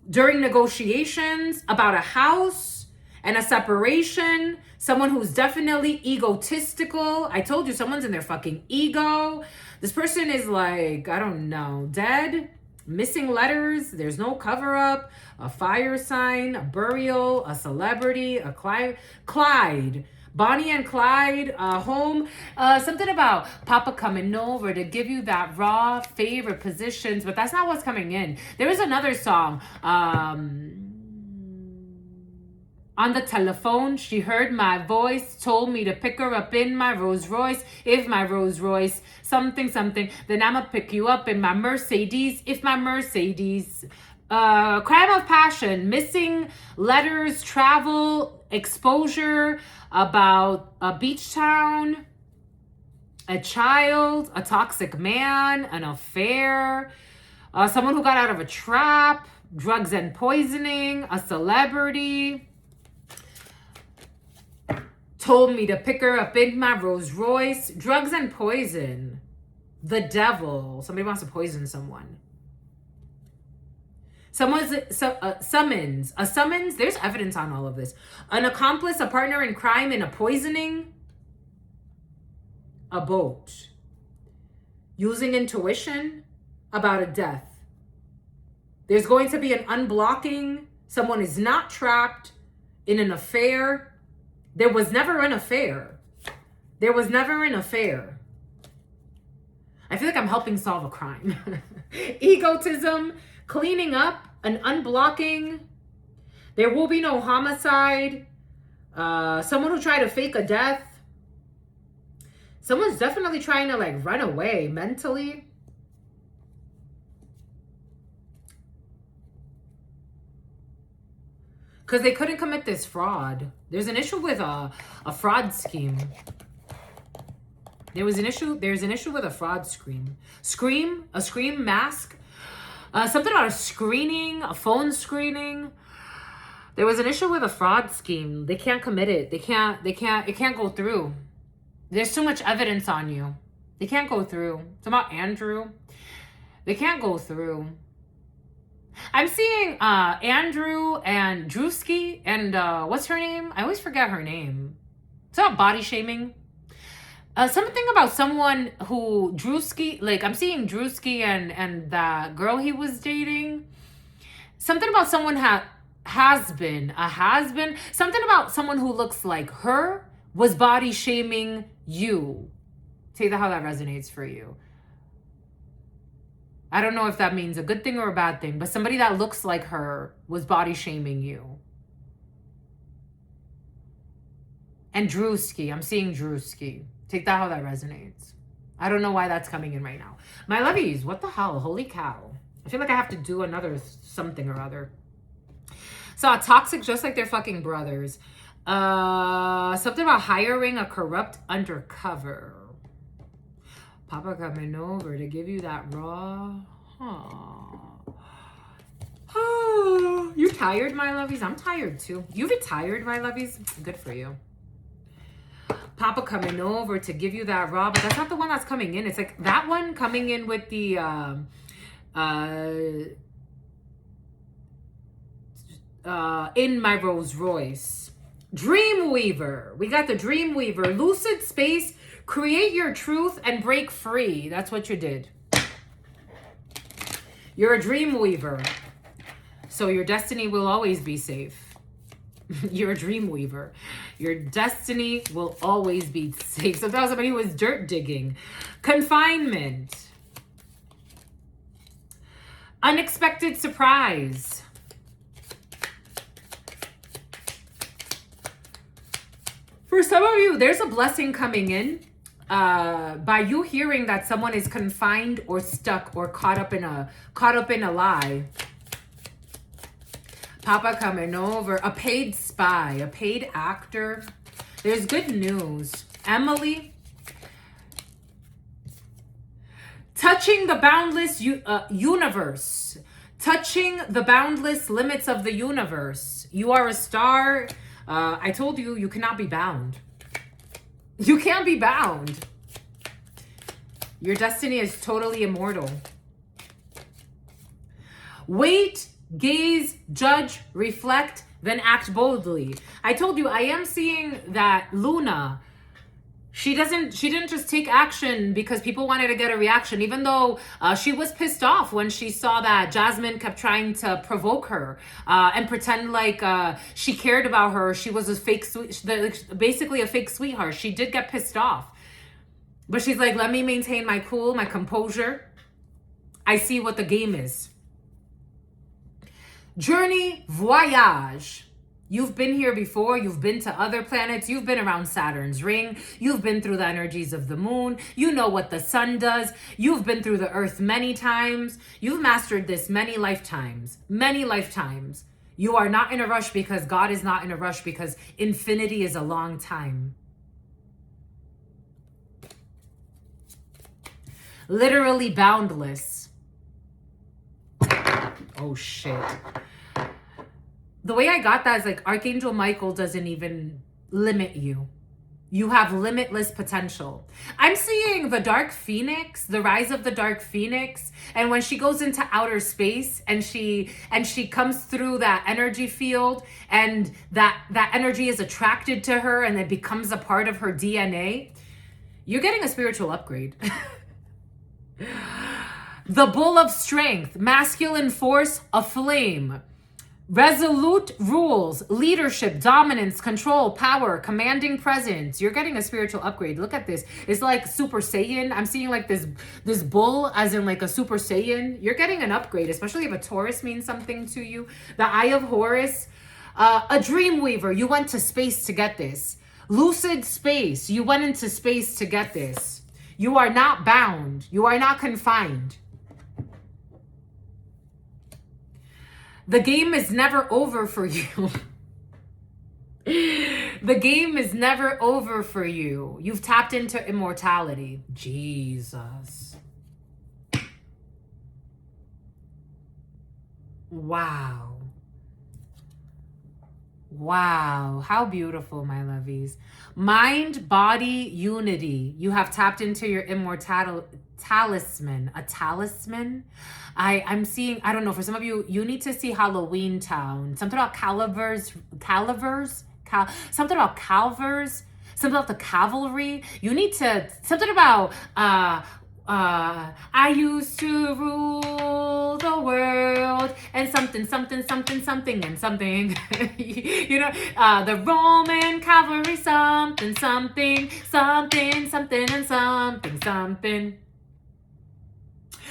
During negotiations about a house and a separation, someone who's definitely egotistical. I told you, someone's in their fucking ego. This person is like, I don't know, dead, missing letters. There's no cover up, a fire sign, a burial, a celebrity, a Clyde. Bonnie and Clyde, home. Something about Papa coming over to give you that raw favorite positions, but that's not what's coming in. There is another song. On the telephone, she heard my voice, told me to pick her up in my Rolls Royce. If my Rolls Royce, something, then I'ma pick you up in my Mercedes. If my Mercedes. Crime of passion, missing letters, travel, exposure, about a beach town, a child, a toxic man, an affair, someone who got out of a trap, drugs and poisoning, a celebrity, told me to pick her up in my Rolls Royce, drugs and poison, the devil, somebody wants to poison someone. Someone's summons. A summons, there's evidence on all of this. An accomplice, a partner in crime, in a poisoning. A boat. Using intuition about a death. There's going to be an unblocking. Someone is not trapped in an affair. There was never an affair. There was never an affair. I feel like I'm helping solve a crime. Egotism. Cleaning up, an unblocking. There will be no homicide. Someone who tried to fake a death. Someone's definitely trying to, like, run away mentally. Because they couldn't commit this fraud. There's an issue with a fraud scheme. There's an issue with a fraud scheme. A scream mask. Something about a screening, a phone screening. There was an issue with a fraud scheme. They can't commit it. It can't go through. There's too much evidence on you. They can't go through. It's about Andrew. They can't go through. I'm seeing Andrew and Drewski and what's her name? I always forget her name. It's about body shaming. Something about someone who Drewski, like, I'm seeing Drewski and that girl he was dating. Something about someone has been. Something about someone who looks like her was body shaming you. See how that resonates for you. I don't know if that means a good thing or a bad thing, but somebody that looks like her was body shaming you. And Drewski, I'm seeing Drewski. Take that how that resonates. I don't know why that's coming in right now. My lovies, what the hell? Holy cow. I feel like I have to do another something or other. So toxic, just like their fucking brothers. Something about hiring a corrupt undercover. Papa coming over to give you that raw. You tired, my lovies? I'm tired too. You retired, my lovies? Good for you. Papa coming over to give you that raw, but that's not the one that's coming in. It's like that one coming in with the in my Rolls Royce. Dreamweaver. We got the Dreamweaver. Lucid space. Create your truth and break free. That's what you did. You're a Dreamweaver. So your destiny will always be safe. You're a Dreamweaver. Your destiny will always be safe. So that was somebody who was dirt digging. Confinement. Unexpected surprise. For some of you, there's a blessing coming in by you hearing that someone is confined or stuck or caught up in a lie. Papa coming over, a paid spy, a paid actor. There's good news. Emily, touching the boundless universe, touching the boundless limits of the universe. You are a star. I told you, you cannot be bound. You can't be bound. Your destiny is totally immortal. Wait, gaze, judge, reflect, then act boldly. I told you, I am seeing that Luna, she didn't just take action because people wanted to get a reaction, even though she was pissed off when she saw that Jasmine kept trying to provoke her and pretend like she cared about her. She was a fake, basically a fake sweetheart. She did get pissed off. But she's like, let me maintain my cool, my composure. I see what the game is. Journey, voyage. You've been here before. You've been to other planets. You've been around Saturn's ring. You've been through the energies of the moon. You know what the sun does. You've been through the earth many times. You've mastered this many lifetimes. Many lifetimes. You are not in a rush because God is not in a rush, because infinity is a long time. Literally boundless. Oh, shit. The way I got that is like Archangel Michael doesn't even limit you. You have limitless potential. I'm seeing the Dark Phoenix, the rise of the Dark Phoenix. And when she goes into outer space and she comes through that energy field, and that energy is attracted to her and it becomes a part of her DNA, you're getting a spiritual upgrade. The Bull of Strength, masculine force, aflame. Resolute rules, leadership, dominance, control, power, commanding presence. You're getting a spiritual upgrade. Look at this. It's like Super Saiyan. I'm seeing like this bull as in like a Super Saiyan. You're getting an upgrade, especially if a Taurus means something to you. The Eye of Horus, a Dreamweaver. You went to space to get this. Lucid space. You went into space to get this. You are not bound. You are not confined. The game is never over for you. The game is never over for you. You've tapped into immortality. Jesus. Wow. Wow. How beautiful, my lovies. Mind, body, unity. You have tapped into your talisman. A talisman? I'm seeing, I don't know, for some of you, you need to see Halloween Town. Something about something about Calvers, something about the cavalry. You need to, something about, I used to rule the world, and something, and something. You know, the Roman cavalry, something, and something.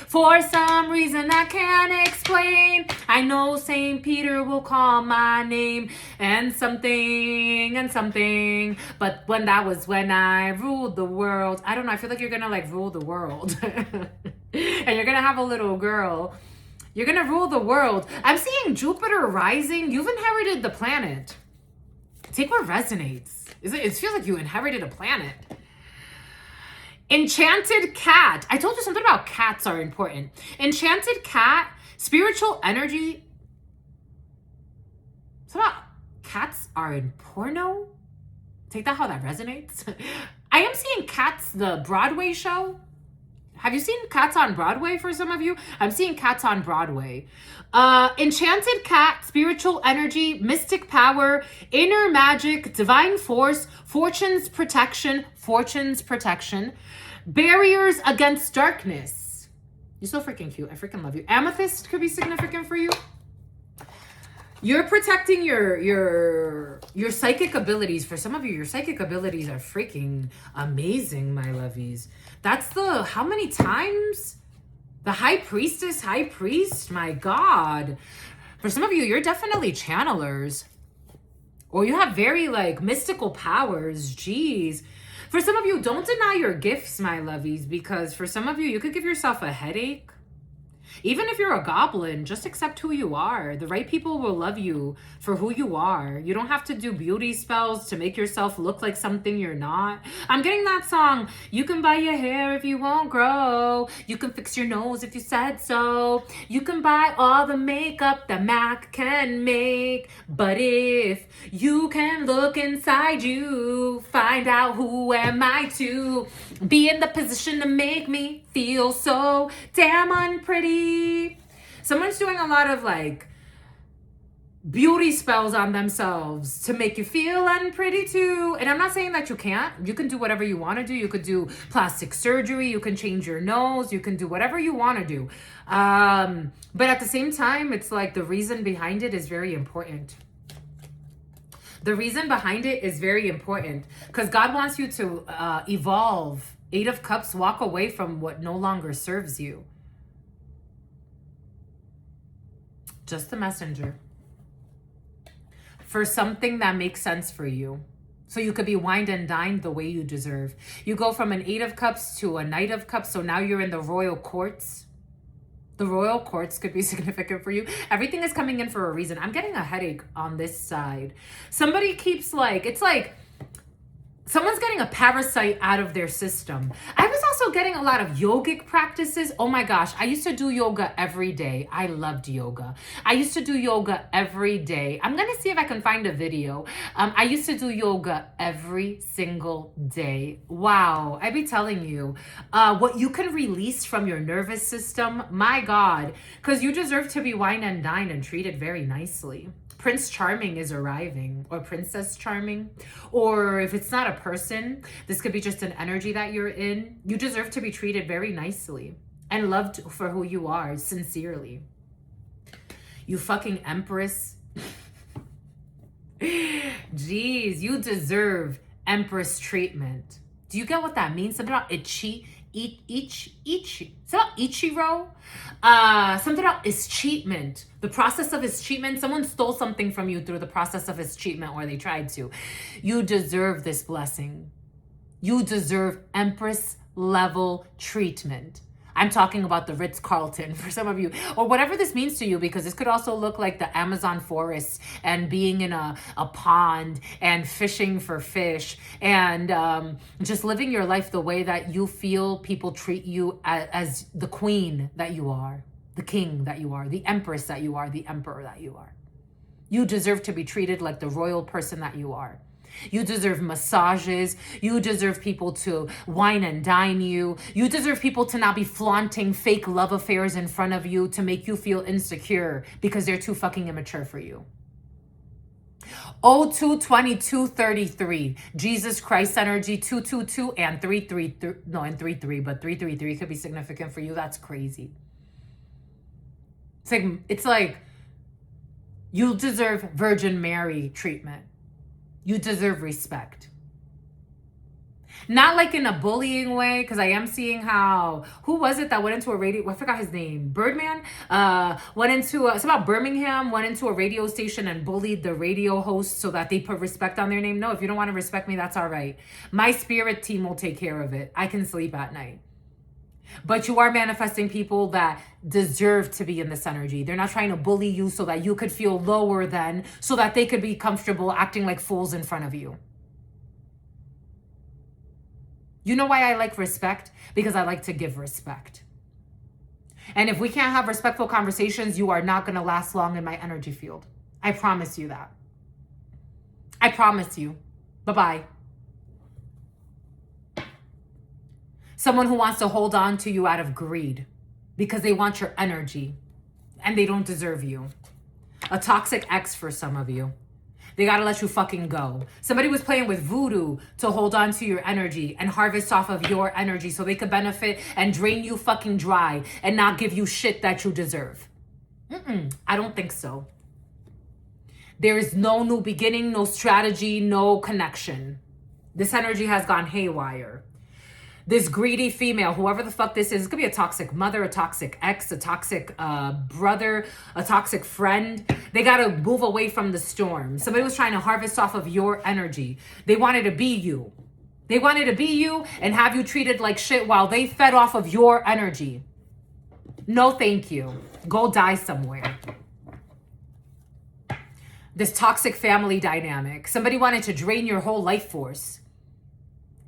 For some reason I can't explain, I know St. Peter will call my name, and something. But when I ruled the world. I don't know, I feel like you're gonna like rule the world. And you're gonna have a little girl. You're gonna rule the world. I'm seeing Jupiter rising. You've inherited the planet. Take what resonates. It feels like you inherited a planet. Enchanted cat. I told you something about cats are important. Enchanted cat, spiritual energy. Something about cats are in porno? Take that how that resonates. I am seeing Cats, the Broadway show. Have you seen Cats on Broadway for some of you? I'm seeing Cats on Broadway. Enchanted cat, spiritual energy, mystic power, inner magic, divine force, fortune's protection, barriers against darkness. You're so freaking cute. I freaking love you. Amethyst could be significant for you. You're protecting your psychic abilities. For some of you, your psychic abilities are freaking amazing, my lovies. That's the, how many times? The high priestess, high priest, my God. For some of you, you're definitely channelers. Or you have very like mystical powers, geez. For some of you, don't deny your gifts, my lovies, because for some of you, you could give yourself a headache. Even if you're a goblin, just accept who you are. The right people will love you for who you are. You don't have to do beauty spells to make yourself look like something you're not. I'm getting that song. You can buy your hair if you won't grow. You can fix your nose if you said so. You can buy all the makeup that Mac can make. But if you can look inside you, find out who am I to be in the position to make me feel so damn unpretty. Someone's doing a lot of like beauty spells on themselves to make you feel unpretty too. And I'm not saying that you can't. You can do whatever you want to do. You could do plastic surgery. You can change your nose. You can do whatever you want to do. But at the same time, it's like the reason behind it is very important. The reason behind it is very important because God wants you to evolve. 8 of Cups, walk away from what no longer serves you. Just the messenger. For something that makes sense for you. So you could be wined and dined the way you deserve. You go from an 8 of Cups to a Knight of Cups. So now you're in the royal courts. The royal courts could be significant for you. Everything is coming in for a reason. I'm getting a headache on this side. Somebody keeps like, it's like, someone's getting a parasite out of their system. I was also getting a lot of yogic practices. Oh my gosh, I used to do yoga every day. I loved yoga. I used to do yoga every day. I'm gonna see if I can find a video. I used to do yoga every single day. Wow, I be telling you, what you can release from your nervous system, my God, because you deserve to be wined and dined and treated very nicely. Prince Charming is arriving, or Princess Charming, or if it's not a person, this could be just an energy that you're in. You deserve to be treated very nicely and loved for who you are, sincerely. You fucking Empress. Jeez, you deserve Empress treatment. Do you get what that means? Something about Ichi. Something about Ichiro. Something about escheatment. The process of escheatment. Someone stole something from you through the process of escheatment, or they tried to. You deserve this blessing. You deserve Empress level treatment. I'm talking about the Ritz-Carlton for some of you, or whatever this means to you, because this could also look like the Amazon forest and being in a pond and fishing for fish and just living your life the way that you feel people treat you as the queen that you are, the king that you are, the empress that you are, the emperor that you are. You deserve to be treated like the royal person that you are. You deserve massages. You deserve people to wine and dine you. You deserve people to not be flaunting fake love affairs in front of you to make you feel insecure because they're too fucking immature for you. 022233, Jesus Christ energy, 222 and 333, no, and 33, but 333 could be significant for you. That's crazy. It's like you deserve Virgin Mary treatment. You deserve respect. Not like in a bullying way, because I am seeing how, who was it that went into a radio, I forgot his name, Birdman, it's about Birmingham, went into a radio station and bullied the radio host so that they put respect on their name. No, if you don't want to respect me, that's all right. My spirit team will take care of it. I can sleep at night. But you are manifesting people that deserve to be in this energy. They're not trying to bully you so that you could feel lower than, so that they could be comfortable acting like fools in front of you. You know why I like respect? Because I like to give respect. And if we can't have respectful conversations, you are not going to last long in my energy field. I promise you that. I promise you. Bye-bye. Someone who wants to hold on to you out of greed because they want your energy and they don't deserve you. A toxic ex for some of you. They gotta let you fucking go. Somebody was playing with voodoo to hold on to your energy and harvest off of your energy so they could benefit and drain you fucking dry and not give you shit that you deserve. I don't think so. There is no new beginning, no strategy, no connection. This energy has gone haywire. This greedy female, whoever the fuck this is, it could be a toxic mother, a toxic ex, a toxic brother, a toxic friend. They got to move away from the storm. Somebody was trying to harvest off of your energy. They wanted to be you. They wanted to be you and have you treated like shit while they fed off of your energy. No, thank you. Go die somewhere. This toxic family dynamic. Somebody wanted to drain your whole life force.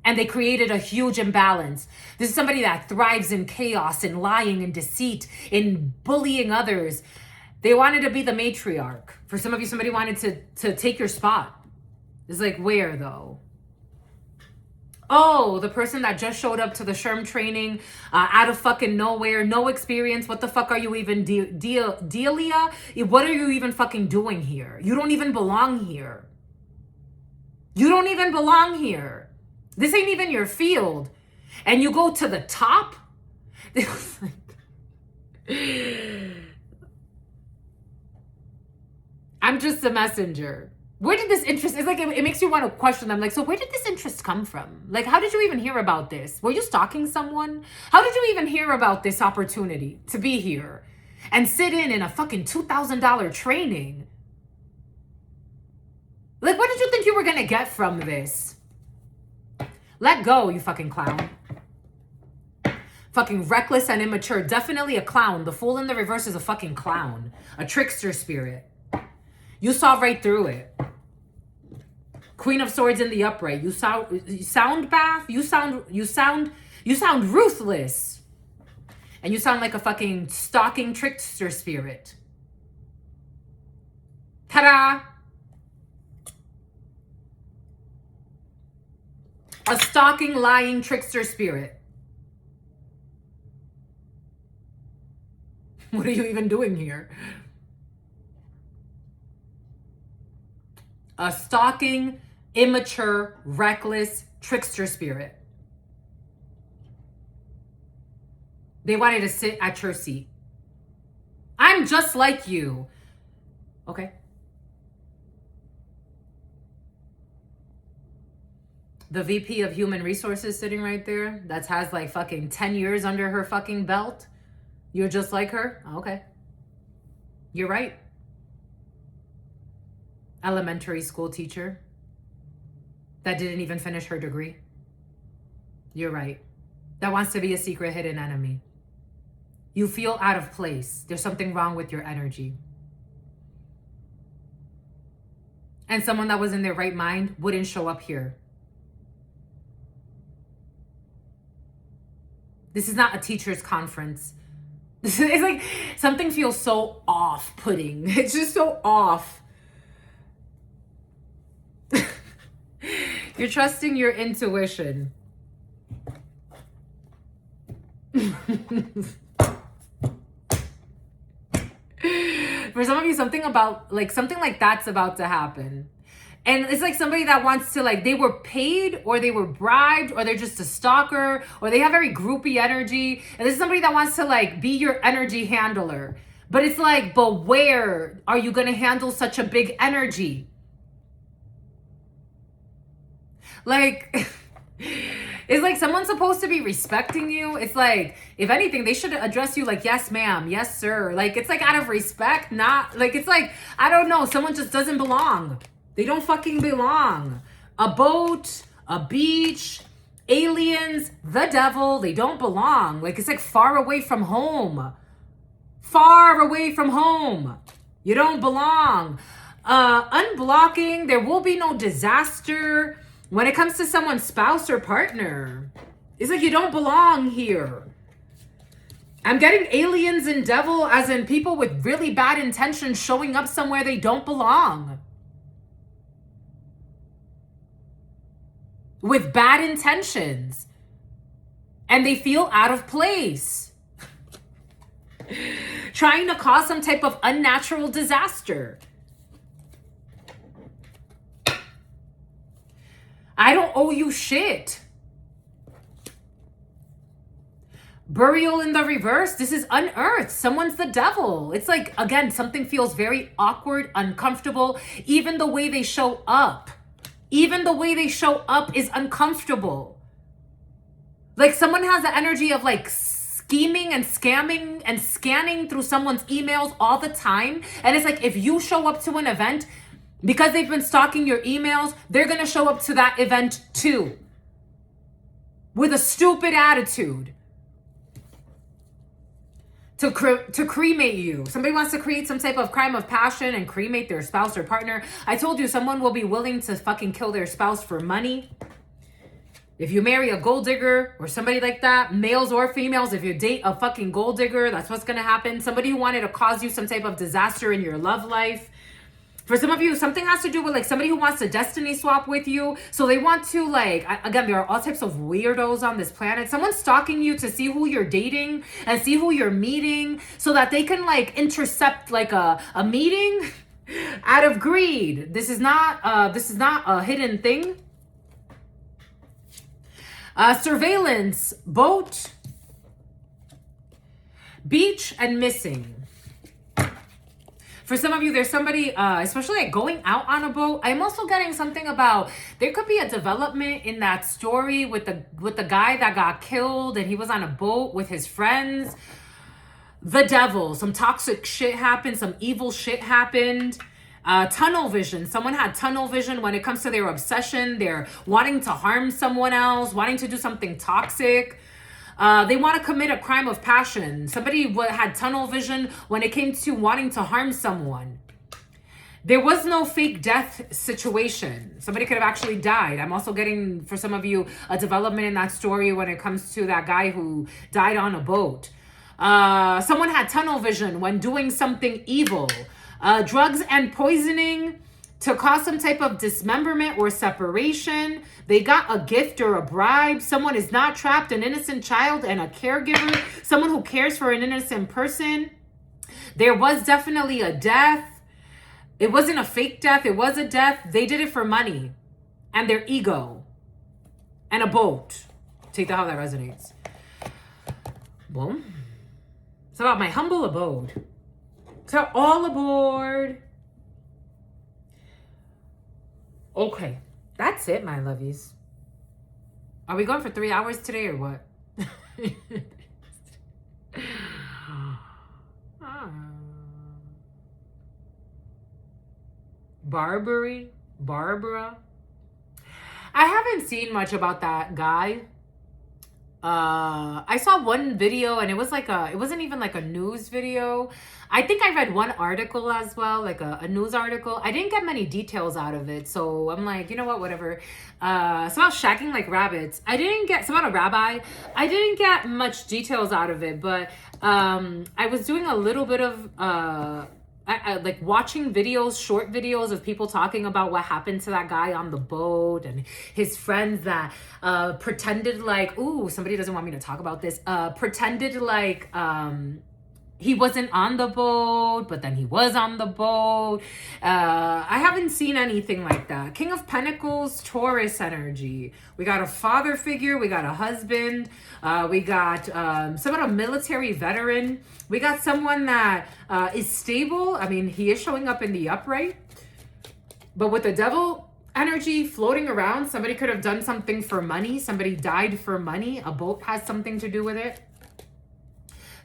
And they created a huge imbalance. This is somebody that thrives in chaos, in lying, in deceit, in bullying others. They wanted to be the matriarch. For some of you, somebody wanted to take your spot. It's like, where though? Oh, the person that just showed up to the SHRM training out of fucking nowhere, no experience. What the fuck are you even, Delia? What are you even fucking doing here? You don't even belong here. You don't even belong here. This ain't even your field. And you go to the top? I'm just a messenger. Where did this interest, it's like, it makes you want to question them. Like, so where did this interest come from? Like, how did you even hear about this? Were you stalking someone? How did you even hear about this opportunity to be here and sit in a fucking $2,000 training? Like, what did you think you were going to get from this? Let go, you fucking clown. Fucking reckless and immature. Definitely a clown. The fool in the reverse is a fucking clown. A trickster spirit. You saw right through it. Queen of Swords in the upright. You sound bath. You sound ruthless. And you sound like a fucking stalking trickster spirit. Ta-da! A stalking, lying, trickster spirit. What are you even doing here? A stalking, immature, reckless, trickster spirit. They wanted to sit at your seat. I'm just like you. Okay. The VP of Human Resources sitting right there that has like fucking 10 years under her fucking belt. You're just like her? Okay. You're right. Elementary school teacher that didn't even finish her degree. You're right. That wants to be a secret hidden enemy. You feel out of place. There's something wrong with your energy. And someone that was in their right mind wouldn't show up here. This is not a teacher's conference. It's like something feels so off-putting. It's just so off. You're trusting your intuition. For some of you, something like that's about to happen. And it's like somebody that wants to, like, they were paid or they were bribed or they're just a stalker or they have very groupie energy. And this is somebody that wants to, like, be your energy handler. But it's like, but where are you going to handle such a big energy? Like, it's like someone's supposed to be respecting you. It's like, if anything, they should address you like, yes, ma'am, yes, sir. Like, it's like out of respect, not, like, it's like, I don't know, someone just doesn't belong. They don't fucking belong. A boat, a beach, aliens, the devil, they don't belong. Like, it's like far away from home. Far away from home. You don't belong. Unblocking, there will be no disaster. When it comes to someone's spouse or partner, it's like you don't belong here. I'm getting aliens and devil as in people with really bad intentions showing up somewhere they don't belong. With bad intentions. and they feel out of place, trying to cause some type of unnatural disaster. I don't owe you shit. Burial in the reverse. This is unearthed. Someone's the devil. It's like, again, something feels very awkward, uncomfortable. Even the way they show up. Even the way they show up is uncomfortable. Like someone has the energy of like scheming and scamming and scanning through someone's emails all the time. And it's like, if you show up to an event, because they've been stalking your emails, they're going to show up to that event too. With a stupid attitude. To cremate you. Somebody wants to create some type of crime of passion and cremate their spouse or partner. I told you, someone will be willing to fucking kill their spouse for money. If you marry a gold digger or somebody like that, males or females, if you date a fucking gold digger, that's what's going to happen. Somebody who wanted to cause you some type of disaster in your love life. For some of you, something has to do with like somebody who wants to destiny swap with you. So they want to like, again, there are all types of weirdos on this planet. Someone's stalking you to see who you're dating and see who you're meeting so that they can like intercept like a meeting out of greed. This is not a hidden thing. Surveillance, boat, beach, and missing. For some of you, there's somebody, especially like going out on a boat. I'm also getting something about there could be a development in that story with the guy that got killed and he was on a boat with his friends. The devil, some toxic shit happened, some evil shit happened. Tunnel vision. Someone had tunnel vision when it comes to their obsession. They're wanting to harm someone else, wanting to do something toxic. They want to commit a crime of passion. Somebody had tunnel vision when it came to wanting to harm someone. There was no fake death situation. Somebody could have actually died. I'm also getting, for some of you, a development in that story when it comes to that guy who died on a boat. Someone had tunnel vision when doing something evil. Drugs and poisoning to cause some type of dismemberment or separation. They got a gift or a bribe. Someone is not trapped, an innocent child and a caregiver. Someone who cares for an innocent person. There was definitely a death. It wasn't a fake death. It was a death. They did it for money and their ego and a boat. Take that how that resonates. Boom. It's about my humble abode. So all aboard. Okay, that's it, my lovies. Are we going for 3 hours today or what? Barbara. I haven't seen much about that guy. I saw one video and it wasn't even like a news video. I think I read one article as well, like a news article. I didn't get many details out of it. So I'm like, you know what, whatever. It's about shacking like rabbits. It's about a rabbi. I didn't get much details out of it, but I was doing a little bit of like watching short videos of people talking about what happened to that guy on the boat and his friends that pretended like, ooh, somebody doesn't want me to talk about this, pretended like he wasn't on the boat, but then he was on the boat. I haven't seen anything like that. King of Pentacles, Taurus energy. We got a father figure. We got a husband. We got somewhat a military veteran. We got someone that is stable. I mean, he is showing up in the upright. But with the devil energy floating around, somebody could have done something for money. Somebody died for money. A boat has something to do with it.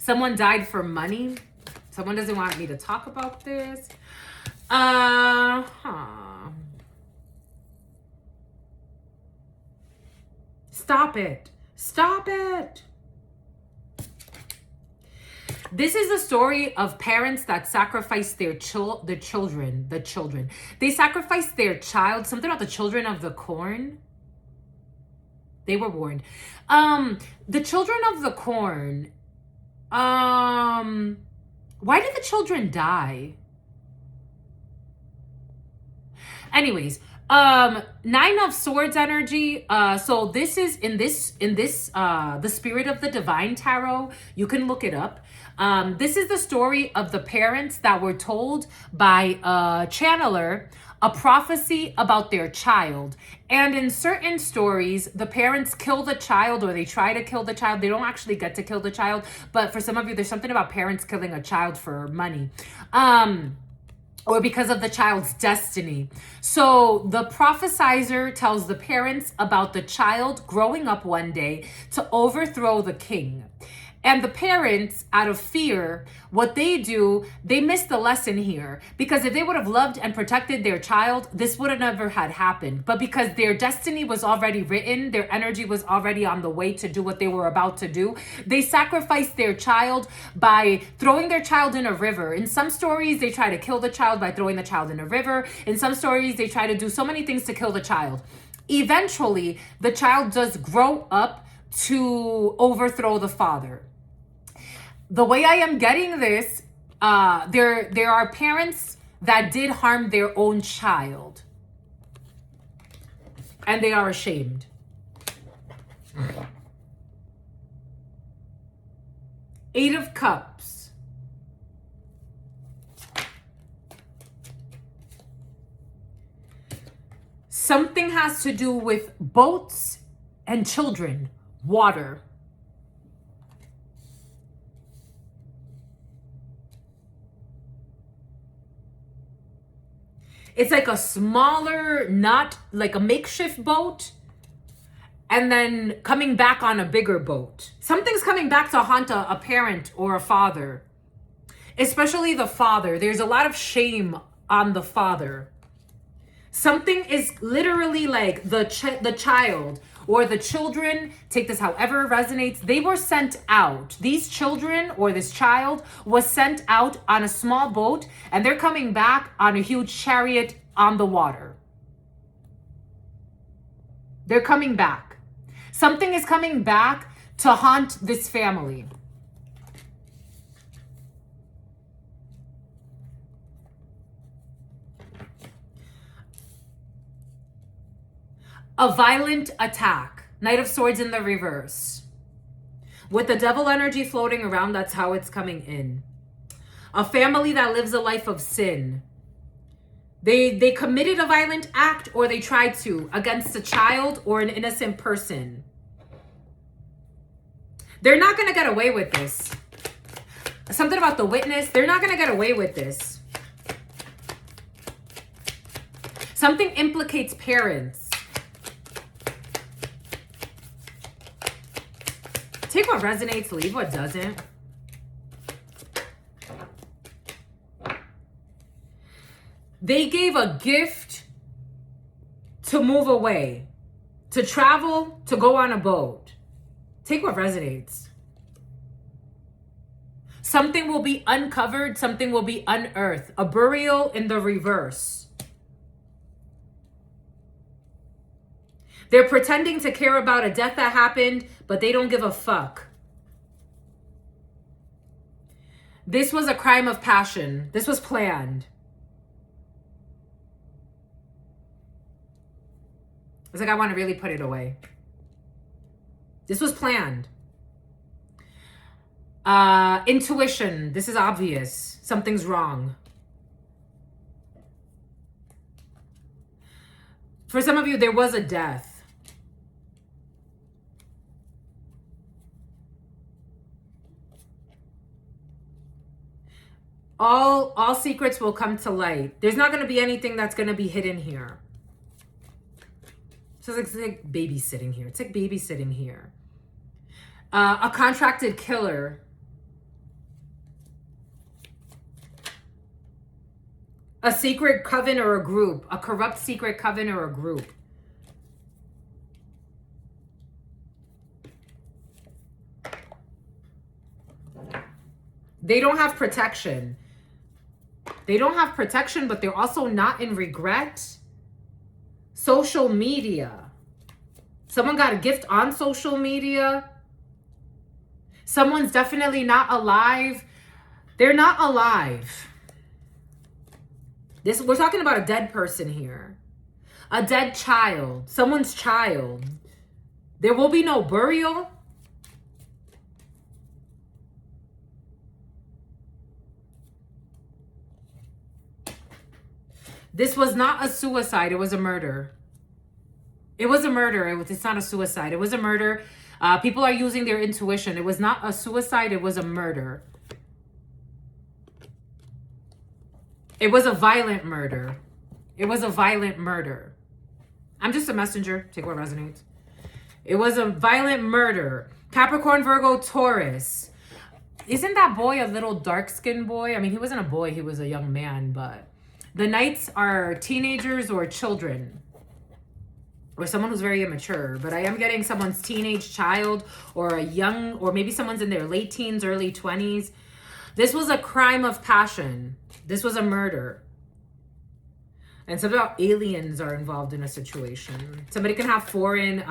Someone died for money. Someone doesn't want me to talk about this. Stop it. Stop it. This is a story of parents that sacrifice their children. They sacrificed their child. Something about the children of the corn. They were warned. The children of the corn. Why did the children die? Anyways, Nine of Swords energy. So this is in this the Spirit of the Divine Tarot. You can look it up. This is the story of the parents that were told by a channeler a prophecy about their child. And in certain stories, the parents kill the child, or they try to kill the child. They don't actually get to kill the child, but for some of you, there's something about parents killing a child for money. Or because of the child's destiny. So the prophesizer tells the parents about the child growing up one day to overthrow the king. And the parents, out of fear, what they do, they miss the lesson here. Because if they would have loved and protected their child, this would have never had happened. But because their destiny was already written, their energy was already on the way to do what they were about to do, they sacrificed their child by throwing their child in a river. In some stories, they try to kill the child by throwing the child in a river. In some stories, they try to do so many things to kill the child. Eventually, the child does grow up to overthrow the father. The way I am getting this, there are parents that did harm their own child, and they are ashamed. Eight of Cups. Something has to do with boats and children, water. It's like a smaller, not like a makeshift boat, and then coming back on a bigger boat. Something's coming back to haunt a parent or a father, especially the father. There's a lot of shame on the father. Something is literally like the child or the children, take this however it resonates, they were sent out. These children or this child was sent out on a small boat, and they're coming back on a huge chariot on the water. They're coming back. Something is coming back to haunt this family. A violent attack. Knight of Swords in the reverse. With the devil energy floating around, that's how it's coming in. A family that lives a life of sin. They committed a violent act, or they tried to, against a child or an innocent person. They're not going to get away with this. Something about the witness. They're not going to get away with this. Something implicates parents. Take what resonates, leave what doesn't. They gave a gift to move away, to travel, to go on a boat. Take what resonates. Something will be uncovered, something will be unearthed. A burial in the reverse. They're pretending to care about a death that happened, but they don't give a fuck. This was a crime of passion. This was planned. It's like, I want to really put it away. This was planned. Intuition. This is obvious. Something's wrong. For some of you, there was a death. All secrets will come to light. There's not going to be anything that's going to be hidden here. So it's like babysitting here. It's like babysitting here. A contracted killer. A secret coven or a group. A corrupt secret coven or a group. They don't have protection. They don't have protection, but they're also not in regret. Social media. Someone got a gift on social media. Someone's definitely not alive. They're not alive. We're talking about a dead person here. A dead child. Someone's child. There will be no burial. This was not a suicide. It was a murder. It was a murder. It's not a suicide. It was a murder. People are using their intuition. It was not a suicide. It was a murder. It was a violent murder. It was a violent murder. I'm just a messenger. Take what resonates. It was a violent murder. Capricorn, Virgo, Taurus. Isn't that boy a little dark-skinned boy? I mean, he wasn't a boy. He was a young man, but the knights are teenagers or children. Or someone who's very immature. But I am getting someone's teenage child or a young, or maybe someone's in their late teens, early 20s. This was a crime of passion. This was a murder. And something about aliens are involved in a situation. Somebody can have foreign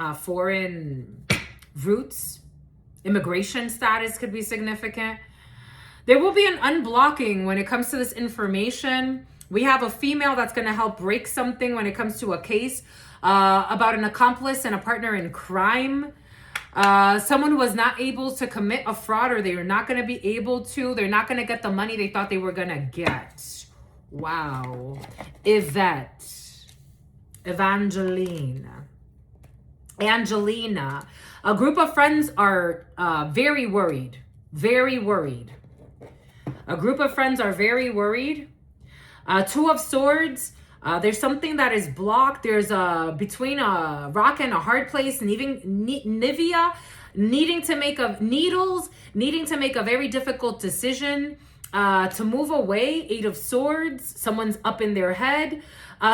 roots. Immigration status could be significant. There will be an unblocking when it comes to this information. We have a female that's going to help break something when it comes to a case about an accomplice and a partner in crime. Someone who was not able to commit a fraud, or they are not going to be able to. They're not going to get the money they thought they were going to get. Wow. Angelina. A group of friends are very worried. Very worried. A group of friends are very worried. Two of Swords. There's something that is blocked. There's between a rock and a hard place. Nivea needing to make a very difficult decision to move away. Eight of Swords. Someone's up in their head.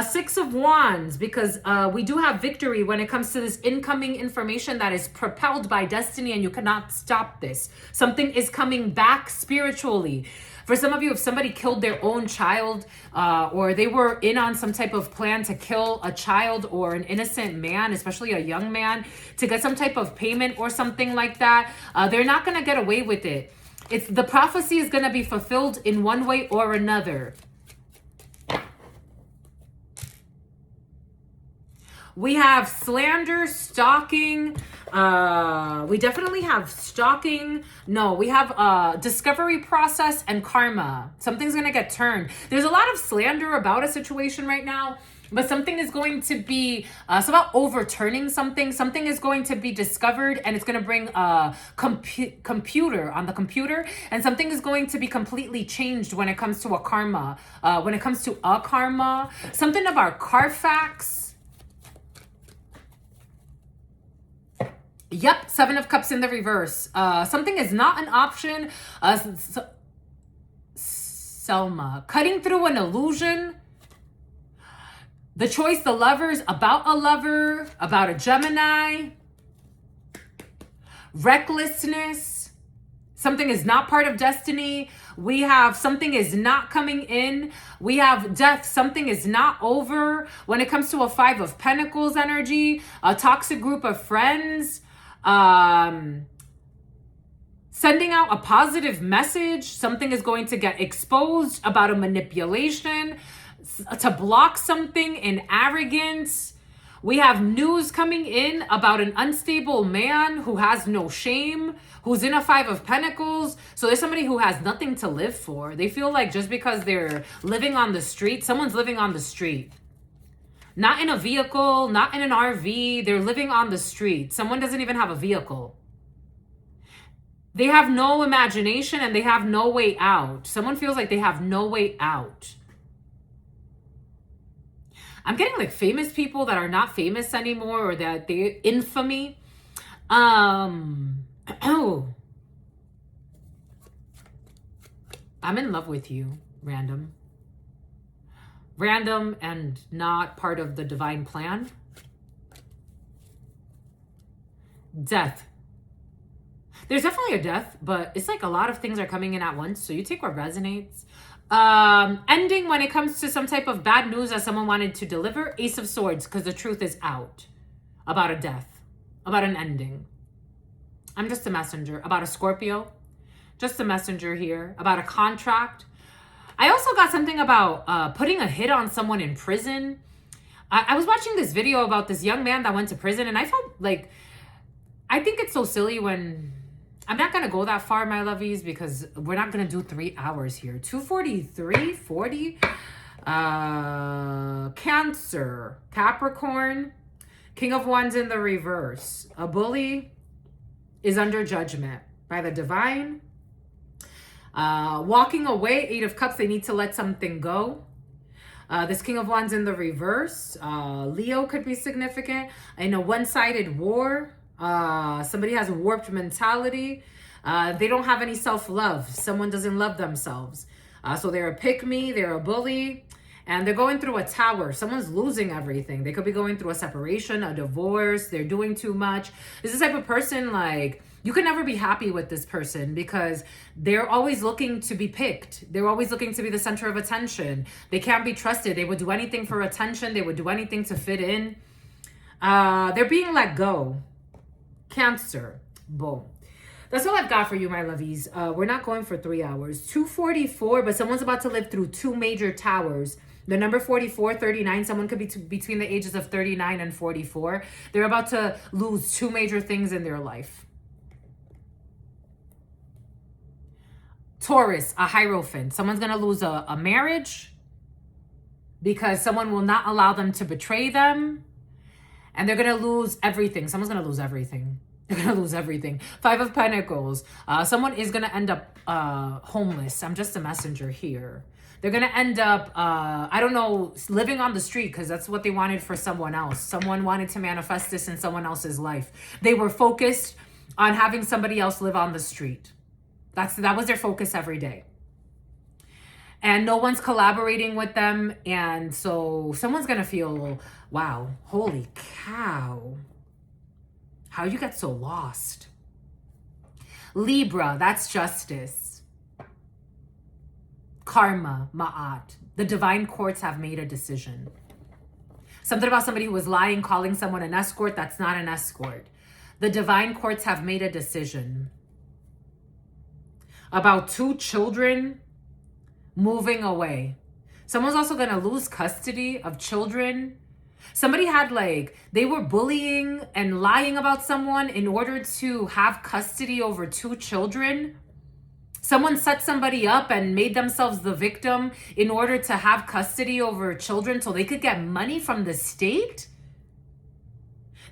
Six of Wands, because we do have victory when it comes to this incoming information that is propelled by destiny, and you cannot stop this. Something is coming back spiritually. For some of you, if somebody killed their own child, or they were in on some type of plan to kill a child or an innocent man, especially a young man, to get some type of payment or something like that, they're not going to get away with it. The prophecy is going to be fulfilled in one way or another. We have slander, stalking. We definitely have stalking. No, we have discovery process and karma. Something's going to get turned. There's a lot of slander about a situation right now, but something is going to be, it's about overturning something. Something is going to be discovered, and it's going to bring a computer on the computer, and something is going to be completely changed when it comes to a karma. When it comes to a karma, something about Carfax. Yep, Seven of Cups in the reverse. Something is not an option. Selma, cutting through an illusion. The Choice, the Lovers, about a lover, about a Gemini. Recklessness. Something is not part of destiny. We have something is not coming in. We have death. Something is not over. When it comes to a Five of Pentacles energy, a toxic group of friends. Sending out a positive message. Something is going to get exposed about a manipulation to block something in arrogance. We have news coming in about an unstable man who has no shame, who's in a Five of Pentacles. So there's somebody who has nothing to live for. They feel like just because they're living on the street, someone's living on the street. Not in a vehicle, not in an RV. They're living on the street. Someone doesn't even have a vehicle. They have no imagination and they have no way out. Someone feels like they have no way out. I'm getting like famous people that are not famous anymore, or that they infamy. I'm in love with you, random. Random and not part of the divine plan. Death. There's definitely a death, but it's like a lot of things are coming in at once. So you take what resonates. Ending when it comes to some type of bad news that someone wanted to deliver. Ace of Swords, because the truth is out about a death, about an ending. I'm just a messenger. About a Scorpio. Just a messenger here. About a contract. I also got something about putting a hit on someone in prison. I was watching this video about this young man that went to prison, and I felt like, I think it's so silly when, I'm not going to go that far, my lovies, because we're not going to do 3 hours here. 2:43, 40. Cancer, Capricorn, King of Wands in the reverse. A bully is under judgment by the divine. Walking away, 8 of Cups, they need to let something go. This King of Wands in the reverse. Leo could be significant. In a one-sided war, somebody has a warped mentality. They don't have any self-love. Someone doesn't love themselves. So they're a pick-me, they're a bully, and they're going through a tower. Someone's losing everything. They could be going through a separation, a divorce. They're doing too much. This is the type of person, like, you can never be happy with this person because they're always looking to be picked. They're always looking to be the center of attention. They can't be trusted. They would do anything for attention. They would do anything to fit in. They're being let go. Cancer. Boom. That's all I've got for you, my lovies. We're not going for 3 hours. 2:44, but someone's about to live through 2 major towers. The number 44, 39, someone could be between the ages of 39 and 44. They're about to lose 2 major things in their life. Taurus, a Hierophant. Someone's going to lose a marriage because someone will not allow them to betray them. And they're going to lose everything. Someone's going to lose everything. They're going to lose everything. 5 of Pentacles. Someone is going to end up homeless. I'm just a messenger here. They're going to end up, I don't know, living on the street because that's what they wanted for someone else. Someone wanted to manifest this in someone else's life. They were focused on having somebody else live on the street. That was their focus every day. And no one's collaborating with them. And so someone's going to feel, wow, holy cow. How you get so lost? Libra, that's justice. Karma, Ma'at. The divine courts have made a decision. Something about somebody who was lying, calling someone an escort. That's not an escort. The divine courts have made a decision. About 2 children moving away. Someone's also going to lose custody of children. Somebody had they were bullying and lying about someone in order to have custody over 2 children. Someone set somebody up and made themselves the victim in order to have custody over children so they could get money from the state.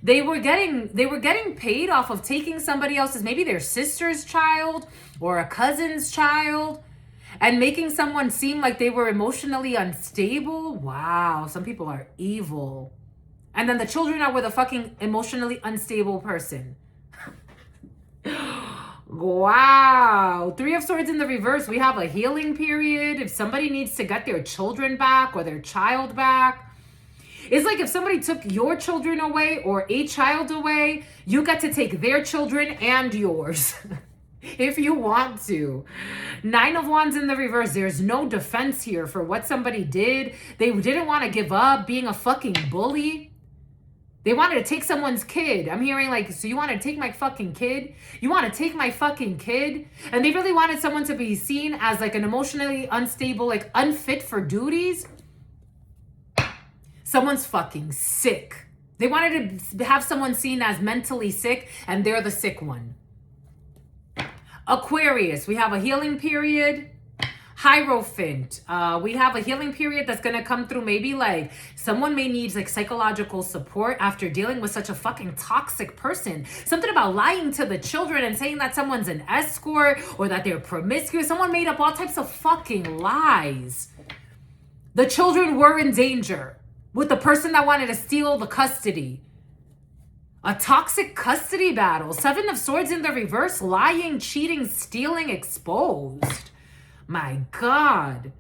They were getting paid off of taking somebody else's, maybe their sister's child or a cousin's child, and making someone seem like they were emotionally unstable. Wow, some people are evil. And then the children are with a fucking emotionally unstable person. Wow. 3 of Swords in the reverse. We have a healing period. If somebody needs to get their children back or their child back. It's like if somebody took your children away or a child away, you get to take their children and yours. If you want to. 9 of Wands in the reverse. There's no defense here for what somebody did. They didn't want to give up being a fucking bully. They wanted to take someone's kid. I'm hearing so you want to take my fucking kid? You want to take my fucking kid? And they really wanted someone to be seen as an emotionally unstable, unfit for duties. Someone's fucking sick. They wanted to have someone seen as mentally sick, and they're the sick one. Aquarius, we have a healing period. Hierophant, we have a healing period that's going to come through. Maybe someone may need psychological support after dealing with such a fucking toxic person. Something about lying to the children and saying that someone's an escort or that they're promiscuous. Someone made up all types of fucking lies. The children were in danger with the person that wanted to steal the custody. A toxic custody battle. 7 of Swords in the reverse. Lying, cheating, stealing, exposed. My God.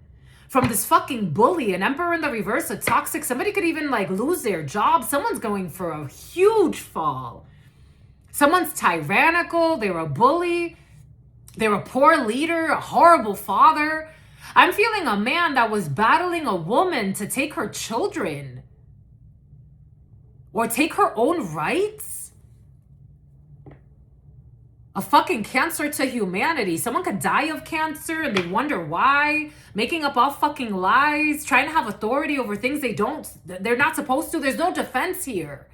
From this fucking bully, an Emperor in the reverse, a toxic. Somebody could even lose their job. Someone's going for a huge fall. Someone's tyrannical. They're a bully. They're a poor leader, a horrible father. I'm feeling a man that was battling a woman to take her children. Or take her own rights. a fucking cancer to humanity. Someone could die of cancer and they wonder why. Making up all fucking lies, trying to have authority over things they're not supposed to. There's no defense here.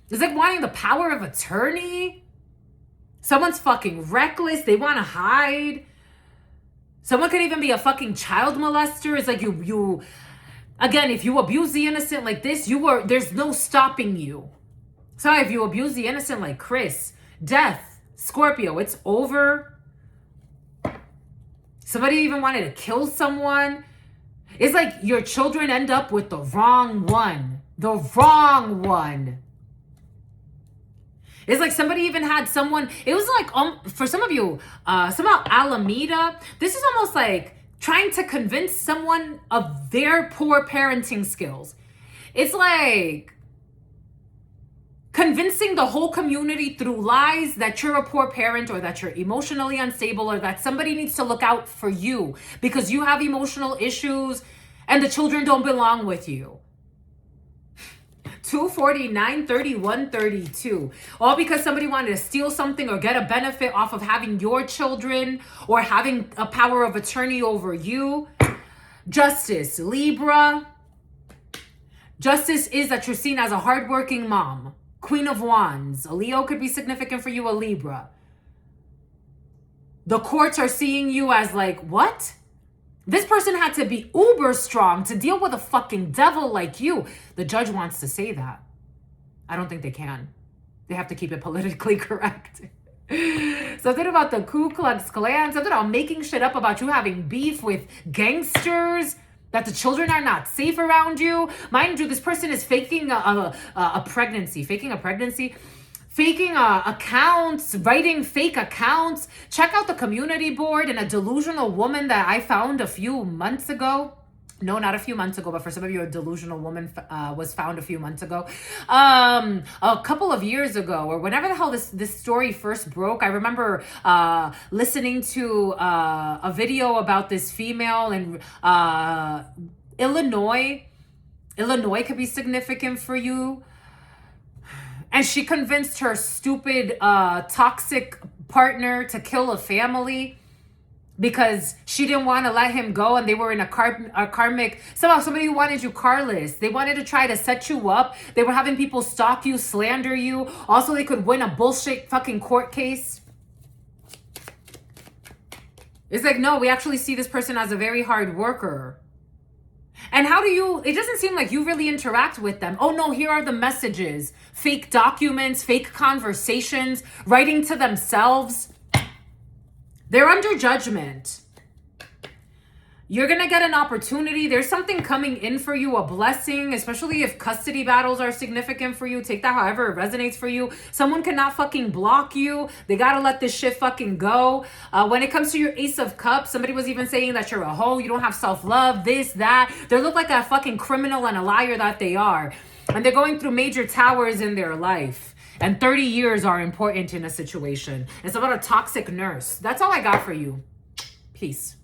It's like wanting the power of attorney. Someone's fucking reckless. They want to hide. Someone could even be a fucking child molester. It's like you again, if you abuse the innocent like this, there's no stopping you. So if you abuse the innocent like Chris, death, Scorpio, it's over. Somebody even wanted to kill someone. It's like your children end up with the wrong one. The wrong one. It's like somebody even had someone, it was like, for some of you, somehow Alameda, this is almost like trying to convince someone of their poor parenting skills. It's like convincing the whole community through lies that you're a poor parent, or that you're emotionally unstable, or that somebody needs to look out for you because you have emotional issues and the children don't belong with you. 249, 31, 32. All because somebody wanted to steal something or get a benefit off of having your children or having a power of attorney over you. Justice, Libra. Justice is that you're seen as a hardworking mom. Queen of Wands. A Leo could be significant for you, a Libra. The courts are seeing you as like, what? This person had to be uber strong to deal with a fucking devil like you. The judge wants to say that. I don't think they can. They have to keep it politically correct. Something about the Ku Klux Klan, something about making shit up about you having beef with gangsters, that the children are not safe around you. Mind you, this person is faking a pregnancy, faking accounts, writing fake accounts. Check out the community board and a delusional woman that I found a few months ago. No, not a few months ago, but for some of you, a delusional woman was found a few months ago. A couple of years ago, or whenever the hell this story first broke, I remember listening to a video about this female in Illinois. Illinois could be significant for you. And she convinced her stupid, toxic partner to kill a family because she didn't want to let him go, and they were in a karmic, somehow somebody who wanted you carless. They wanted to try to set you up. They were having people stalk you, slander you. Also, they could win a bullshit fucking court case. It's like, no, we actually see this person as a very hard worker. And it doesn't seem like you really interact with them. Oh no, here are the messages. Fake documents, fake conversations, writing to themselves. They're under judgment. You're going to get an opportunity. There's something coming in for you, a blessing, especially if custody battles are significant for you. Take that however it resonates for you. Someone cannot fucking block you. They got to let this shit fucking go. When it comes to your Ace of Cups, somebody was even saying that you're a hoe. You don't have self-love, this, that. They look like a fucking criminal and a liar that they are. And they're going through major towers in their life. And 30 years are important in a situation. It's about a toxic nurse. That's all I got for you. Peace.